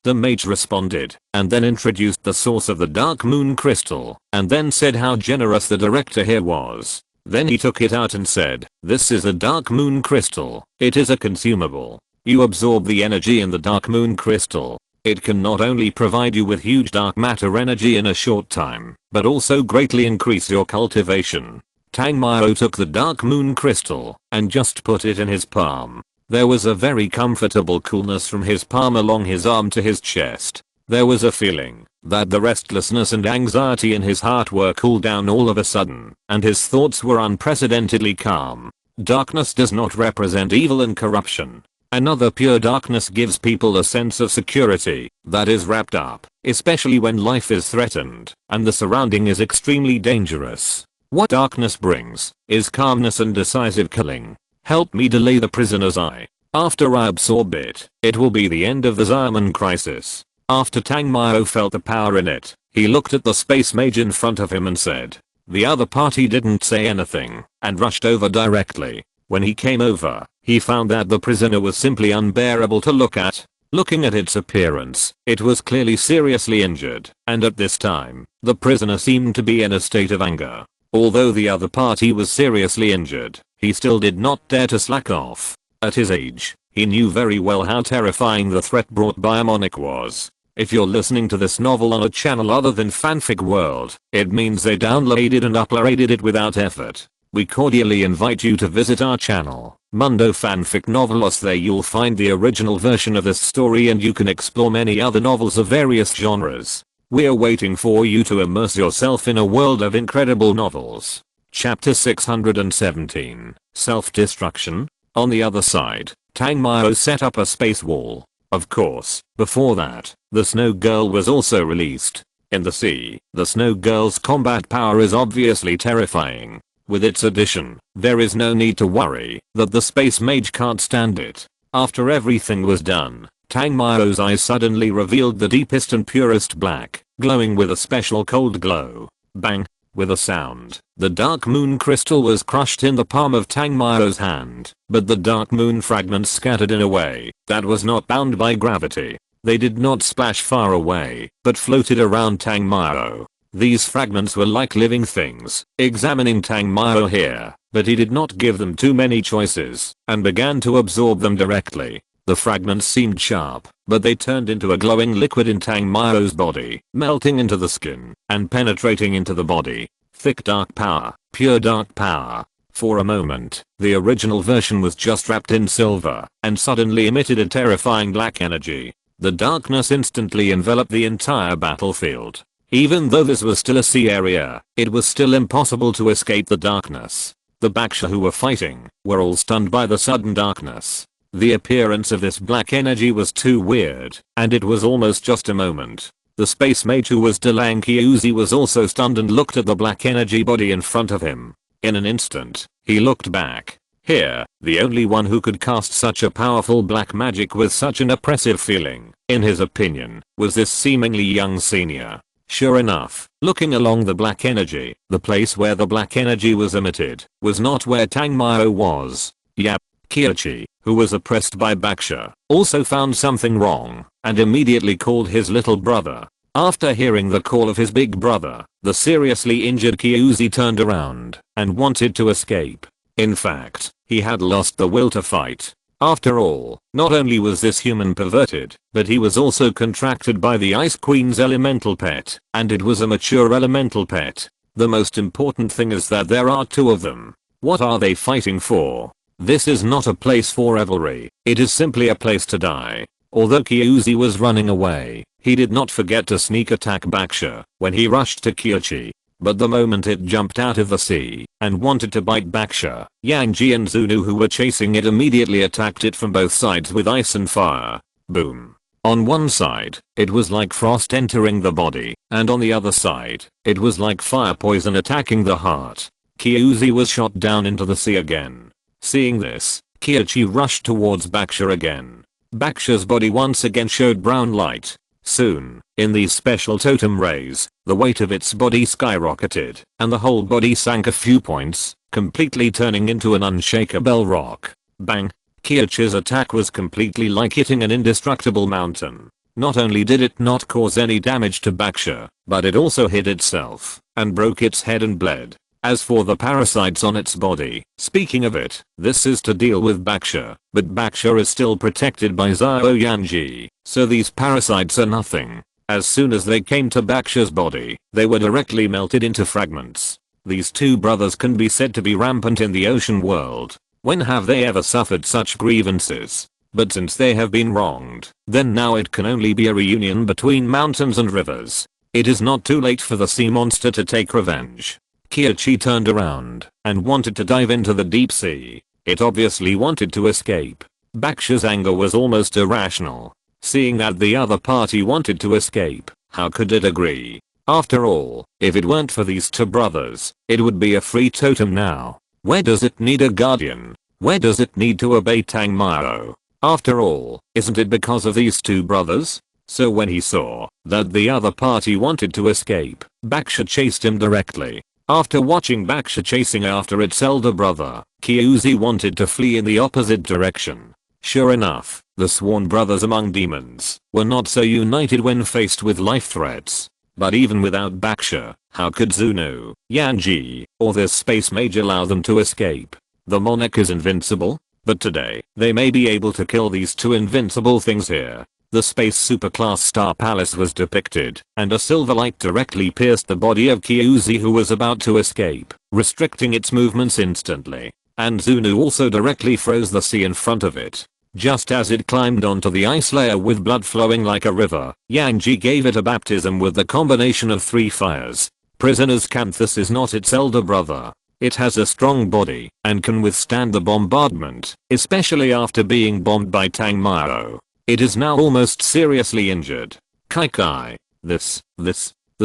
the mage responded, and then introduced the source of the dark moon crystal, and then said how generous the director here was. Then he took it out and said, this is a dark moon crystal. It is a consumable. You absorb the energy in the dark moon crystal. It can not only provide you with huge dark matter energy in a short time, but also greatly increase your cultivation. Tang Mao took the dark moon crystal and just put it in his palm. There was a very comfortable coolness from his palm along his arm to his chest. There was a feeling that the restlessness and anxiety in his heart were cooled down all of a sudden, and his thoughts were unprecedentedly calm. Darkness does not represent evil and corruption. Another pure darkness gives people a sense of security that is wrapped up, especially when life is threatened and the surrounding is extremely dangerous. What darkness brings is calmness and decisive killing. Help me delay the prisoner's eye. After I absorb it, it will be the end of the Xiamen crisis. After Tang Mao felt the power in it, he looked at the space mage in front of him and said. The other party didn't say anything and rushed over directly. When he came over, he found that the prisoner was simply unbearable to look at. Looking at its appearance, it was clearly seriously injured, and at this time, the prisoner seemed to be in a state of anger. Although the other party was seriously injured, he still did not dare to slack off. At his age, he knew very well how terrifying the threat brought by a monarch was. If you're listening to this novel on a channel other than Fanfic World, it means they downloaded and uploaded it without effort. We cordially invite you to visit our channel, Mundo Fanfic Novelos. There you'll find the original version of this story and you can explore many other novels of various genres. We're waiting for you to immerse yourself in a world of incredible novels. Chapter 617, Self-Destruction. On the other side, Tang Mao set up a space wall. Of course, before that, the Snow Girl was also released. In the sea, the Snow Girl's combat power is obviously terrifying. With its addition, there is no need to worry that the space mage can't stand it. After everything was done, Tang Mao's eyes suddenly revealed the deepest and purest black, glowing with a special cold glow. Bang! With a sound, the dark moon crystal was crushed in the palm of Tang Mao's hand, but the dark moon fragments scattered in a way that was not bound by gravity. They did not splash far away, but floated around Tang Mao. These fragments were like living things, examining Tang Mao here, but he did not give them too many choices, and began to absorb them directly. The fragments seemed sharp, but they turned into a glowing liquid in Tang Mao's body, melting into the skin, and penetrating into the body. Thick dark power, pure dark power. For a moment, the original version was just wrapped in silver, and suddenly emitted a terrifying black energy. The darkness instantly enveloped the entire battlefield. Even though this was still a sea area, it was still impossible to escape the darkness. The Baksha who were fighting were all stunned by the sudden darkness. The appearance of this black energy was too weird, and it was almost just a moment. The space mage who was delaying Kyuzi was also stunned and looked at the black energy body in front of him. In an instant, he looked back. Here, the only one who could cast such a powerful black magic with such an oppressive feeling, in his opinion, was this seemingly young senior. Sure enough, looking along the black energy, the place where the black energy was emitted, was not where Tangmao was. Yap. Kyoichi, who was oppressed by Baksha, also found something wrong, and immediately called his little brother. After hearing the call of his big brother, the seriously injured Kyuzi turned around, and wanted to escape. In fact, he had lost the will to fight. After all, not only was this human perverted, but he was also contracted by the Ice Queen's elemental pet, and it was a mature elemental pet. The most important thing is that there are two of them. What are they fighting for? This is not a place for revelry, it is simply a place to die. Although Kyuzi was running away, he did not forget to sneak attack Baksha when he rushed to Kyoichi. But the moment it jumped out of the sea and wanted to bite Baksha, Yanji and Zunu who were chasing it immediately attacked it from both sides with ice and fire. Boom. On one side, it was like frost entering the body, and on the other side, it was like fire poison attacking the heart. Kyuzi was shot down into the sea again. Seeing this, Kyoichi rushed towards Baksha again. Baksha's body once again showed brown light. Soon, in these special totem rays, the weight of its body skyrocketed, and the whole body sank a few points, completely turning into an unshakable rock. Bang! Kyoichi's attack was completely like hitting an indestructible mountain. Not only did it not cause any damage to Baksha, but it also hit itself, and broke its head and bled. As for the parasites on its body, speaking of it, this is to deal with Baksha, but Baksha is still protected by Zhao Yanji, so these parasites are nothing. As soon as they came to Baksha's body, they were directly melted into fragments. These two brothers can be said to be rampant in the ocean world. When have they ever suffered such grievances? But since they have been wronged, then now it can only be a reunion between mountains and rivers. It is not too late for the sea monster to take revenge. Kyoichi turned around and wanted to dive into the deep sea. It obviously wanted to escape. Baksha's anger was almost irrational. Seeing that the other party wanted to escape, how could it agree? After all, if it weren't for these two brothers, it would be a free totem now. Where does it need a guardian? Where does it need to obey Tangmao? After all, isn't it because of these two brothers? So when he saw that the other party wanted to escape, Baksha chased him directly. After watching Baksha chasing after its elder brother, Kyuzi wanted to flee in the opposite direction. Sure enough, the sworn brothers among demons were not so united when faced with life threats. But even without Baksha, how could Zunu, Yanji, or this space mage allow them to escape? The monarch is invincible, but today, they may be able to kill these two invincible things here. The space superclass star palace was depicted, and a silver light directly pierced the body of Kyuzi who was about to escape, restricting its movements instantly. And Zunu also directly froze the sea in front of it. Just as it climbed onto the ice layer with blood flowing like a river, Yanji gave it a baptism with the combination of 3 fires. Prisoner's Canthus is not its elder brother. It has a strong body, and can withstand the bombardment, especially after being bombed by Tangmao. It is now almost seriously injured. Kai. The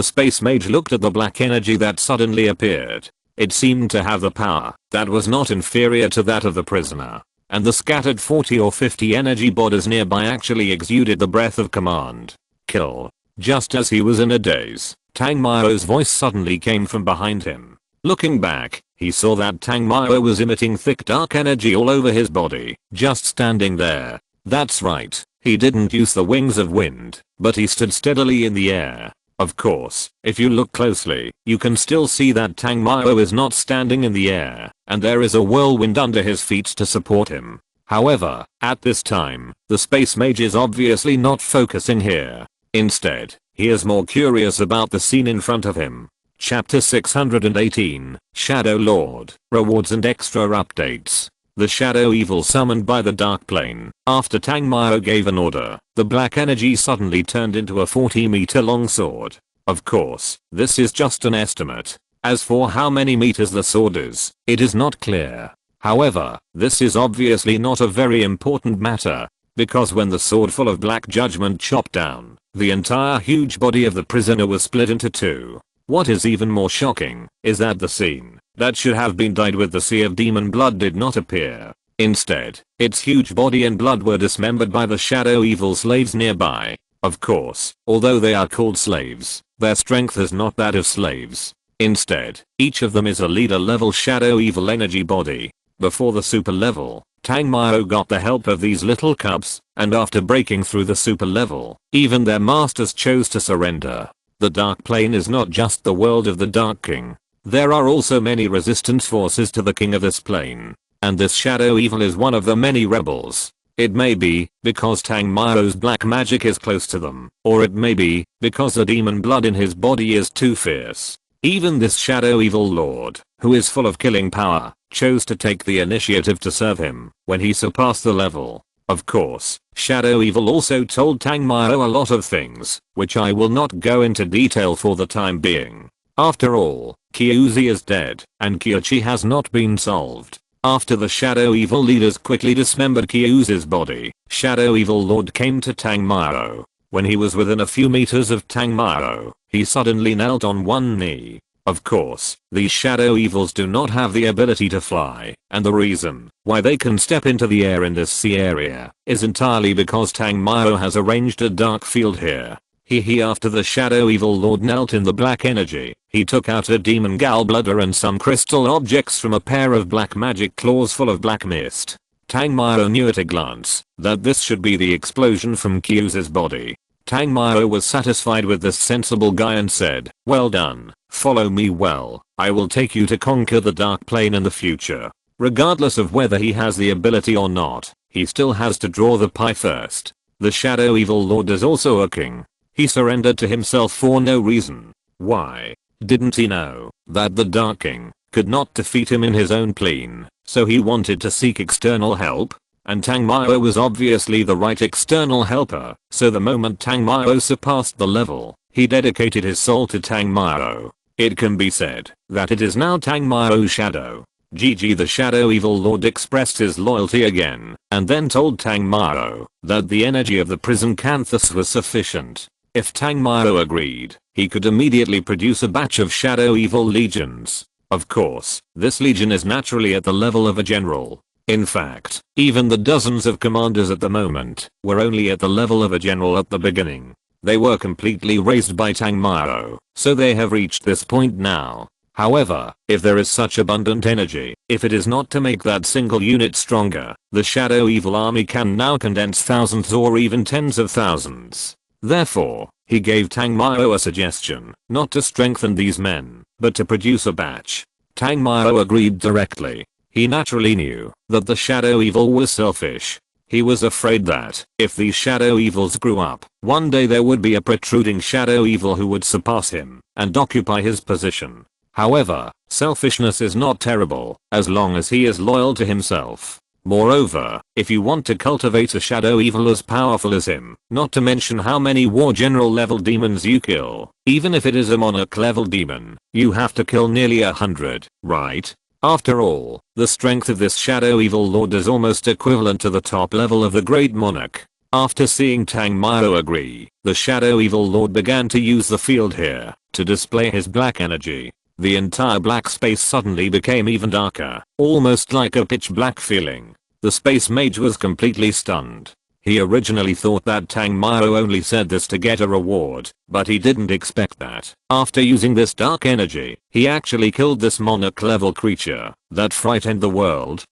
space mage looked at the black energy that suddenly appeared. It seemed to have the power that was not inferior to that of the prisoner. And the scattered 40 or 50 energy bodies nearby actually exuded the breath of command. Kill. Just as he was in a daze, Tangmao's voice suddenly came from behind him. Looking back, he saw that Tangmao was emitting thick dark energy all over his body, just standing there. That's right. He didn't use the wings of wind, but he stood steadily in the air. Of course, if you look closely, you can still see that Tangmao is not standing in the air, and there is a whirlwind under his feet to support him. However, at this time, the space mage is obviously not focusing here. Instead, he is more curious about the scene in front of him. Chapter 618, Shadow Lord, Rewards and Extra Updates. The shadow evil summoned by the Dark Plane. After Tangmao gave an order, the black energy suddenly turned into a 40-meter long sword. Of course, this is just an estimate. As for how many meters the sword is, it is not clear. However, this is obviously not a very important matter, because when the sword full of black judgment chopped down, the entire huge body of the prisoner was split into 2. What is even more shocking is that the scene that should have been dyed with the sea of demon blood did not appear. Instead, its huge body and blood were dismembered by the shadow evil slaves nearby. Of course, although they are called slaves, their strength is not that of slaves. Instead, each of them is a leader level shadow evil energy body. Before the super level, Tang Mao got the help of these little cubs, and after breaking through the super level, even their masters chose to surrender. The Dark Plane is not just the world of the Dark King. There are also many resistance forces to the king of this plane. And this shadow evil is one of the many rebels. It may be because Tang Mao's black magic is close to them, or it may be because the demon blood in his body is too fierce. Even this shadow evil lord, who is full of killing power, chose to take the initiative to serve him when he surpassed the level. Of course, shadow evil also told Tang Mao a lot of things, which I will not go into detail for the time being. After all, Kyuzi is dead, and Kyochi has not been solved. After the shadow evil leaders quickly dismembered Kyuzi's body, shadow evil lord came to Tang Mao. When he was within a few meters of Tang Mao, he suddenly knelt on one knee. Of course, these shadow evils do not have the ability to fly, and the reason why they can step into the air in this sea area is entirely because Tang Mao has arranged a dark field here. After the shadow evil lord knelt in the black energy, he took out a demon gallbladder and some crystal objects from a pair of black magic claws full of black mist. Tang Mao knew at a glance that this should be the explosion from Kyuzi's body. Tang Mao was satisfied with this sensible guy and said, "Well done, follow me well, I will take you to conquer the Dark Plane in the future." Regardless of whether he has the ability or not, he still has to draw the pie first. The shadow evil lord is also a king. He surrendered to himself for no reason. Why? Didn't he know that the Dark King could not defeat him in his own plane, so he wanted to seek external help? And Tang Mao was obviously the right external helper, so the moment Tang Mao surpassed the level, he dedicated his soul to Tang Mao. It can be said that it is now Tang Mao's shadow. GG. The shadow evil lord expressed his loyalty again, and then told Tang Mao that the energy of the prison canthus was sufficient. If Tang Mao agreed, he could immediately produce a batch of shadow evil legions. Of course, this legion is naturally at the level of a general. In fact, even the dozens of commanders at the moment were only at the level of a general at the beginning. They were completely raised by Tang Mao, so they have reached this point now. However, if there is such abundant energy, if it is not to make that single unit stronger, the shadow evil army can now condense thousands or even tens of thousands. Therefore, he gave Tang Mao a suggestion, not to strengthen these men, but to produce a batch. Tang Mao agreed directly. He naturally knew that the shadow evil was selfish. He was afraid that, if these shadow evils grew up, one day there would be a protruding shadow evil who would surpass him and occupy his position. However, selfishness is not terrible, as long as he is loyal to himself. Moreover, if you want to cultivate a shadow evil as powerful as him, not to mention how many war general level demons you kill, even if it is a monarch level demon, you have to kill nearly 100, right? After all, the strength of this shadow evil lord is almost equivalent to the top level of the great monarch. After seeing Tang Mao agree, the shadow evil lord began to use the field here to display his black energy. The entire black space suddenly became even darker, almost like a pitch black feeling. The space mage was completely stunned. He originally thought that Tang Mao only said this to get a reward, but he didn't expect that. After using this dark energy, he actually killed this monarch level creature that frightened the world?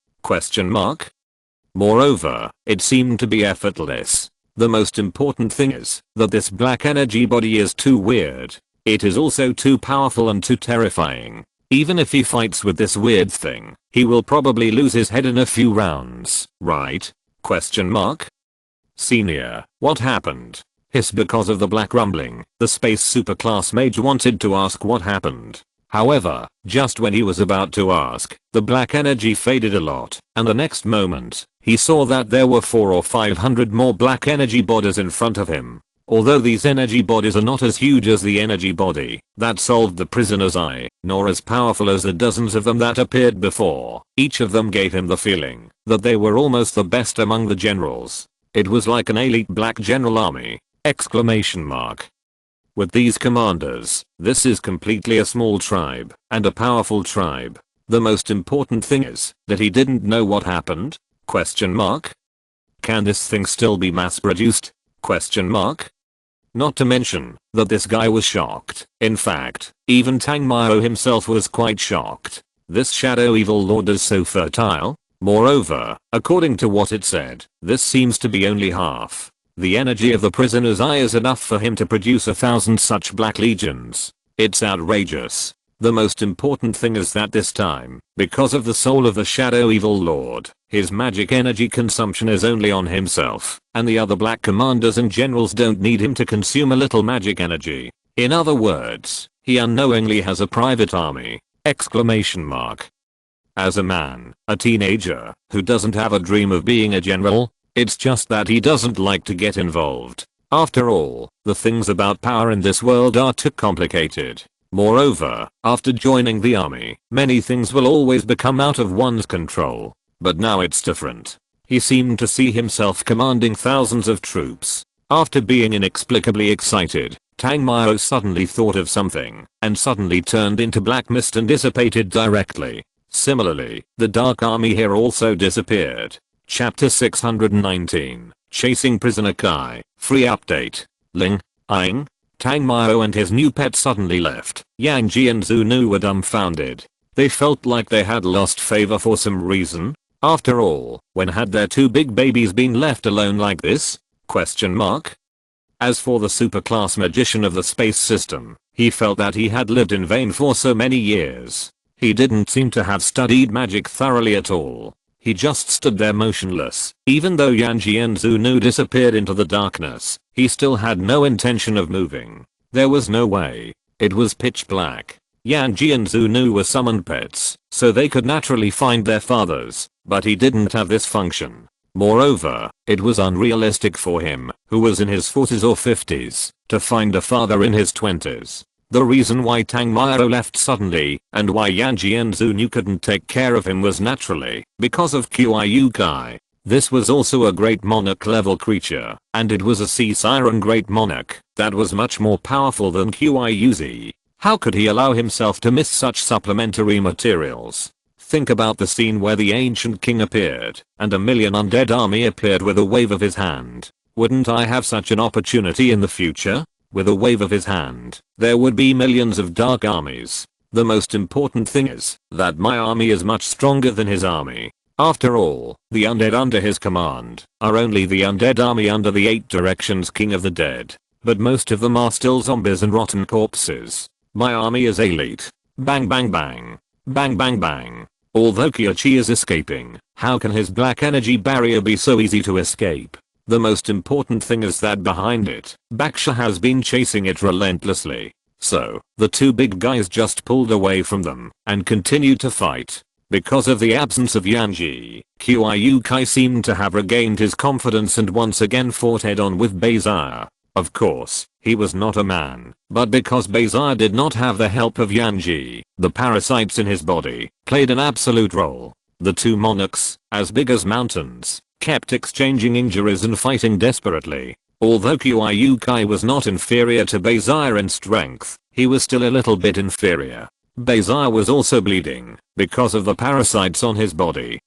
Moreover, it seemed to be effortless. The most important thing is that this black energy body is too weird. It is also too powerful and too terrifying. Even if he fights with this weird thing, he will probably lose his head in a few rounds, right? Senior, what happened? Hiss. Because of the black rumbling, the space superclass mage wanted to ask what happened. However, just when he was about to ask, the black energy faded a lot, and the next moment, he saw that there were 400 or 500 more black energy bodies in front of him. Although these energy bodies are not as huge as the energy body that solved the prisoner's eye, nor as powerful as the dozens of them that appeared before, each of them gave him the feeling that they were almost the best among the generals. It was like an elite black general army! with these commanders, this is completely a small tribe, and a powerful tribe. The most important thing is that he didn't know what happened? Question mark. Can this thing still be mass produced? Question mark. Not to mention that this guy was shocked. In fact, even Tang Mao himself was quite shocked. This shadow evil lord is so fertile. Moreover, according to what it said, this seems to be only half. The energy of the prisoner's eye is enough for him to produce 1,000 such black legions. It's outrageous. The most important thing is that this time, because of the soul of the shadow evil lord, his magic energy consumption is only on himself, and the other black commanders and generals don't need him to consume a little magic energy. In other words, he unknowingly has a private army! Exclamation mark. As a man, a teenager, who doesn't have a dream of being a general, it's just that he doesn't like to get involved. After all, the things about power in this world are too complicated. Moreover, after joining the army, many things will always become out of one's control. But now it's different. He seemed to see himself commanding thousands of troops. After being inexplicably excited, Tang Mao suddenly thought of something, and suddenly turned into black mist and dissipated directly. Similarly, the Dark Army here also disappeared. Chapter 619, Chasing Prisoner Kai, Free Update. Ling, Aing, Tang Mao and his new pet suddenly left. Yang Ji and Zhu Nu were dumbfounded. They felt like they had lost favor for some reason. After all, when had their two big babies been left alone like this? Question mark. As for the superclass magician of the space system, he felt that he had lived in vain for so many years. He didn't seem to have studied magic thoroughly at all. He just stood there motionless. Even though Yang Ji and Zhu Nu disappeared into the darkness, he still had no intention of moving. There was no way. It was pitch black. Yang Ji and Zhu Nu were summoned pets, so they could naturally find their fathers, but he didn't have this function. Moreover, it was unrealistic for him, who was in his 40s or 50s, to find a father in his 20s. The reason why Tang Mao left suddenly, and why Yang Ji and Zhu Nu couldn't take care of him was naturally because of Qiu Kai. This was also a great monarch level creature, and it was a sea siren great monarch that was much more powerful than Qiu. How could he allow himself to miss such supplementary materials? Think about the scene where the ancient king appeared, and a million undead army appeared with a wave of his hand. Wouldn't I have such an opportunity in the future? With a wave of his hand, there would be millions of dark armies. The most important thing is that my army is much stronger than his army. After all, the undead under his command are only the undead army under the 8 directions king of the dead. But most of them are still zombies and rotten corpses. My army is elite. Bang bang bang. Bang bang bang. Although Kyochi is escaping, how can his black energy barrier be so easy to escape? The most important thing is that behind it, Baksha has been chasing it relentlessly. So, the two big guys just pulled away from them and continued to fight. Because of the absence of Yang Ji, Qiu Kai seemed to have regained his confidence and once again fought head on with Beizar. Of course, he was not a man, but because Beizar did not have the help of Yang Ji, the parasites in his body played an absolute role. The two monarchs, as big as mountains, kept exchanging injuries and fighting desperately. Although Qiu Kai was not inferior to Beizar in strength, he was still a little bit inferior. Beizar was also bleeding because of the parasites on his body.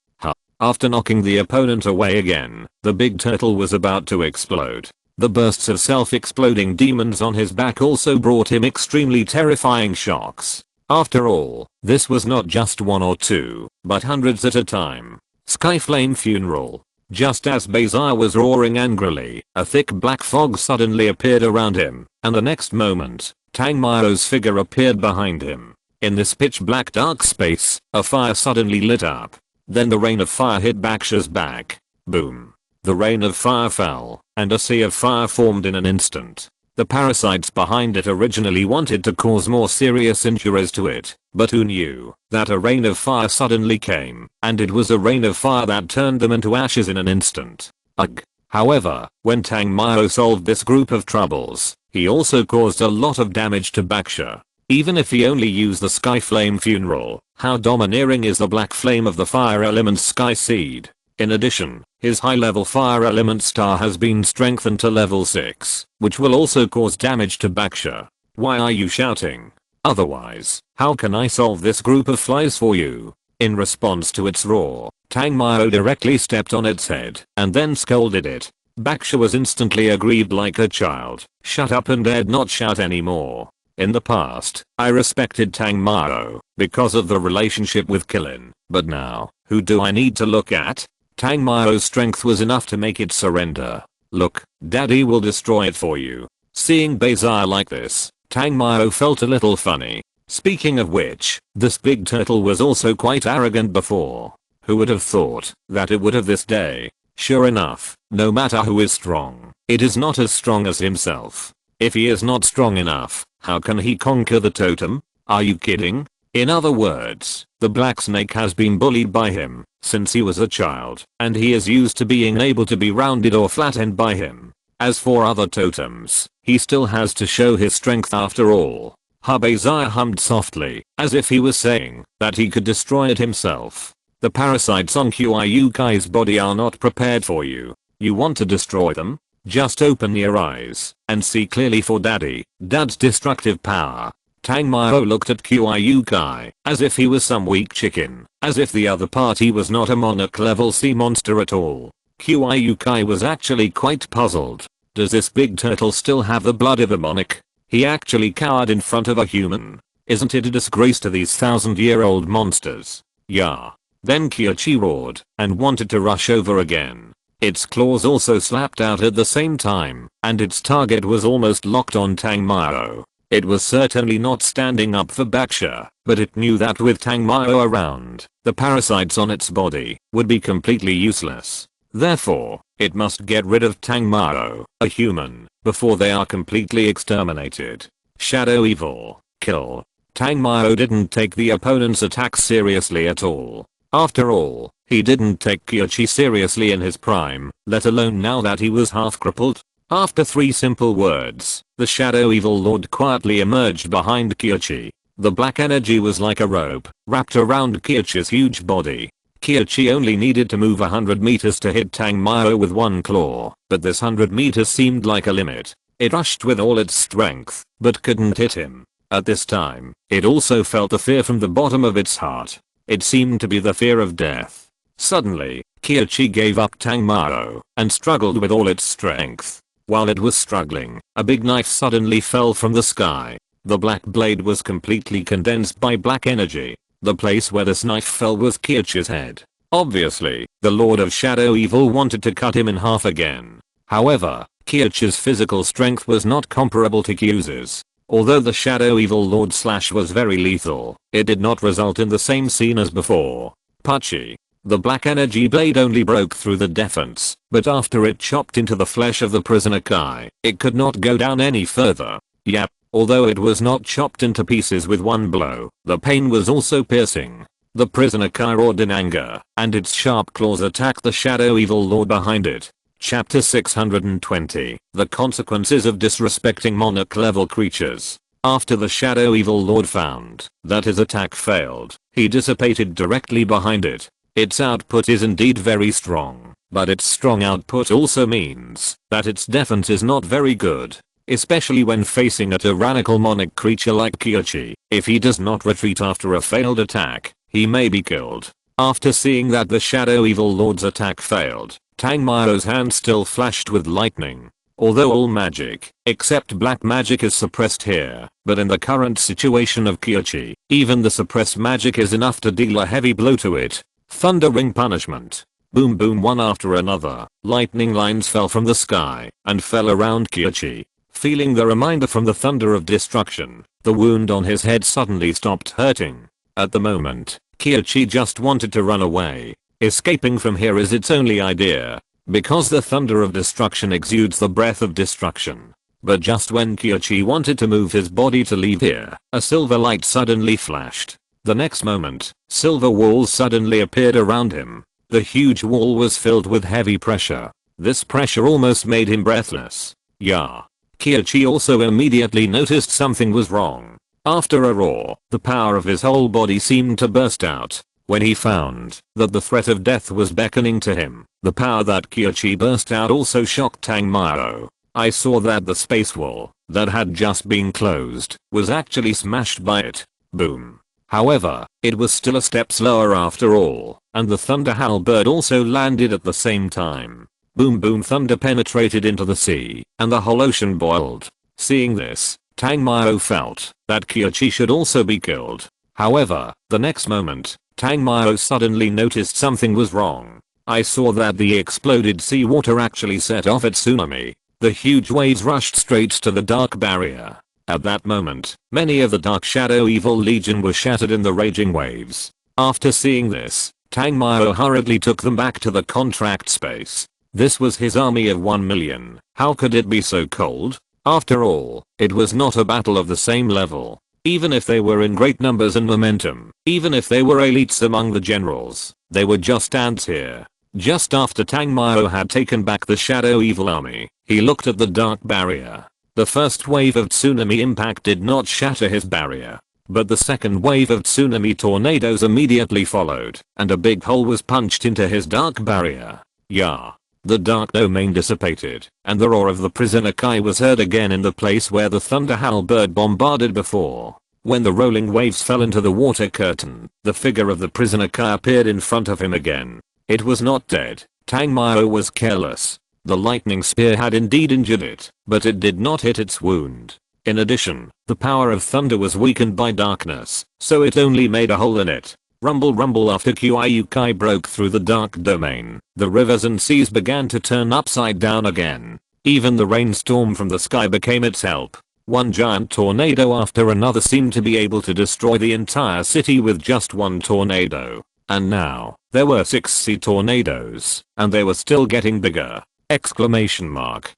After knocking the opponent away again, the big turtle was about to explode. The bursts of self-exploding demons on his back also brought him extremely terrifying shocks. After all, this was not just one or two, but hundreds at a time. Skyflame Funeral. Just as Beizar was roaring angrily, a thick black fog suddenly appeared around him, and the next moment, Tang Mao's figure appeared behind him. In this pitch black dark space, a fire suddenly lit up. Then the rain of fire hit Baksha's back. Boom. The rain of fire fell, and a sea of fire formed in an instant. The parasites behind it originally wanted to cause more serious injuries to it, but who knew that a rain of fire suddenly came, and it was a rain of fire that turned them into ashes in an instant. Ugh. However, when Tang Mao solved this group of troubles, he also caused a lot of damage to Baksha. Even if he only used the Skyflame Funeral, how domineering is the black flame of the fire element's Sky Seed? In addition, his high-level fire element star has been strengthened to level 6, which will also cause damage to Baksha. Why are you shouting? Otherwise, how can I solve this group of flies for you? In response to its roar, Tangmao directly stepped on its head and then scolded it. Baksha was instantly aggrieved like a child, shut up and dared not shout anymore. In the past, I respected Tangmao because of the relationship with Killin, but now, who do I need to look at? Tangmao's strength was enough to make it surrender. Look, daddy will destroy it for you. Seeing Bazaar like this, Tangmao felt a little funny. Speaking of which, this big turtle was also quite arrogant before. Who would have thought that it would have this day? Sure enough, no matter who is strong, it is not as strong as himself. If he is not strong enough, how can he conquer the totem? Are you kidding? In other words, the black snake has been bullied by him since he was a child, and he is used to being able to be rounded or flattened by him. As for other totems, he still has to show his strength after all. Habazai hummed softly, as if he was saying that he could destroy it himself. The parasites on Kyukai's body are not prepared for you. You want to destroy them? Just open your eyes and see clearly for Dad's destructive power. Tangmao looked at Kyukai as if he was some weak chicken, as if the other party was not a monarch level sea monster at all. Kyukai was actually quite puzzled. Does this big turtle still have the blood of a monarch? He actually cowered in front of a human. Isn't it a disgrace to these 1,000-year-old monsters? Yeah. Then Kyochi roared and wanted to rush over again. Its claws also slapped out at the same time, and its target was almost locked on Tangmao. It was certainly not standing up for Baksha, but it knew that with Tangmao around, the parasites on its body would be completely useless. Therefore, it must get rid of Tangmao, a human, before they are completely exterminated. Shadow Evil, kill. Tangmao didn't take the opponent's attacks seriously at all. After all, he didn't take Kyochi seriously in his prime, let alone now that he was half crippled. After 3 simple words, the Shadow Evil Lord quietly emerged behind Kyochi. The black energy was like a rope, wrapped around Kyochi's huge body. Kyochi only needed to move 100 meters to hit Tangmao with one claw, but this 100 meters seemed like a limit. It rushed with all its strength, but couldn't hit him. At this time, it also felt the fear from the bottom of its heart. It seemed to be the fear of death. Suddenly, Kyochi gave up Tangmao and struggled with all its strength. While it was struggling, a big knife suddenly fell from the sky. The black blade was completely condensed by black energy. The place where this knife fell was Kyochi's head. Obviously, the Lord of Shadow Evil wanted to cut him in half again. However, Kyochi's physical strength was not comparable to Kyu's. Although the Shadow Evil Lord slash was very lethal, it did not result in the same scene as before. Puchy. The black energy blade only broke through the defense, but after it chopped into the flesh of the prisoner Kai, it could not go down any further. Yep, although it was not chopped into pieces with one blow, the pain was also piercing. The prisoner Kai roared in anger, and its sharp claws attacked the Shadow Evil Lord behind it. Chapter 620, The Consequences of Disrespecting Monarch-level Creatures. After the Shadow Evil Lord found that his attack failed, he dissipated directly behind it. Its output is indeed very strong, but its strong output also means that its defense is not very good, especially when facing a tyrannical monarch creature like Kyochi. If he does not retreat after a failed attack, he may be killed. After seeing that the Shadow Evil Lord's attack failed, Tangmao's hand still flashed with lightning. Although all magic, except black magic, is suppressed here, but in the current situation of Kyochi, even the suppressed magic is enough to deal a heavy blow to it. Thundering punishment. Boom boom, one after another, lightning lines fell from the sky and fell around Kyochi. Feeling the reminder from the thunder of destruction, the wound on his head suddenly stopped hurting. At the moment, Kyochi just wanted to run away. Escaping from here is its only idea, because the thunder of destruction exudes the breath of destruction. But just when Kyochi wanted to move his body to leave here, a silver light suddenly flashed. The next moment, silver walls suddenly appeared around him. The huge wall was filled with heavy pressure. This pressure almost made him breathless. Yeah. Kyochi also immediately noticed something was wrong. After a roar, the power of his whole body seemed to burst out. When he found that the threat of death was beckoning to him, the power that Kyochi burst out also shocked Tangmao. I saw that the space wall that had just been closed was actually smashed by it. Boom. However, it was still a step slower after all, and the thunder halberd also landed at the same time. Boom boom, thunder penetrated into the sea, and the whole ocean boiled. Seeing this, Tangmao felt that Kyochi should also be killed. However, the next moment, Tangmao suddenly noticed something was wrong. I saw that the exploded seawater actually set off a tsunami. The huge waves rushed straight to the dark barrier. At that moment, many of the Dark Shadow Evil Legion were shattered in the raging waves. After seeing this, Tangmao hurriedly took them back to the contract space. This was his army of 1 million. How could it be so cold? After all, it was not a battle of the same level. Even if they were in great numbers and momentum, even if they were elites among the generals, they were just ants here. Just after Tangmao had taken back the Shadow Evil army, he looked at the dark barrier. The first wave of tsunami impact did not shatter his barrier, but the second wave of tsunami tornadoes immediately followed, and a big hole was punched into his dark barrier. Yeah. The dark domain dissipated, and the roar of the prisoner Kai was heard again in the place where the thunder halberd bombarded before. When the rolling waves fell into the water curtain, the figure of the prisoner Kai appeared in front of him again. It was not dead. Tangmao was careless. The lightning spear had indeed injured it, but it did not hit its wound. In addition, the power of thunder was weakened by darkness, so it only made a hole in it. Rumble rumble, after Kyukai broke through the dark domain, the rivers and seas began to turn upside down again. Even the rainstorm from the sky became its help. One giant tornado after another seemed to be able to destroy the entire city with just one tornado. And now, there were 6 sea tornadoes, and they were still getting bigger. Exclamation mark.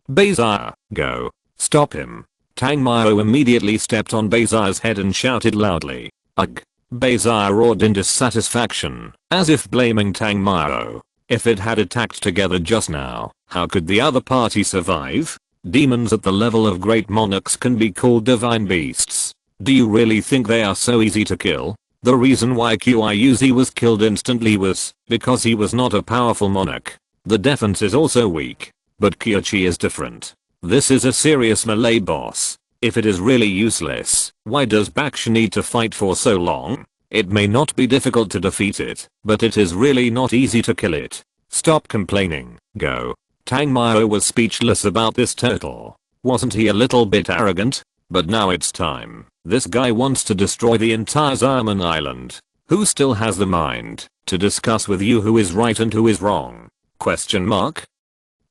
Beizar, go. Stop him. Tangmao immediately stepped on Beizar's head and shouted loudly. Ugh. Beizar roared in dissatisfaction, as if blaming Tangmao. If it had attacked together just now, how could the other party survive? Demons at the level of great monarchs can be called divine beasts. Do you really think they are so easy to kill? The reason why Kyuzi was killed instantly was because he was not a powerful monarch. The defense is also weak. But Kyochi is different. This is a serious melee boss. If it is really useless, why does Baksha need to fight for so long? It may not be difficult to defeat it, but it is really not easy to kill it. Stop complaining, go. Tangmao was speechless about this turtle. Wasn't he a little bit arrogant? But now it's time. This guy wants to destroy the entire Zaman Island. Who still has the mind to discuss with you who is right and who is wrong? Question mark?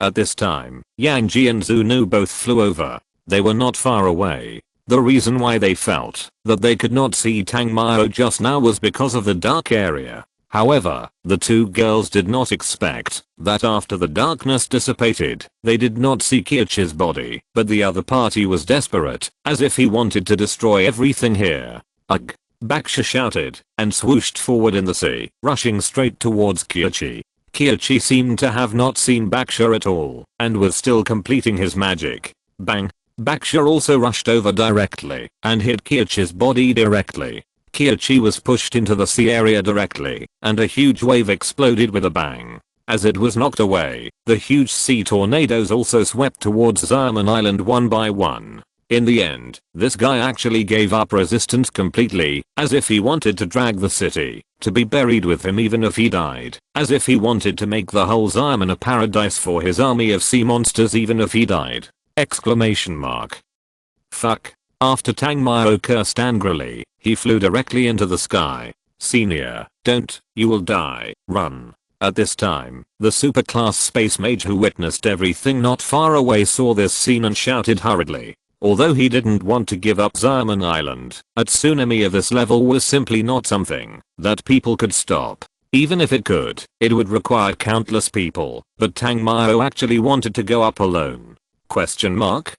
At this time, Yang and Zunu both flew over. They were not far away. The reason why they felt that they could not see Tangmao just now was because of the dark area. However, the two girls did not expect that after the darkness dissipated, they did not see Kyochi's body, but the other party was desperate, as if he wanted to destroy everything here. Ugh! Baksha shouted, and swooshed forward in the sea, rushing straight towards Kyochi. Kyochi seemed to have not seen Baksha at all, and was still completing his magic. Bang! Baksha also rushed over directly, and hit Kyochi's body directly. Kyochi was pushed into the sea area directly, and a huge wave exploded with a bang. As it was knocked away, the huge sea tornadoes also swept towards Zaman Island one by one. In the end, this guy actually gave up resistance completely, as if he wanted to drag the city to be buried with him even if he died, as if he wanted to make the whole Zaman a paradise for his army of sea monsters even if he died. Exclamation mark. Fuck. After Tangmao cursed angrily, he flew directly into the sky. Senior, don't, you will die, run. At this time, the superclass space mage who witnessed everything not far away saw this scene and shouted hurriedly. Although he didn't want to give up Zaman Island, a tsunami of this level was simply not something that people could stop. Even if it could, it would require countless people, but Tangmao actually wanted to go up alone. Question mark?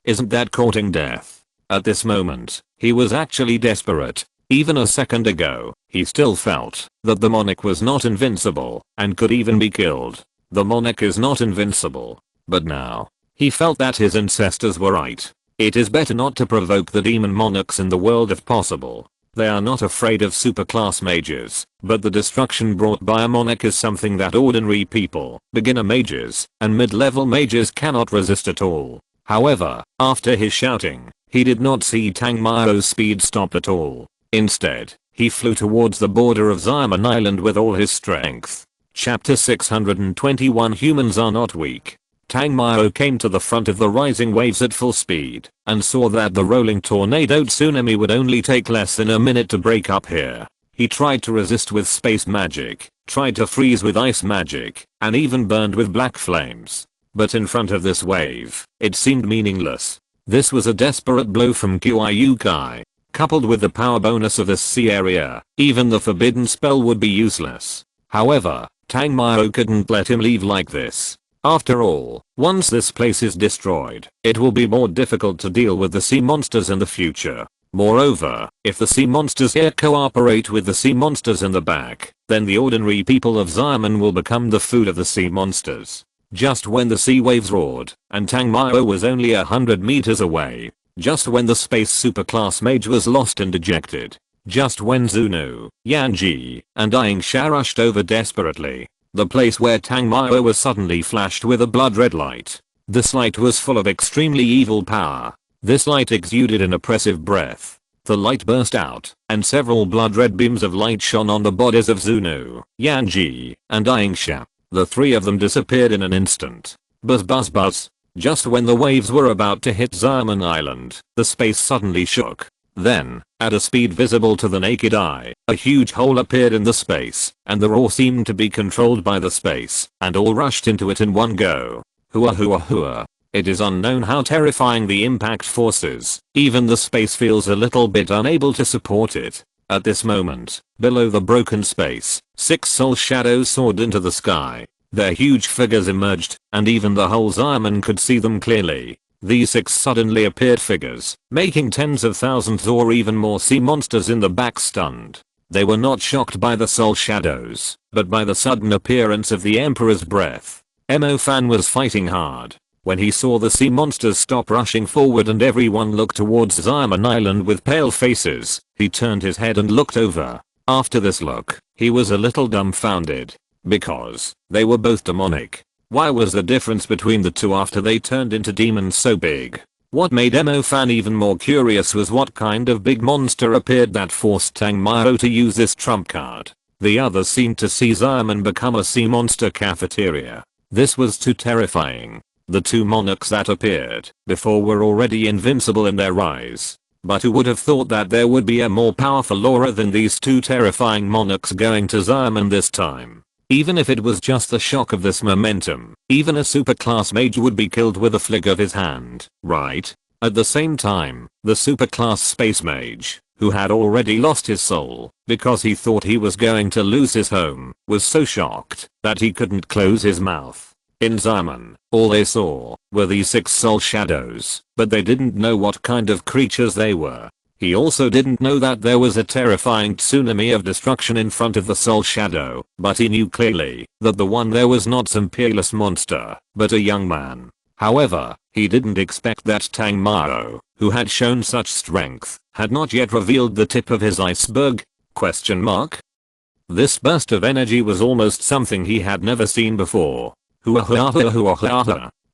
Isn't that courting death? At this moment, he was actually desperate. Even a second ago, he still felt that the monarch was not invincible and could even be killed. The monarch is not invincible. But now, he felt that his ancestors were right. It is better not to provoke the demon monarchs in the world if possible. They are not afraid of superclass mages, but the destruction brought by a monarch is something that ordinary people, beginner mages, and mid-level mages cannot resist at all. However, after his shouting, he did not see Tang Mao's speed stop at all. Instead, he flew towards the border of Xiamen Island with all his strength. Chapter 621 Humans are not weak. Tang Mao came to the front of the rising waves at full speed, and saw that the rolling tornado tsunami would only take less than a minute to break up here. He tried to resist with space magic, tried to freeze with ice magic, and even burned with black flames. But in front of this wave, it seemed meaningless. This was a desperate blow from Qiukai. Coupled with the power bonus of this sea area, even the forbidden spell would be useless. However, Tang Mao couldn't let him leave like this. After all, once this place is destroyed, it will be more difficult to deal with the sea monsters in the future. Moreover, if the sea monsters here cooperate with the sea monsters in the back, then the ordinary people of Xiamen will become the food of the sea monsters. Just when the sea waves roared, and Tang Mao was only 100 meters away. Just when the space superclass mage was lost and dejected. Just when Zunu, Yanji, and Aisha rushed over desperately. The place where Tang Mao was suddenly flashed with a blood red light. This light was full of extremely evil power. This light exuded an oppressive breath. The light burst out, and several blood red beams of light shone on the bodies of Zunu, Yanji, and Aisha. The three of them disappeared in an instant. Buzz buzz buzz. Just when the waves were about to hit Xiamen Island, the space suddenly shook. Then, at a speed visible to the naked eye, a huge hole appeared in the space, and the roar seemed to be controlled by the space, and all rushed into it in one go. Hua hua hua. It is unknown how terrifying the impact force is. Even the space feels a little bit unable to support it. At this moment, below the broken space, 6 soul shadows soared into the sky. Their huge figures emerged, and even the whole Xiamen could see them clearly. These 6 suddenly appeared figures, making tens of thousands or even more sea monsters in the back stunned. They were not shocked by the soul shadows, but by the sudden appearance of the Emperor's breath. Mo Fan was fighting hard. When he saw the sea monsters stop rushing forward and everyone looked towards Xiamen Island with pale faces, he turned his head and looked over. After this look, he was a little dumbfounded. Because they were both demonic. Why was the difference between the two after they turned into demons so big? What made Mo Fan even more curious was what kind of big monster appeared that forced Tang Mao to use this trump card. The others seemed to see Xiamen become a sea monster cafeteria. This was too terrifying. The 2 monarchs that appeared before were already invincible in their rise. But who would have thought that there would be a more powerful aura than these 2 terrifying monarchs going to Xiamen this time? Even if it was just the shock of this momentum, even a superclass mage would be killed with a flick of his hand, right? At the same time, the superclass space mage, who had already lost his soul because he thought he was going to lose his home, was so shocked that he couldn't close his mouth. In Xiamen, all they saw were these 6 soul shadows, but they didn't know what kind of creatures they were. He also didn't know that there was a terrifying tsunami of destruction in front of the soul shadow, but he knew clearly that the one there was not some peerless monster, but a young man. However, he didn't expect that Tang Mao, who had shown such strength, had not yet revealed the tip of his iceberg? This burst of energy was almost something he had never seen before.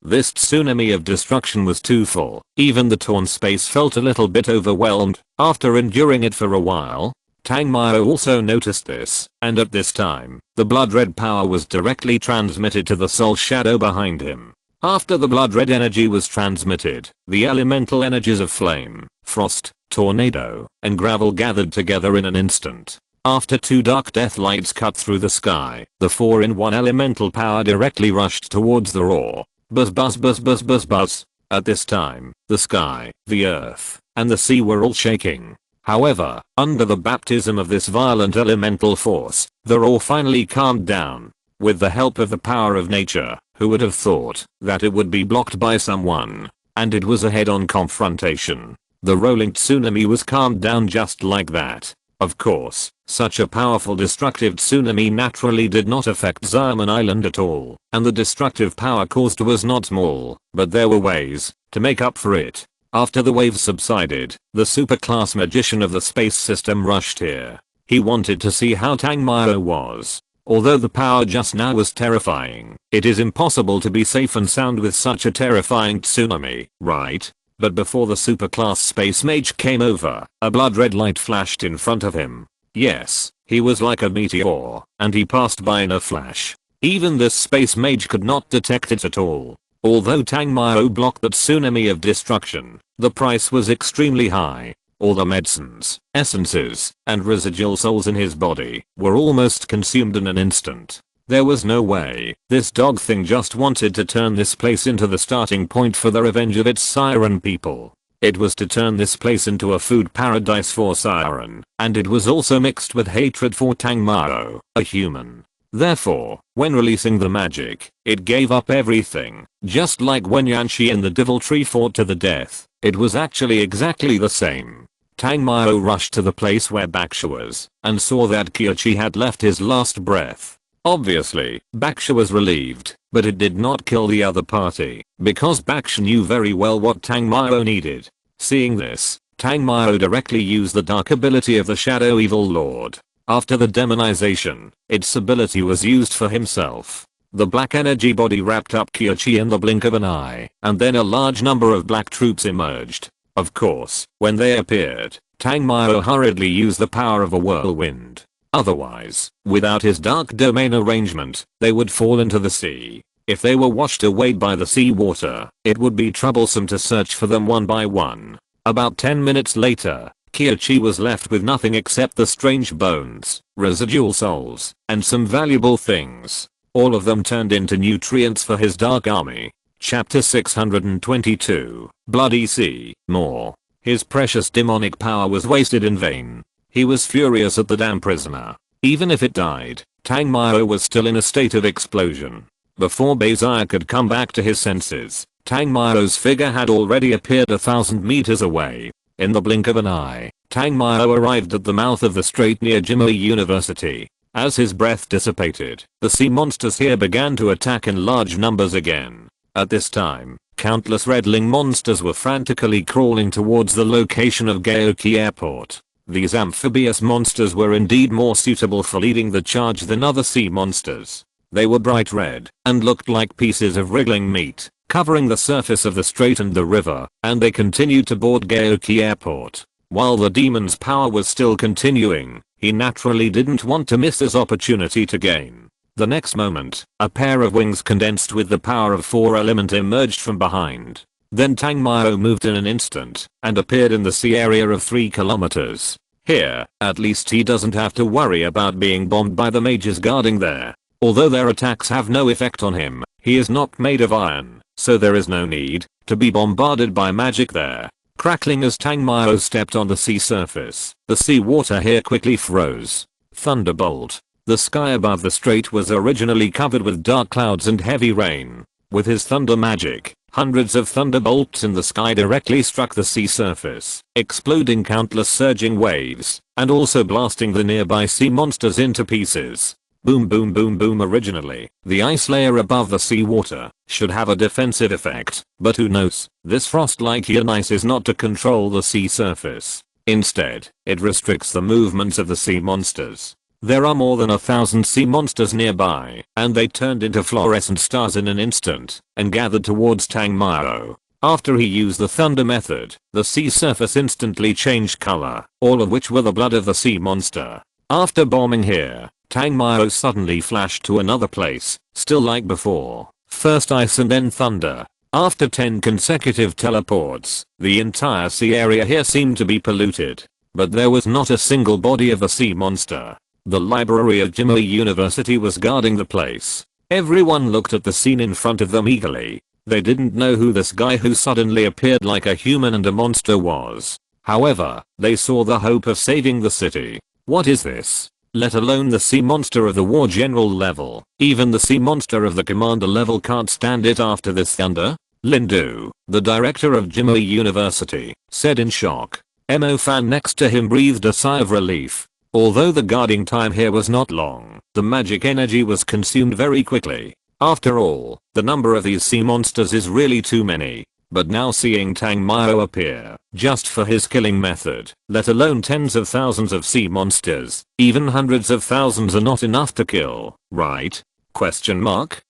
This tsunami of destruction was too full. Even the torn space felt a little bit overwhelmed. After enduring it for a while, Tang Mao also noticed this, and at this time, the blood red power was directly transmitted to the soul shadow behind him. After the blood red energy was transmitted, the elemental energies of flame, frost, tornado, and gravel gathered together in an instant. After 2 dark death lights cut through the sky, the 4-in-1 elemental power directly rushed towards the roar. Buzz buzz buzz buzz buzz buzz. At this time, the sky, the earth, and the sea were all shaking. However, under the baptism of this violent elemental force, the roar finally calmed down. With the help of the power of nature, who would have thought that it would be blocked by someone? And it was a head-on confrontation. The rolling tsunami was calmed down just like that. Of course, such a powerful destructive tsunami naturally did not affect Xiamen Island at all, and the destructive power caused was not small, but there were ways to make up for it. After the waves subsided, the superclass magician of the space system rushed here. He wanted to see how Tangmao was. Although the power just now was terrifying, it is impossible to be safe and sound with such a terrifying tsunami, right? But before the superclass space mage came over, a blood red light flashed in front of him. Yes, he was like a meteor, and he passed by in a flash. Even this space mage could not detect it at all. Although Tangmao blocked that tsunami of destruction, the price was extremely high. All the medicines, essences, and residual souls in his body were almost consumed in an instant. There was no way this dog thing just wanted to turn this place into the starting point for the revenge of its siren people. It was to turn this place into a food paradise for siren, and it was also mixed with hatred for Tangmao, a human. Therefore, when releasing the magic, it gave up everything, just like when Yanxi and the Devil Tree fought to the death. It was actually exactly the same. Tangmao rushed to the place where Baksha was, and saw that Kyochi had left his last breath. Obviously, Baksha was relieved, but it did not kill the other party, because Baksha knew very well what Tangmao needed. Seeing this, Tangmao directly used the dark ability of the Shadow Evil Lord. After the demonization, its ability was used for himself. The black energy body wrapped up Kyochi in the blink of an eye, and then a large number of black troops emerged. Of course, when they appeared, Tangmao hurriedly used the power of a whirlwind. Otherwise, without his dark domain arrangement, they would fall into the sea. If they were washed away by the sea water, it would be troublesome to search for them one by one. About 10 minutes later, Kyochi was left with nothing except the strange bones, residual souls, and some valuable things. All of them turned into nutrients for his dark army. Chapter 622, Bloody Sea, more. His precious demonic power was wasted in vain. He was furious at the damn prisoner. Even if it died, Tangmao was still in a state of explosion. Before Bezier could come back to his senses, Tangmao's figure had already appeared 1,000 meters away. In the blink of an eye, Tangmao arrived at the mouth of the strait near Jimui University. As his breath dissipated, the sea monsters here began to attack in large numbers again. At this time, countless redling monsters were frantically crawling towards the location of Gaoki Airport. These amphibious monsters were indeed more suitable for leading the charge than other sea monsters. They were bright red and looked like pieces of wriggling meat, covering the surface of the strait and the river, and they continued to board Gaoki Airport. While the demon's power was still continuing, he naturally didn't want to miss his opportunity to gain. The next moment, a pair of wings condensed with the power of 4 element emerged from behind. Then Tangmao moved in an instant and appeared in the sea area of 3 kilometers. Here, at least he doesn't have to worry about being bombed by the mages guarding there. Although their attacks have no effect on him, he is not made of iron, so there is no need to be bombarded by magic there. Crackling as Tangmao stepped on the sea surface, the sea water here quickly froze. Thunderbolt. The sky above the strait was originally covered with dark clouds and heavy rain. With his thunder magic, hundreds of thunderbolts in the sky directly struck the sea surface, exploding countless surging waves, and also blasting the nearby sea monsters into pieces. Boom boom boom boom. Originally, the ice layer above the seawater should have a defensive effect, but who knows, this frost-like ice is not to control the sea surface. Instead, it restricts the movements of the sea monsters. There are more than 1,000 sea monsters nearby, and they turned into fluorescent stars in an instant, and gathered towards Tangmao. After he used the thunder method, the sea surface instantly changed color, all of which were the blood of the sea monster. After bombing here, Tangmao suddenly flashed to another place, still like before, first ice and then thunder. After 10 consecutive teleports, the entire sea area here seemed to be polluted. But there was not a single body of the sea monster. The library of Jimui University was guarding the place. Everyone looked at the scene in front of them eagerly. They didn't know who this guy who suddenly appeared like a human and a monster was. However, they saw the hope of saving the city. What is this? Let alone the sea monster of the war general level. Even the sea monster of the commander level can't stand it after this thunder? Lindu, the director of Jimui University, said in shock. Mo Fan next to him breathed a sigh of relief. Although the guarding time here was not long, the magic energy was consumed very quickly. After all, the number of these sea monsters is really too many. but now seeing Tang Mao appear, just for his killing method, let alone tens of thousands of sea monsters, even hundreds of thousands are not enough to kill, right? Question mark?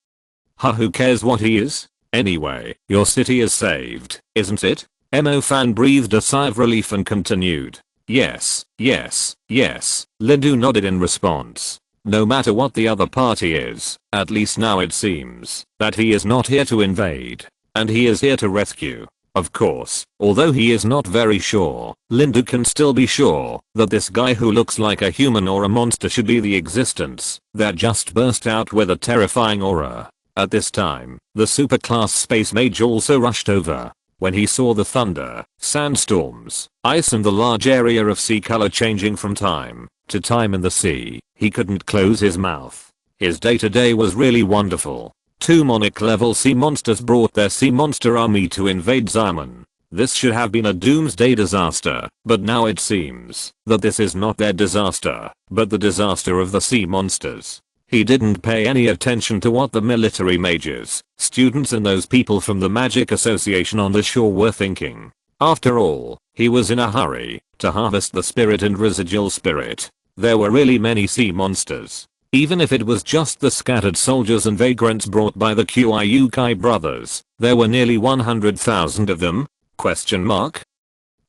Who cares what he is? Anyway, your city is saved, isn't it? Mo Fan breathed a sigh of relief and continued. Yes, yes, yes, Lindu nodded in response. No matter what the other party is, at least now it seems that he is not here to invade. And he is here to rescue. Of course, although he is not very sure, Lindu can still be sure that this guy who looks like a human or a monster should be the existence that just burst out with a terrifying aura. At this time, the superclass space mage also rushed over. When he saw the thunder, sandstorms, ice and the large area of sea color changing from time to time in the sea, he couldn't close his mouth. His day-to-day was really wonderful. 2 Monarch level sea monsters brought their sea monster army to invade Zion. This should have been a doomsday disaster, but now it seems that this is not their disaster, but the disaster of the sea monsters. He didn't pay any attention to what the military mages, students and those people from the Magic Association on the shore were thinking. After all, he was in a hurry to harvest the spirit and residual spirit. There were really many sea monsters. Even if it was just the scattered soldiers and vagrants brought by the Kyukai brothers, there were nearly 100,000 of them? Question mark?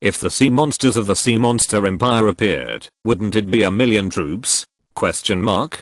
If the sea monsters of the Sea Monster Empire appeared, wouldn't it be a million troops? Question mark?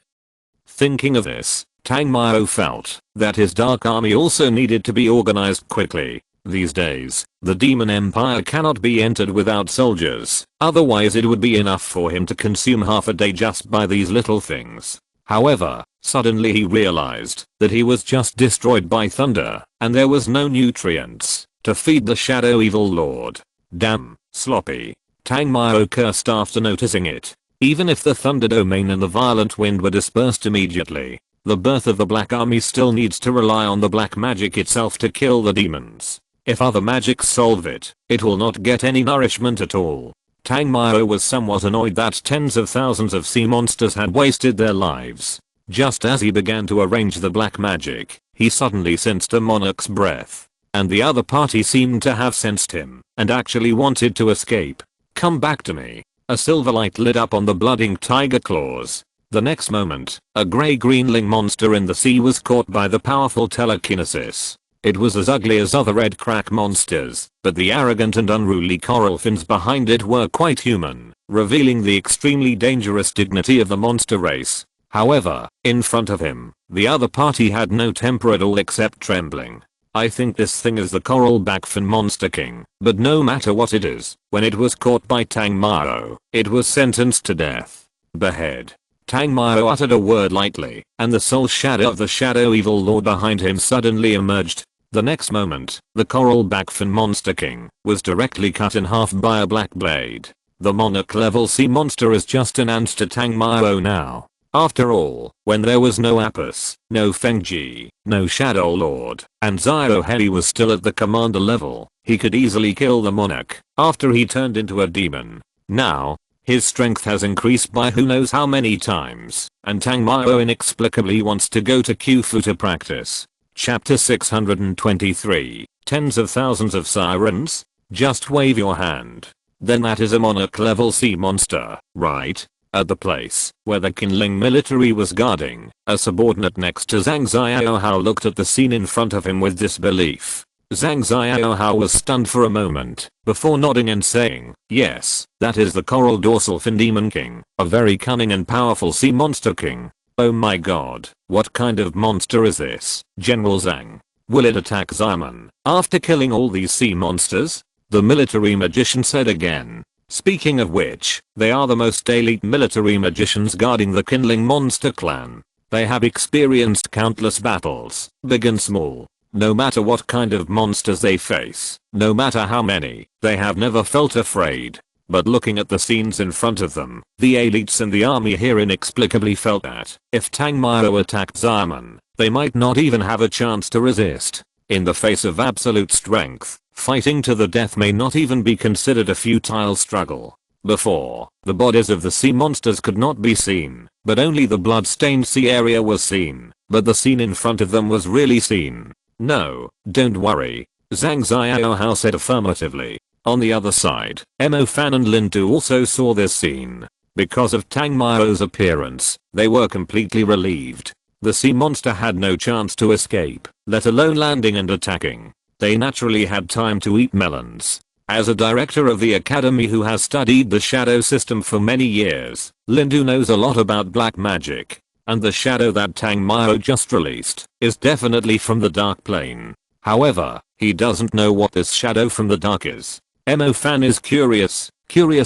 Thinking of this, Tang Mao felt that his dark army also needed to be organized quickly. These days, the Demon Empire cannot be entered without soldiers, otherwise it would be enough for him to consume half a day just by these little things. However, suddenly he realized that he was just destroyed by thunder, and there was no nutrients to feed the Shadow Evil Lord. Damn, sloppy. Tang Mao cursed after noticing it. Even if the thunder domain and the violent wind were dispersed immediately, the birth of the Black Army still needs to rely on the black magic itself to kill the demons. If other magics solve it, it will not get any nourishment at all. Tang Mao was somewhat annoyed that tens of thousands of sea monsters had wasted their lives. Just as he began to arrange the black magic, he suddenly sensed a monarch's breath. And the other party seemed to have sensed him and actually wanted to escape. Come back to me. A silver light lit up on the blooding tiger claws. The next moment, a grey-greenling monster in the sea was caught by the powerful telekinesis. It was as ugly as other red crack monsters, but the arrogant and unruly coral fins behind it were quite human, revealing the extremely dangerous dignity of the monster race. However, in front of him, the other party had no temper at all except trembling. I think this thing is the coral backfin monster king, but no matter what it is, when it was caught by Tang Mao, it was sentenced to death. Behead. Tang Mao uttered a word lightly, and the soul shadow of the Shadow Evil Lord behind him suddenly emerged. The next moment, the coral backfin monster king was directly cut in half by a black blade. The monarch level sea monster is just an ant to Tang Mao now. After all, when there was no Apis, no Fengji, no Shadow Lord, and Zio Hei was still at the commander level, he could easily kill the monarch after he turned into a demon. Now, his strength has increased by who knows how many times, and Tang Mao inexplicably wants to go to Khufu to practice. Chapter 623, Tens of thousands of sirens? Just wave your hand. Then that is a monarch level sea monster, right? At the place where the Kinling military was guarding, a subordinate next to Zhang Xiaohao looked at the scene in front of him with disbelief. Zhang Xiaohao was stunned for a moment, before nodding and saying, yes, that is the Coral Dorsal Fin Demon King, a very cunning and powerful sea monster king. Oh my god, what kind of monster is this, General Zhang? Will it attack Xiamen after killing all these sea monsters? The military magician said again. Speaking of which, they are the most elite military magicians guarding the Kinling monster clan. They have experienced countless battles, big and small. No matter what kind of monsters they face, no matter how many, they have never felt afraid. But looking at the scenes in front of them, the elites in the army here inexplicably felt that if Tang Mao attacked Xiamen, they might not even have a chance to resist. In the face of absolute strength, fighting to the death may not even be considered a futile struggle. Before, the bodies of the sea monsters could not be seen, but only the blood-stained sea area was seen, but the scene in front of them was really seen. No, don't worry. Zhang Xiaohao said affirmatively. On the other side, Mo Fan and Lin Du also saw this scene. Because of Tang Mao's appearance, they were completely relieved. The sea monster had no chance to escape, let alone landing and attacking. They naturally had time to eat melons. As a director of the academy who has studied the shadow system for many years, Lin Du knows a lot about black magic. And the shadow that Tang Mao just released is definitely from the dark plane. However, he doesn't know what this shadow from the dark is. Mo Fan is curious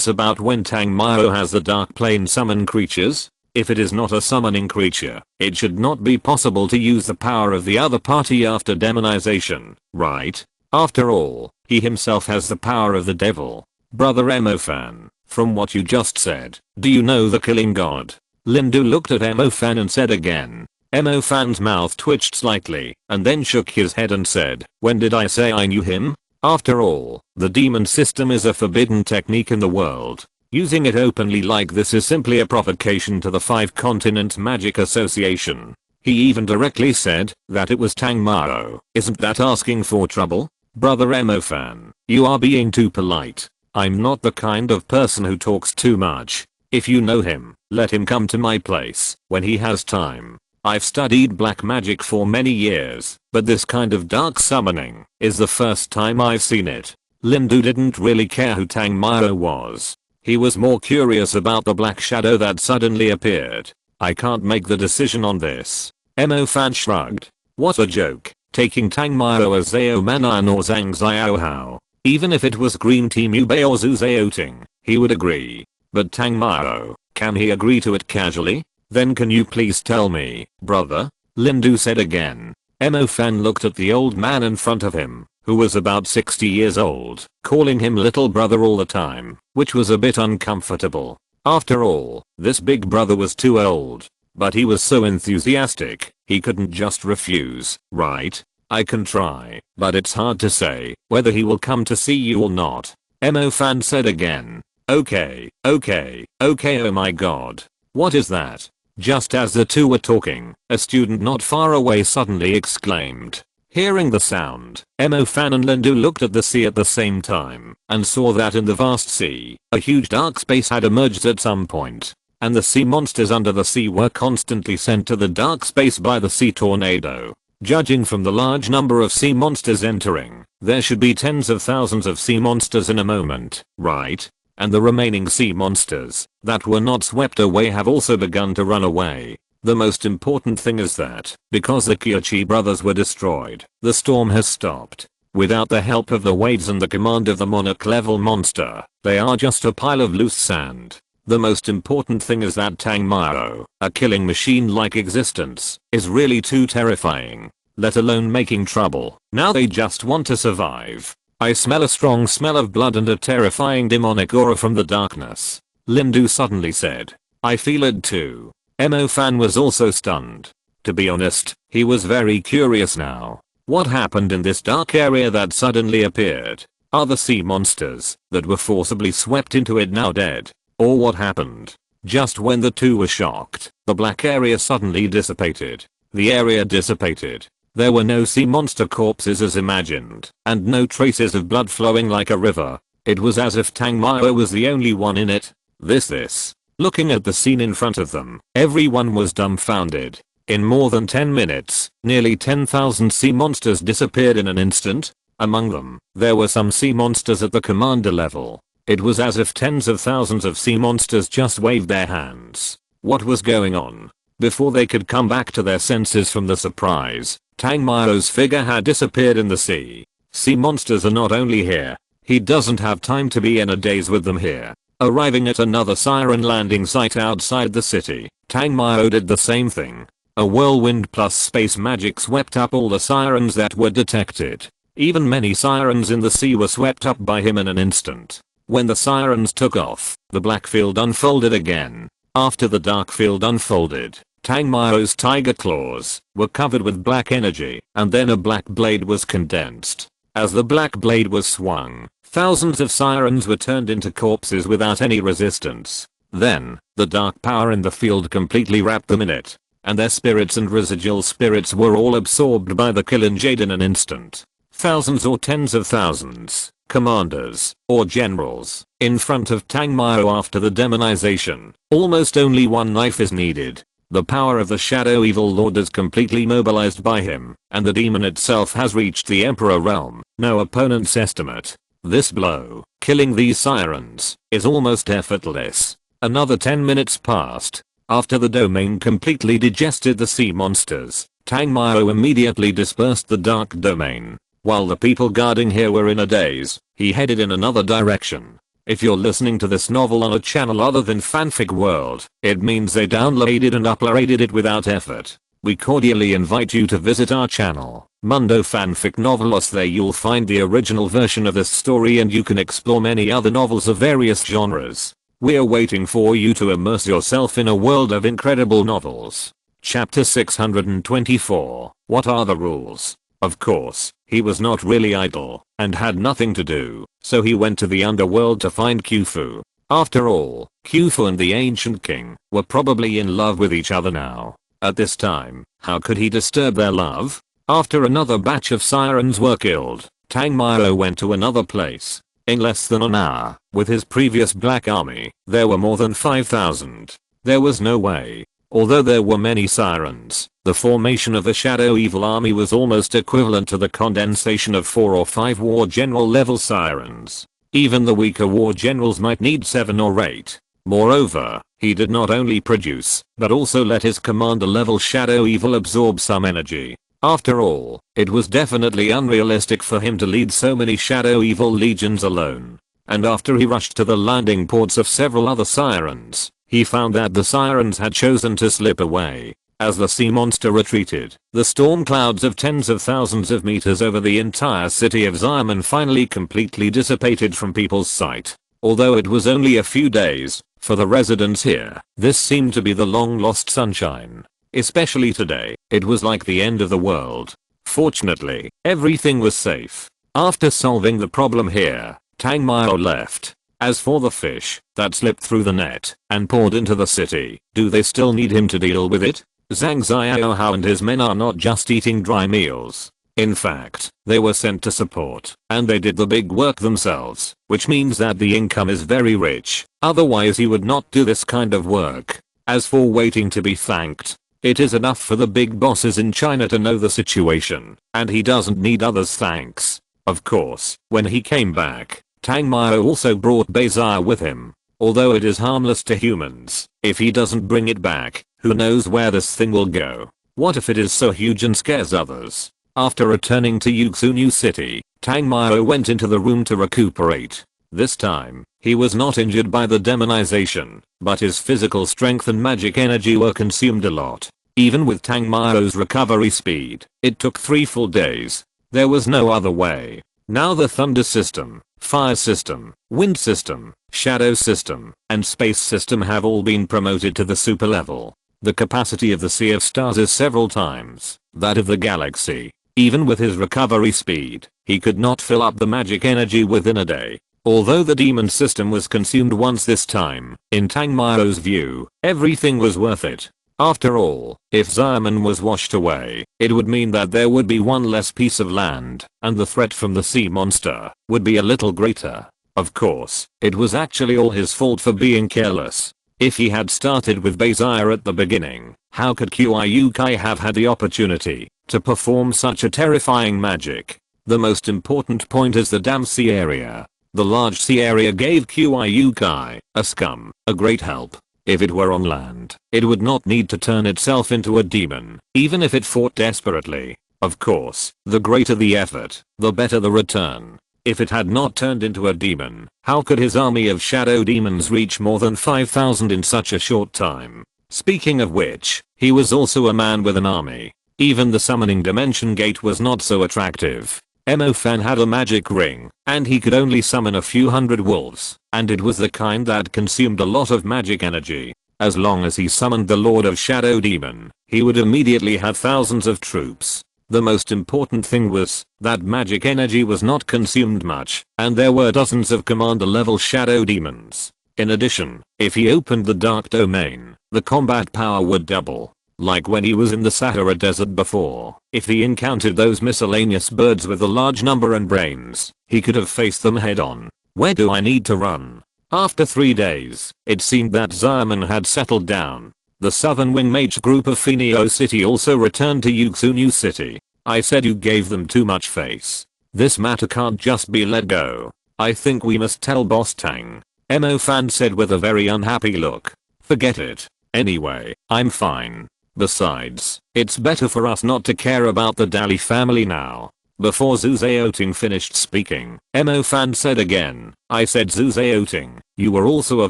about when Tang Mao has the dark plane summon creatures. If it is not a summoning creature, it should not be possible to use the power of the other party after demonization, right? After all, he himself has the power of the devil. Brother Mo Fan, from what you just said, do you know the killing god? Lin Du looked at Mo Fan and said again. Mo Fan's mouth twitched slightly, and then shook his head and said, when did I say I knew him? After all, the demon system is a forbidden technique in the world. Using it openly like this is simply a provocation to the Five Continent Magic Association. He even directly said that it was Tang Mao. Isn't that asking for trouble? Brother Mo Fan, you are being too polite. I'm not the kind of person who talks too much. If you know him, let him come to my place when he has time. I've studied black magic for many years, but this kind of dark summoning is the first time I've seen it. Lin Du didn't really care who Tang Mao was. He was more curious about the black shadow that suddenly appeared. I can't make the decision on this. Mo Fan shrugged. What a joke, taking Tang Mao as Zhao Manan or Zhang Xiaohao. Even if it was Green Team Yubei or Zhu Zhaoting, he would agree. But Tang Mao, can he agree to it casually? Then can you please tell me, brother? Lin Du said again. Mo Fan looked at the old man in front of him, who was about 60 years old, calling him little brother all the time, which was a bit uncomfortable. After all, this big brother was too old. But he was so enthusiastic, he couldn't just refuse, right? I can try, but it's hard to say whether he will come to see you or not. Mo Fan said again. Okay, oh my god. What is that? Just as the two were talking, a student not far away suddenly exclaimed. Hearing the sound, Mo Fan and Lin Du looked at the sea at the same time and saw that in the vast sea, a huge dark space had emerged at some point. And the sea monsters under the sea were constantly sent to the dark space by the sea tornado. Judging from the large number of sea monsters entering, there should be tens of thousands of sea monsters in a moment, right? And the remaining sea monsters that were not swept away have also begun to run away. The most important thing is that, because the Kyochi brothers were destroyed, the storm has stopped. Without the help of the waves and the command of the monarch level monster, they are just a pile of loose sand. The most important thing is that Tang Mao, a killing machine-like existence, is really too terrifying, let alone making trouble. Now they just want to survive. I smell a strong smell of blood and a terrifying demonic aura from the darkness. Lin Du suddenly said. I feel it too. Mo Fan was also stunned. To be honest, he was very curious now. What happened in this dark area that suddenly appeared? Are the sea monsters that were forcibly swept into it now dead? Or what happened? Just when the two were shocked, the black area suddenly dissipated. The area dissipated. There were no sea monster corpses as imagined, and no traces of blood flowing like a river. It was as if Tang Mao was the only one in it. This. Looking at the scene in front of them, everyone was dumbfounded. In more than 10 minutes, nearly 10,000 sea monsters disappeared in an instant. Among them, there were some sea monsters at the commander level. It was as if tens of thousands of sea monsters just waved their hands. What was going on? Before they could come back to their senses from the surprise, Tang Mao's figure had disappeared in the sea. Sea monsters are not only here. He doesn't have time to be in a daze with them here. Arriving at another siren landing site outside the city, Tang Mao did the same thing. A whirlwind plus space magic swept up all the sirens that were detected. Even many sirens in the sea were swept up by him in an instant. When the sirens took off, the black field unfolded again. After the dark field unfolded, Tang Mao's tiger claws were covered with black energy, and then a black blade was condensed. As the black blade was swung, thousands of sirens were turned into corpses without any resistance. Then, the dark power in the field completely wrapped them in it, and their spirits and residual spirits were all absorbed by the killing jade in an instant. thousands or tens of thousands, commanders, or generals, in front of Tang Mao after the demonization. Almost only one knife is needed. The power of the Shadow Evil Lord is completely mobilized by him, and the demon itself has reached the Emperor realm. No opponent's estimate. This blow, killing these sirens, is almost effortless. Another 10 minutes passed. After the domain completely digested the sea monsters, Tang Mao immediately dispersed the dark domain. While the people guarding here were in a daze, he headed in another direction. If you're listening to this novel on a channel other than Fanfic World, it means they downloaded and uploaded it without effort. We cordially invite you to visit our channel, Mundo Fanfic Novelos. There you'll find the original version of this story and you can explore many other novels of various genres. We're waiting for you to immerse yourself in a world of incredible novels. Chapter 624. What are the rules? Of course, he was not really idle, and had nothing to do, so he went to the underworld to find Khufu. After all, Khufu and the ancient king were probably in love with each other now. At this time, how could he disturb their love? After another batch of sirens were killed, Tang Mao went to another place. In less than an hour, with his previous black army, there were more than 5,000. There was no way. Although there were many sirens, the formation of the Shadow Evil army was almost equivalent to the condensation of 4 or 5 war general level sirens. Even the weaker war generals might need 7 or 8. Moreover, he did not only produce, but also let his commander level Shadow Evil absorb some energy. After all, it was definitely unrealistic for him to lead so many Shadow Evil legions alone. And after he rushed to the landing ports of several other sirens, he found that the sirens had chosen to slip away. As the sea monster retreated, the storm clouds of tens of thousands of meters over the entire city of Xiamen finally completely dissipated from people's sight. Although it was only a few days, for the residents here, this seemed to be the long-lost sunshine. Especially today, it was like the end of the world. Fortunately, everything was safe. After solving the problem here, Tang Mao left. As for the fish that slipped through the net and poured into the city, do they still need him to deal with it? Zhang Xiaohao and his men are not just eating dry meals. In fact, they were sent to support, and they did the big work themselves, which means that the income is very rich. Otherwise he would not do this kind of work. As for waiting to be thanked, it is enough for the big bosses in China to know the situation, and he doesn't need others' thanks. Of course, when he came back, Tang Mao also brought Beizar with him. Although it is harmless to humans, if he doesn't bring it back, who knows where this thing will go? What if it is so huge and scares others? After returning to Yuxu New City, Tang Mao went into the room to recuperate. This time, he was not injured by the demonization, but his physical strength and magic energy were consumed a lot. Even with Tang Mao's recovery speed, it took 3 full days. There was no other way. Now the thunder system, fire system, wind system, shadow system, and space system have all been promoted to the super level. The capacity of the Sea of Stars is several times that of the galaxy. Even with his recovery speed, he could not fill up the magic energy within a day. Although the demon system was consumed once this time, in Tang Mao's view, everything was worth it. After all, if Xiamen was washed away, it would mean that there would be one less piece of land, and the threat from the sea monster would be a little greater. Of course, it was actually all his fault for being careless. If he had started with Beizar at the beginning, how could Qiukai have had the opportunity to perform such a terrifying magic? The most important point is the damn sea area. The large sea area gave Qiukai, a scum, a great help. If it were on land, it would not need to turn itself into a demon, even if it fought desperately. Of course, the greater the effort, the better the return. If it had not turned into a demon, how could his army of shadow demons reach more than 5,000 in such a short time? Speaking of which, he was also a man with an army. Even the summoning dimension gate was not so attractive. Fan had a magic ring, and he could only summon a few hundred wolves, and it was the kind that consumed a lot of magic energy. As long as he summoned the Lord of Shadow Demon, he would immediately have thousands of troops. The most important thing was that magic energy was not consumed much, and there were dozens of commander level shadow demons. In addition, if he opened the dark domain, the combat power would double. Like when he was in the Sahara Desert before, if he encountered those miscellaneous birds with a large number and brains, he could have faced them head on. Where do I need to run? After 3 days, it seemed that Zion had settled down. The Southern Wing Mage group of Phenio City also returned to Yuxunu City. I said you gave them too much face. This matter can't just be let go. I think we must tell Boss Tang. Mo Fan said with a very unhappy look. Forget it. Anyway, I'm fine. Besides, it's better for us not to care about the Dali family now. Before Zhu Zhaoting finished speaking, Mo Fan said again, I said Zhu Zhaoting, you were also a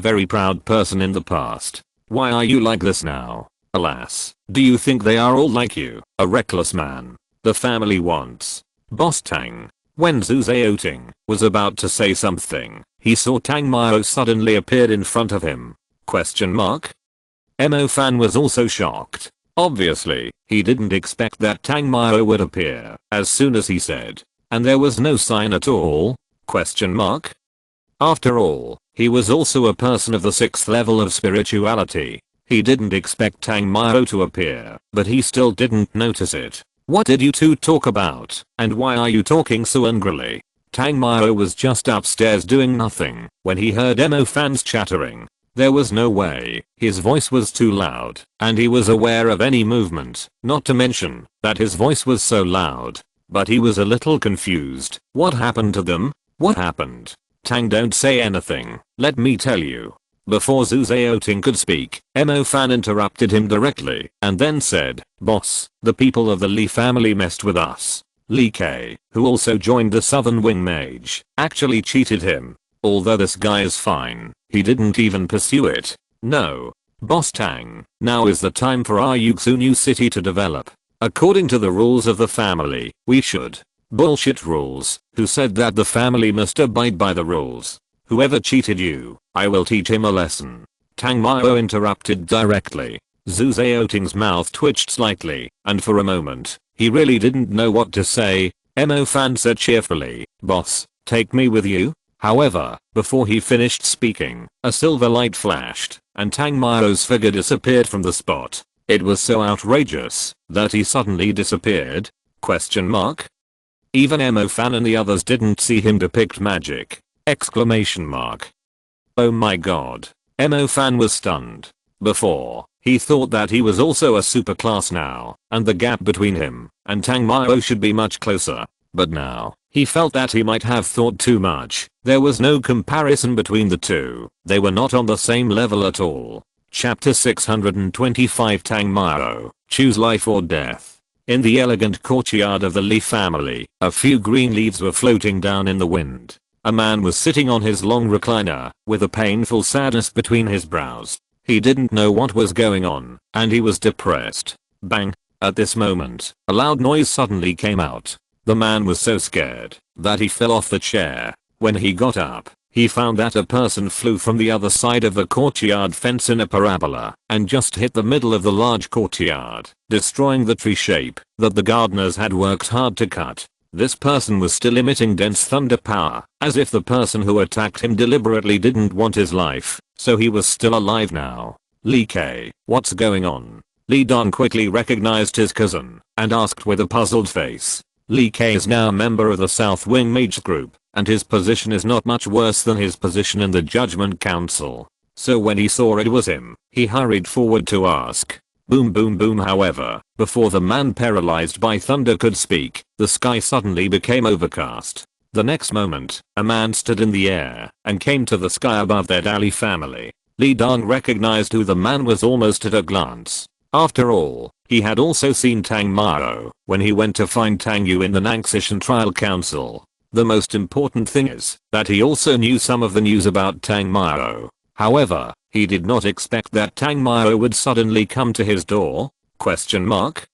very proud person in the past. Why are you like this now? Alas, do you think they are all like you, a reckless man? The family wants. Boss Tang. When Zhu Zhaoting was about to say something, he saw Tang Mao suddenly appeared in front of him. Question mark? Mo Fan was also shocked. Obviously, he didn't expect that Tang Mao would appear as soon as he said. And there was no sign at all? Question mark? After all, he was also a person of the 6th level of spirituality. He didn't expect Tang Mao to appear, but he still didn't notice it. What did you two talk about, and why are you talking so angrily? Tang Mao was just upstairs doing nothing when he heard Mo Fan's chattering. There was no way, his voice was too loud, and he was aware of any movement, not to mention that his voice was so loud. But he was a little confused. What happened to them? What happened? Tang, don't say anything, let me tell you. Before Zhu Zhaoting could speak, Mo Fan interrupted him directly and then said, Boss, the people of the Li family messed with us. Li K, who also joined the Southern Wing Mage, actually cheated him. Although this guy is fine, he didn't even pursue it. No. Boss Tang, now is the time for our Yuxunu City to develop. According to the rules of the family, we should. Bullshit rules. Who said that the family must abide by the rules? Whoever cheated you, I will teach him a lesson. Tang Mao interrupted directly. Zhu Zhaoting's mouth twitched slightly, and for a moment, he really didn't know what to say. Mo Fan said cheerfully, Boss, take me with you? However, before he finished speaking, a silver light flashed, and Tang Mao's figure disappeared from the spot. It was so outrageous that he suddenly disappeared? Question mark? Even Mo Fan and the others didn't see him depict magic. Exclamation mark. Oh my god. Mo Fan was stunned. Before, he thought that he was also a superclass now, and the gap between him and Tang Mao should be much closer. But now, he felt that he might have thought too much. There was no comparison between the two. They were not on the same level at all. Chapter 625 Tang Mao, Choose Life or Death. In the elegant courtyard of the Li family, a few green leaves were floating down in the wind. A man was sitting on his long recliner, with a painful sadness between his brows. He didn't know what was going on, and he was depressed. Bang! At this moment, a loud noise suddenly came out. The man was so scared that he fell off the chair. When he got up, he found that a person flew from the other side of the courtyard fence in a parabola and just hit the middle of the large courtyard, destroying the tree shape that the gardeners had worked hard to cut. This person was still emitting dense thunder power, as if the person who attacked him deliberately didn't want his life, so he was still alive now. Li K, what's going on? Li Don quickly recognized his cousin and asked with a puzzled face. Li K is now a member of the South Wing Mage group, and his position is not much worse than his position in the Judgment Council. So when he saw it was him, he hurried forward to ask. Boom boom boom. However, before the man paralyzed by thunder could speak, the sky suddenly became overcast. The next moment, a man stood in the air and came to the sky above their Dali family. Li Dong recognized who the man was almost at a glance. After all, he had also seen Tang Mao when he went to find Tang Yu in the Nangshan Trial Council. The most important thing is that he also knew some of the news about Tang Mao. However, he did not expect that Tang Mao would suddenly come to his door? Question mark?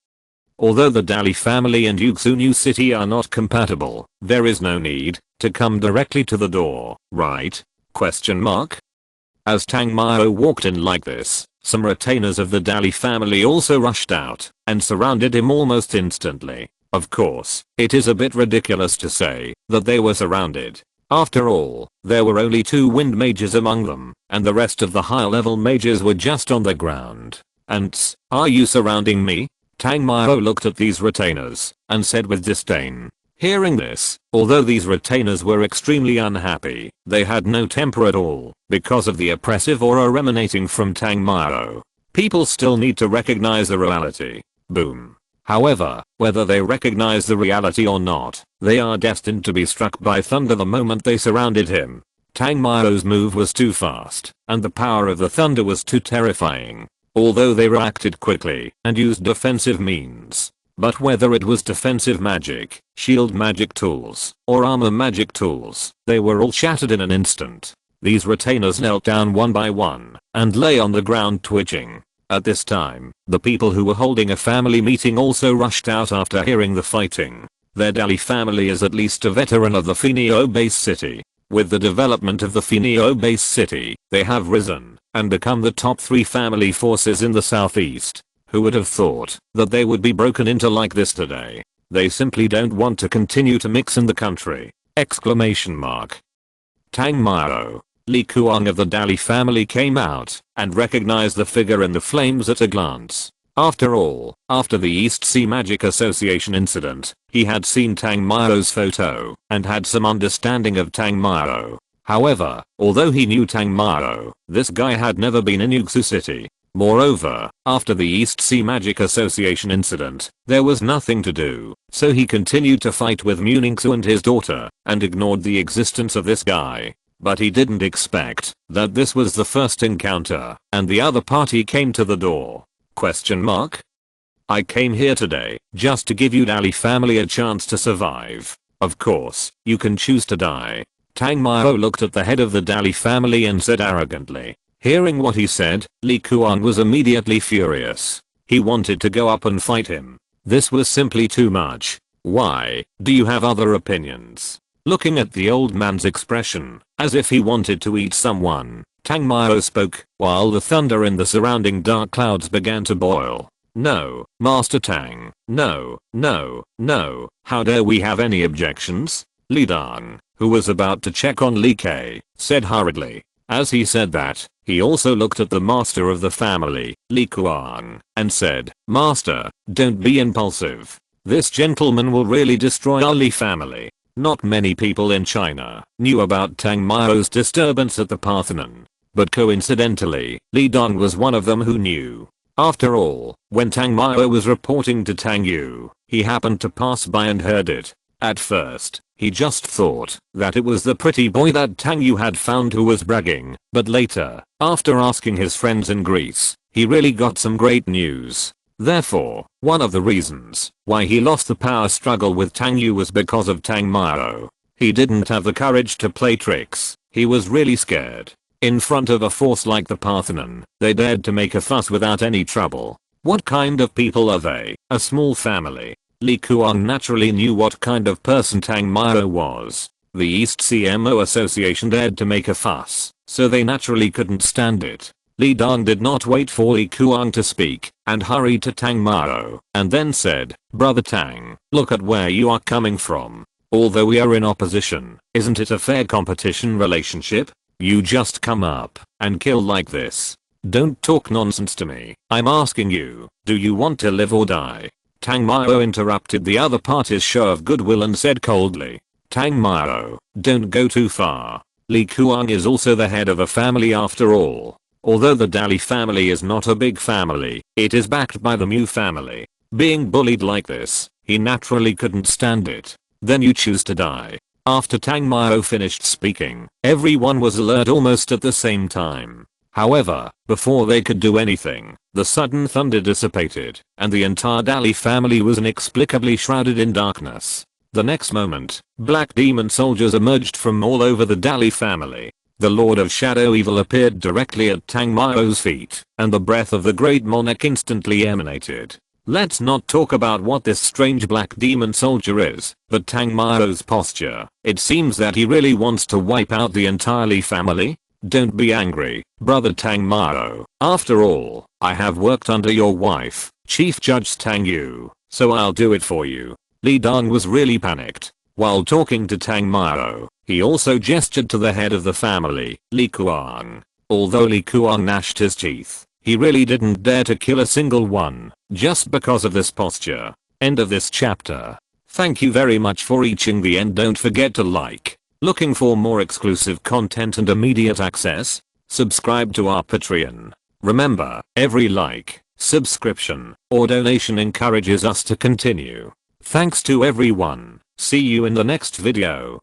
Although the Dali family and Yuxunu City are not compatible, there is no need to come directly to the door, right? Question mark? As Tang Mao walked in like this, some retainers of the Dali family also rushed out and surrounded him almost instantly. Of course, it is a bit ridiculous to say that they were surrounded. After all, there were only 2 wind mages among them, and the rest of the high level mages were just on the ground. Ants, are you surrounding me? Tang Mao looked at these retainers and said with disdain. Hearing this, although these retainers were extremely unhappy, they had no temper at all because of the oppressive aura emanating from Tang Mao. People still need to recognize the reality. Boom. However, whether they recognize the reality or not, they are destined to be struck by thunder the moment they surrounded him. Tang Mao's move was too fast, and the power of the thunder was too terrifying. Although they reacted quickly and used defensive means. But whether it was defensive magic, shield magic tools, or armor magic tools, they were all shattered in an instant. These retainers knelt down one by one and lay on the ground twitching. At this time, the people who were holding a family meeting also rushed out after hearing the fighting. Their Delhi family is at least a veteran of the Finio base city. With the development of the Finio base city, they have risen and become the top 3 family forces in the southeast. Who would have thought that they would be broken into like this today? They simply don't want to continue to mix in the country. Exclamation mark. Tang Mao, Li Kuang of the Dali family came out and recognized the figure in the flames at a glance. After all, after the East Sea Magic Association incident, he had seen Tang Mao's photo and had some understanding of Tang Mao. However, although he knew Tang Mao, this guy had never been in Yuxu City. Moreover, after the East Sea Magic Association incident, there was nothing to do, so he continued to fight with Muningsu and his daughter, and ignored the existence of this guy. But he didn't expect that this was the first encounter, and the other party came to the door. Question mark? I came here today just to give you Dali family a chance to survive. Of course, you can choose to die. Tang Mao looked at the head of the Dali family and said arrogantly. Hearing what he said, Li Kuang was immediately furious. He wanted to go up and fight him. This was simply too much. Why? Do you have other opinions? Looking at the old man's expression, as if he wanted to eat someone, Tang Mao spoke, while the thunder in the surrounding dark clouds began to boil. No, Master Tang, no, no, no, how dare we have any objections? Li Dong, who was about to check on Li K, said hurriedly. As he said that, he also looked at the master of the family, Li Kuang, and said, Master, don't be impulsive. This gentleman will really destroy our Li family. Not many people in China knew about Tang Mao's disturbance at the Parthenon. But coincidentally, Li Dong was one of them who knew. After all, when Tang Mao was reporting to Tang Yu, he happened to pass by and heard it. At first, he just thought that it was the pretty boy that Tang Yu had found who was bragging, but later, after asking his friends in Greece, he really got some great news. Therefore, one of the reasons why he lost the power struggle with Tang Yu was because of Tang Mao. He didn't have the courage to play tricks. He was really scared. In front of a force like the Parthenon, they dared to make a fuss without any trouble. What kind of people are they? A small family. Li Kuang naturally knew what kind of person Tang Mao was. The East CMO Association dared to make a fuss, so they naturally couldn't stand it. Li Dong did not wait for Li Kuang to speak, and hurried to Tang Mao, and then said, Brother Tang, look at where you are coming from. Although we are in opposition, isn't it a fair competition relationship? You just come up and kill like this. Don't talk nonsense to me. I'm asking you, do you want to live or die? Tang Mao interrupted the other party's show of goodwill and said coldly. Tang Mao, don't go too far. Li Kuang is also the head of a family after all. Although the Dali family is not a big family, it is backed by the Mu family. Being bullied like this, he naturally couldn't stand it. Then you choose to die. After Tang Mao finished speaking, everyone was alert almost at the same time. However, before they could do anything, the sudden thunder dissipated, and the entire Dali family was inexplicably shrouded in darkness. The next moment, black demon soldiers emerged from all over the Dali family. The Lord of Shadow Evil appeared directly at Tang Mao's feet, and the breath of the Great Monarch instantly emanated. Let's not talk about what this strange black demon soldier is, but Tang Mao's posture. It seems that he really wants to wipe out the entire Li family. Don't be angry, brother Tang Mao. After all, I have worked under your wife, Chief Judge Tang Yu, so I'll do it for you. Li Dong was really panicked. While talking to Tang Mao, he also gestured to the head of the family, Li Kuang. Although Li Kuang gnashed his teeth, He really didn't dare to kill a single one, just because of this posture. End of this chapter. Thank you very much for reaching the end. Don't forget to like. Looking for more exclusive content and immediate access? Subscribe to our Patreon. Remember, every like, subscription, or donation encourages us to continue. Thanks to everyone. See you in the next video.